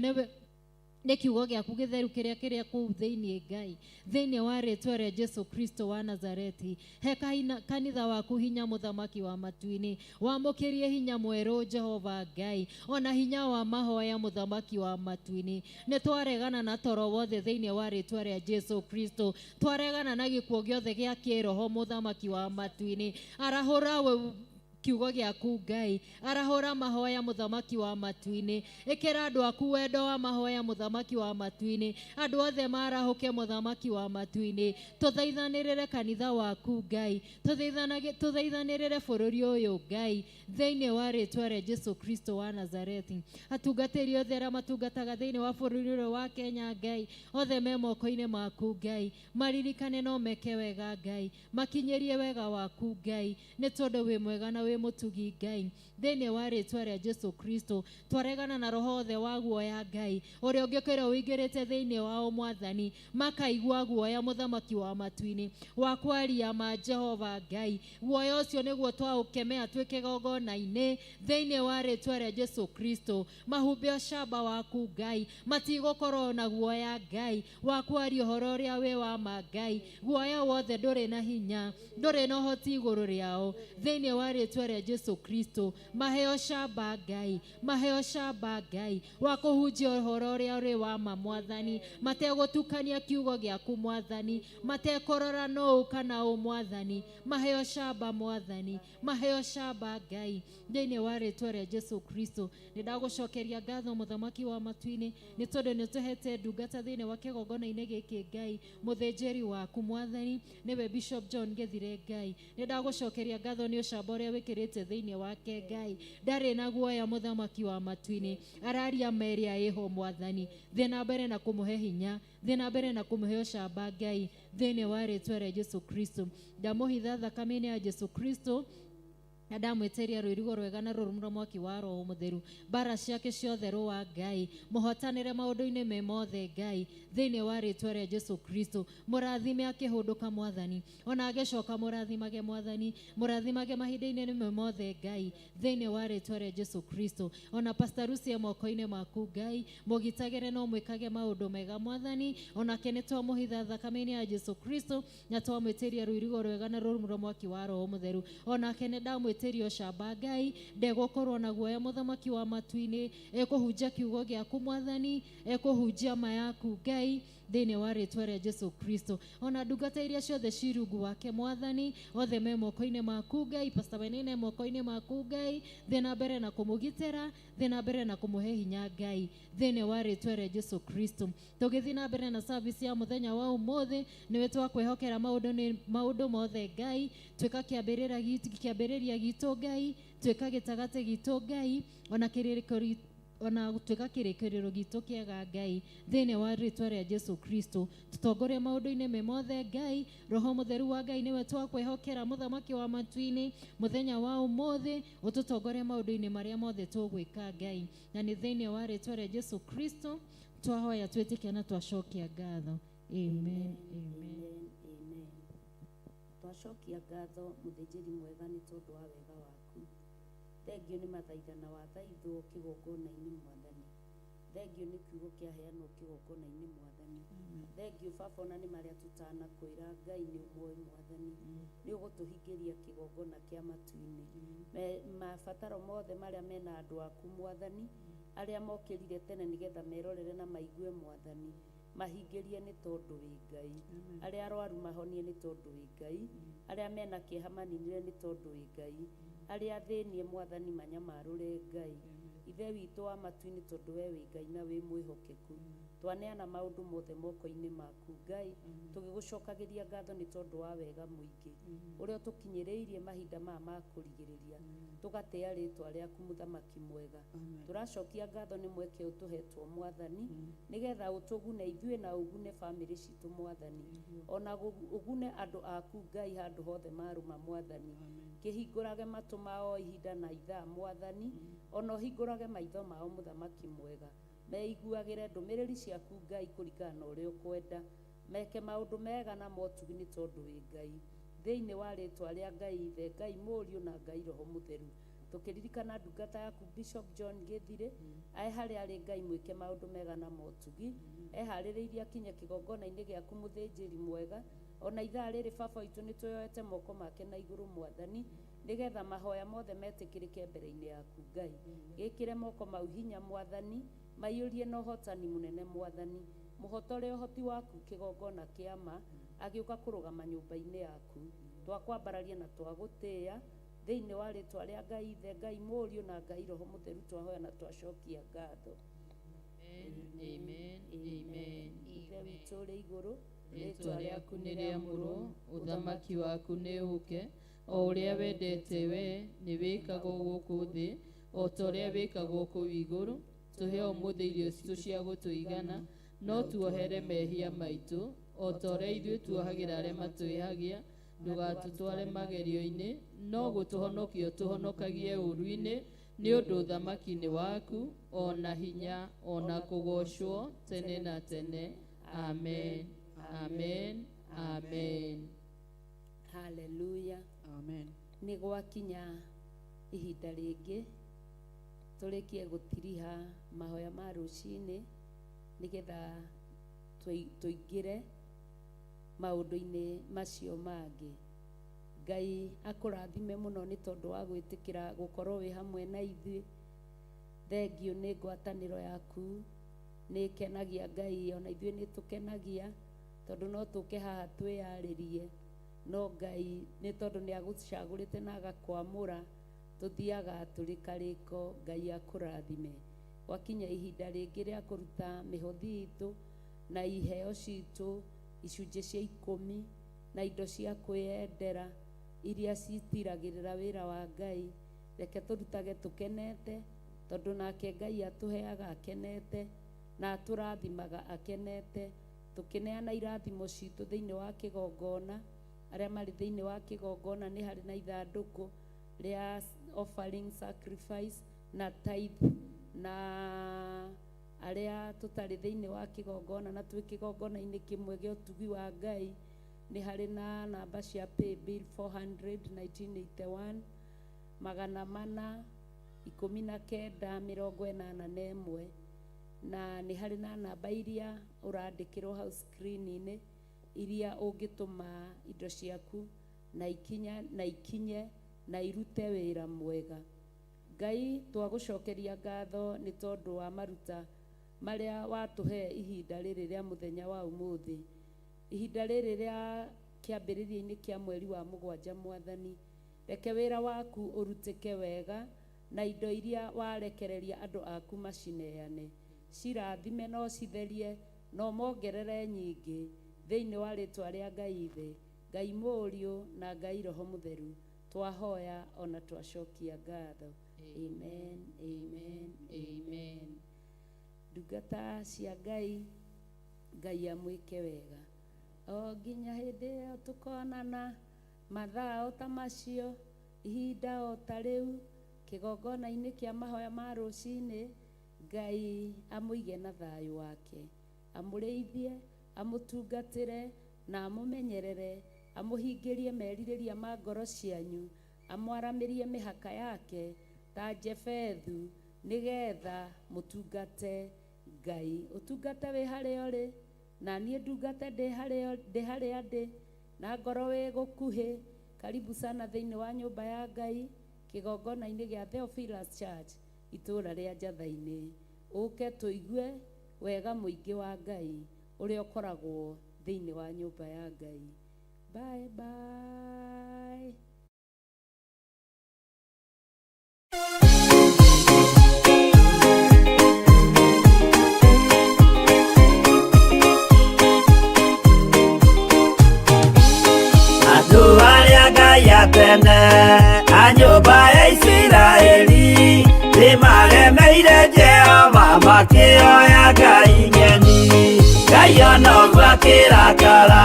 [SPEAKER 4] nĩ kiugo gĩaku gĩtheru kĩrĩa kũu thĩinĩ Ngai, thĩinĩ wa rĩĩtwa rĩa Jesu Kristo wa Nazareti. He kanitha waku hinya mũthamaki wa matu-inĩ, wamũkĩrie hinya mwerũ Jehova Ngai, ona hinya wa mahoya mũthamaki wa matu-inĩ. Nĩ twaregana na toro wothe thĩinĩ wa rĩĩtwa rĩa Jesu Kristo, twaregana na gĩkuũ gĩothe gĩa kĩroho mũthamaki wa matu-inĩ, arahũra kiugo gĩaku Ngai, arahũra mahoya mũthamaki wa matu-inĩ, ĩkĩra andũ aku wendo wa mahoya mũthamaki wa matu-inĩ, andũ othe marahũke mũthamaki wa matu-inĩ, tũthaithanĩrĩre kanitha waku Ngai, tũthaithanĩrĩre bũrũri ũyũ Ngai, thĩinĩ wa rĩĩtwa rĩa Jesu Kristo wa Nazareti. Atungatĩri othe arĩa matungataga thĩinĩ wa bũrũri ũyũ wa Kenya Ngai, othe me moko-inĩ maku Ngai, maririkane no meke wega Ngai, makinyĩrie wega waku Ngai, nĩ tondũ wĩ mwega na wĩ mũtugi Ngai, thĩinĩ wa rĩĩtwa rĩa Jesu Kristo. Twaregana na roho othe wa guoya Ngai, ũrĩa ũngĩkorwo ũingĩrĩte thĩinĩ wao Mwathani, makaigua guoya mũthamaki wa matu-inĩ, wa kwaria ma Jehova Ngai, guoya ũcio nĩguo twaũkemea twĩ kĩgongona-inĩ, thĩinĩ wa rĩĩtwa rĩa Jesu Kristo. Mahumbe ũcamba waku Ngai, matigũkorwo na guoya Ngai, wa kwaria ũhoro ũrĩa wĩ wa ma Ngai, guoya wothe ndũrĩ na hinya, ndũrĩ na ũhoti igũrũ rĩao, thĩinĩ wa rĩĩtwa rĩa Jesu Kristo. Maheo camba Ngai, maheo camba Ngai, wa kũhunjia ũhoro ũrĩa ũrĩ wa ma Mwathani, mategũtukania kiugo gĩaku Mwathani, matekũrora no kana ũ Mwathani, maheo camba Mwathani, maheo camba Ngai, thĩinĩ wa rĩĩtwa rĩa Jesu Kristo. Nĩ ndagũcokeria ngatho mũthamaki wa matu-inĩ, nĩ tondũ nĩ ũtũhete ndungata thĩinĩ wa kĩgongona-inĩ gĩkĩ Ngai, mũthĩnjĩri waku Mwathani nĩwe Bishop John Gĩthire Ngai. Nĩ ndagũcokeria ngatho nĩ ũcamba ũrĩa wĩkĩrĩte thĩinĩ wake Ngai, ndarĩ na guoya mũthamaki wa matu-inĩ, araria merĩa ĩho Mwathani, thiĩ na mbere na kũmũhe hinya, thiĩ na mbere na kũmũhe ũcamba Ngai, thĩinĩ wa rĩĩtwa rĩa Jesu Kristo. Ndamũhitha thakame-inĩ ya Jesu Kristo, na ndamwĩtĩria rũirigo rwega na rũrũmũra mwaki wa Roho Mũtheru, mbara ciake ciothe rũa Ngai, mũhotanĩre maũndũ-inĩ me mothe Ngai, thĩinĩ wa rĩĩtwa rĩa Jesu Kristo. Mũrathime akĩhũndũka Mwathani, ona agĩcoka mũrathimage Mwathani, mũrathimage mahinda-inĩ me mothe Ngai, thĩinĩ wa rĩĩtwa rĩa Jesu Kristo. Ona Pastor Lucy moko-inĩ maku Ngai, mũgitagĩre no mwĩkage maũndũ mega Mwathani, onake nĩ twamũhitha thakame-inĩ ya Jesu Kristo, na twamwĩtĩria rũirigo rwega na rũrũmũra mwaki wa Roho Mũtheru, onake nĩ ndamwĩtĩria ũcamba Ngai, ndegũkorwo na guoya mũthamaki wa matu-inĩ, ekũhunjia kiugo gĩaku Mwathani, ekũhunjia ma yaku Ngai, thĩinĩ wa rĩĩtwa rĩa Jesu Kristo. Ona ndungata iria ciothe cirungu wake Mwathani, othe me moko-inĩ maku Ngai, Pastor Benine moko-inĩ maku Ngai, thiĩ na mbere na kũmũgitĩra, thiĩ na mbere na kũmũhe hinya Ngai, thĩinĩ wa rĩĩtwa rĩa Jesu Kristo. Tũgĩthiĩ na mbere na service ya mũthenya wa ũmũthĩ, nĩwe twakwĩhokera maũndũ mothe Ngai, twĩka kĩambĩrĩria gitũ Ngai, twĩka gĩtagatĩ gitũ Ngai, ona twĩka kĩrĩkĩrĩro gitũ kĩega Ngai, thĩinĩ wa rĩĩtwa rĩa Jesu Kristo. Tũtongorie maũndũ-inĩ me mothe Ngai, Roho Mũtheru wa Ngai nĩwe twakwĩhokera mũthamaki wa matu-inĩ, mũthenya wa ũmũthĩ, ũtũtongorie maũndũ-inĩ marĩa mothe tũgwĩka Ngai, na nĩ thĩinĩ wa rĩĩtwa rĩa Jesu Kristo twahoya, twĩtĩkia na twacokia ngatho. Amen, amen.
[SPEAKER 1] Twacokia ngatho mũthĩnjĩri mwega nĩ tondũ wa wega waku. Thengio nĩ mathaithana wa thaithwo kĩgongona-inĩ Mwathani. Thengio nĩ kiugo kĩaheanwo kĩgongona-inĩ Mwathani. Thengio Baba, ona nĩ marĩa tũtanakwĩra Ngai nĩ ũmwe Mwathani, nĩ ũgũtũhingĩria kĩgongona kĩa matu-inĩ. Mabataro mothe marĩa mena andũ aku Mwathani, arĩa mokĩrire tene nĩgetha merorere na maigue Mwathani, mahingĩrie nĩ tondũ wĩ Ngai, arĩa arwaru mahonie nĩ tondũ wĩ Ngai, arĩa mena kĩeha maninire nĩ tondũ wĩ Ngai, arĩa athĩnie Mwathani manyamarũre Ngai. Ithe witũ wa matu-inĩ, tondũ we wĩ Ngai na wĩ mwĩhokeku, twaneana maũndũ mothe moko-inĩ maku Ngai, tũgĩgũcokagĩria ngatho nĩ tondũ wa wega mũingĩ ũrĩa ũtũkinyĩrĩirie mahinda maya ma kũrigĩrĩria, tũgatĩĩa rĩtwa rĩaku mũthamaki mwega. Tũracokia ngatho nĩ mweke ũtũhetwo Mwathani, nĩgetha ũtũgune ithuĩ na ũgune bamĩrĩ citũ Mwathani, ona ũgune andũ aku Ngai handũ hothe marũma Mwathani. Kĩhingũrage matũ mao ihinda na ithaa Mwathani, ona ũhingũrage maitho mao mũthamaki mwega, meiguagĩre ndũmĩrĩri ciaku Ngai kũringana na ũrĩa ũkwenda, meke maũndũ mega na motugi nĩ tondũ wĩ Ngai, thĩinĩ wa rĩtwa rĩa Ngai Ithe, Ngai Mũriũ na Ngai Roho Mũtheru. Tũkĩririkana ndungata yaku Bishop John Gĩthirĩ, harĩa arĩ Ngai mwĩke maũndũ mega na motugi, eharĩrĩirie akinye kĩgongona-inĩ gĩaku mũthĩnjĩri mwega, ona ithaa rĩrĩ Baba witũ nĩ twĩyoete moko make na igũrũ Mwathani, nĩgetha mahoya mothe metĩkĩrĩke mbere-inĩ yaku Ngai. Gĩkĩre moko mau hinya Mwathani, maiyũrie na ũhotani mũnene Mwathani, mũhotore ũhoti waku kĩgongona kĩa ma, agĩũka kũrũgama nyũmba-inĩ yaku. Twakwambararia na twagũtĩĩa thĩinĩ wa rĩtwa rĩa Ngai Ithe, Ngai Mũriũ na Ngai Roho Mũtheru, twahoya na twacokia ngatho.
[SPEAKER 2] Amen, amen.
[SPEAKER 1] Ithe witũ ũrĩ igũrũ,
[SPEAKER 2] Rĩtwa rĩaku nĩ rĩamũrwo, ũthamaki waku nĩ ũke, o ũrĩa wendete we nĩ wĩkagwo gũkũ thĩ, o ta ũrĩa wĩkagwo kũu igũrũ. Tũhe ũmũthĩ irio citũ cia gũtũigana, no tuohere mehia maitũ, o ta ũrĩa ithuĩ tuohagĩra arĩa matwĩhagia, ndũgatũtware magerio-inĩ, no gũtũhonokia ũtũhonokagie ũũru-inĩ, nĩ ũndũ ũthamaki nĩ waku, ona hinya, ona kũgocwo tene na tene. Amen, amen, amen.
[SPEAKER 1] Haleluya.
[SPEAKER 3] Amen.
[SPEAKER 1] Nĩ gwakinya ihinda rĩngĩ tũrĩkie gũtiriha mahoya ma rũcinĩ, nĩgetha tũingĩre maũndũ-inĩ macio mangĩ. Ngai akũrathime mũno nĩ tondũ wa gwĩtĩkĩra gũkorwo wĩ hamwe na ithuĩ. Thengio nĩ ngwatanĩro yaku, nĩ ĩkenagia Ngai, ona ithuĩ nĩ tũkenagia tondũ no tũke haha twĩyarĩrie, no Ngai nĩ tondũ nĩ agũcagũrĩte na agakwamũra, tũthiaga tũrĩ karĩko. Ngai akũrathime. Gwakinya ihinda rĩngĩ rĩa kũruta mĩhothi itũ na iheo citũ, icunjĩ cia 10 na indo cia kwĩyendera iria citiragĩrĩra wĩra wa Ngai, reke tũrutage tũkenete, tondũ nake Ngai atũheaga akenete na atũrathimaga akenete. Tũkĩneana irathimo citũ thĩinĩ wa kĩgongona, arĩa marĩ thĩinĩ wa kĩgongona nĩ harĩ na ithandũkũ rĩa offering, sacrifice na tithe, na arĩa tũtarĩ thĩinĩ wa kĩgongona na twĩ kĩgongona-inĩ kĩmwe gĩa ũtugi wa Ngai, nĩ harĩ na namba cia paybill 400-1981 419-81, na nĩ harĩ na namba iria ũrandĩkĩrwo hau screen-inĩ, iria ũngĩtũma indo ciaku na ikinye na irute wĩra mwega. Ngai twagũcokeria ngatho nĩ tondũ wa maruta marĩa watũhe ihinda rĩrĩ rĩa mũthenya wa ũmũthĩ, ihinda rĩrĩ rĩa kĩambĩrĩria-inĩ kĩa mweri wa 7 Mwathani. Reke wĩra waku ũrutĩke wega na indo iria warekereria andũ aku macineane, cirathime no citherie no mongerere nyingĩ, thĩinĩ wa rĩtwa rĩa Ngai Ithe, Ngai Mũriũ na Ngai Roho Mũtheru, twahoya ona twacokia ngatho. Amen, amen, amen. Ndungata cia Ngai, Ngai amwĩke wega. O nginya hĩndĩ ĩyo tũkonana, mathaa o ta macio, ihinda o ta rĩu, kĩgongona-inĩ kĩa mahoya ma rũcinĩ. Ngai amũige na thayũ wake, amũrĩithie, amũtungatĩre na amũmenyerere, amũhingĩrie merirĩria ma ngoro cianyu, amwaramĩrie mĩhaka yake ta Jefethu, nĩgetha mũtungate Ngai. Ũtungate wĩ harĩa ũrĩ, na niĩ ndungate ndĩ harĩa ndĩ, na ngoro wĩ gũkuhĩ. Karibu sana thĩinĩ wa nyũmba ya Ngai, kĩgongona-inĩ gĩa Theophilus Church, itũũra rĩa Njatha-inĩ. Ũke tũigue wega mũingĩ wa Ngai uria ukoragwo thiini wa nyumba ya Ngai. Bye bye.
[SPEAKER 5] Andu aria Ngai atene a nyumba ya Isiraeli nimaremeire Jehova makioya Ngai ng'eni. Ngai onoguo akirakara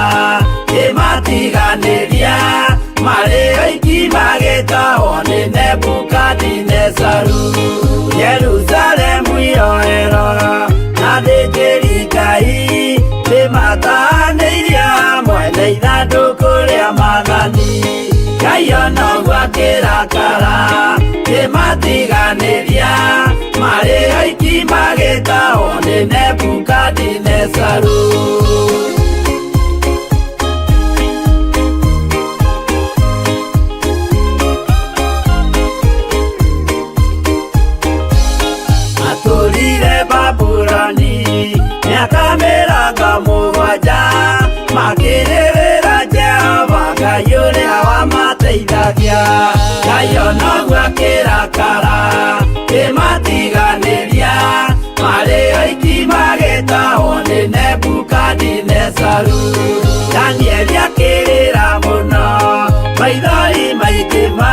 [SPEAKER 5] kimatiganiria marĩ oiki magĩtahwo nĩ Nebukadinezaru. Jerusalemu iroero na thĩnjĩri Ngai nĩmataanĩirie hamwe na ithandũkũ rĩa Mwathani. Ngai onoguo akĩrakara kimatiganiria marĩ oiki magĩtahwo nĩ Nebukadinezaru. Atũrire Babuloni mĩaka mĩrongo mũgwanja makĩrĩrĩra Jehova Ngai ũrĩa wamateithagia. Ngai onoguo akĩrakara kĩmatiganĩria marĩ oiki magĩtahwo nĩ Nebukadinezaru. Danieli akĩrĩra mũno maithori maikĩma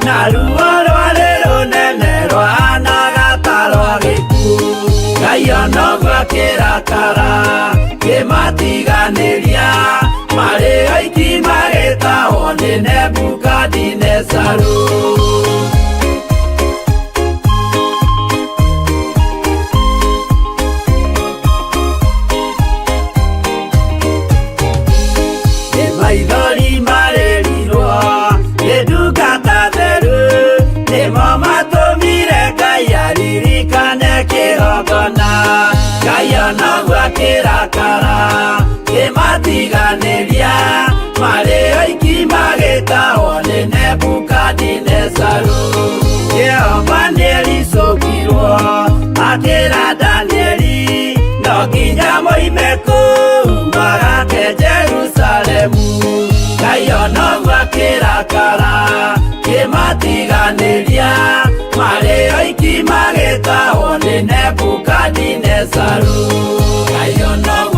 [SPEAKER 5] na ruo rwarĩ rũnene rwahanaga ta rwa gĩkuũ. Ngai onoguo akĩrakara kĩmatiganĩria marĩ oiki magĩtahwo nĩ Nebukadinezaru. Maithori marĩrirwo nĩ ndungata theru nĩmo matũmire Ngai aririkane kĩgongona. Ngai onoguo akĩrakara kĩmatiganĩria marĩ oiki magĩtahwo nĩ Nebukadinezaru. Jehova nĩericũkirwo akĩra Danieli no nginya moime kũu magake Jerusalemu. Ngai onoguo akĩrakara kĩmatiganĩria marĩ oiki magĩtahwo nĩ Nebukadinezaru. Ngai onoguo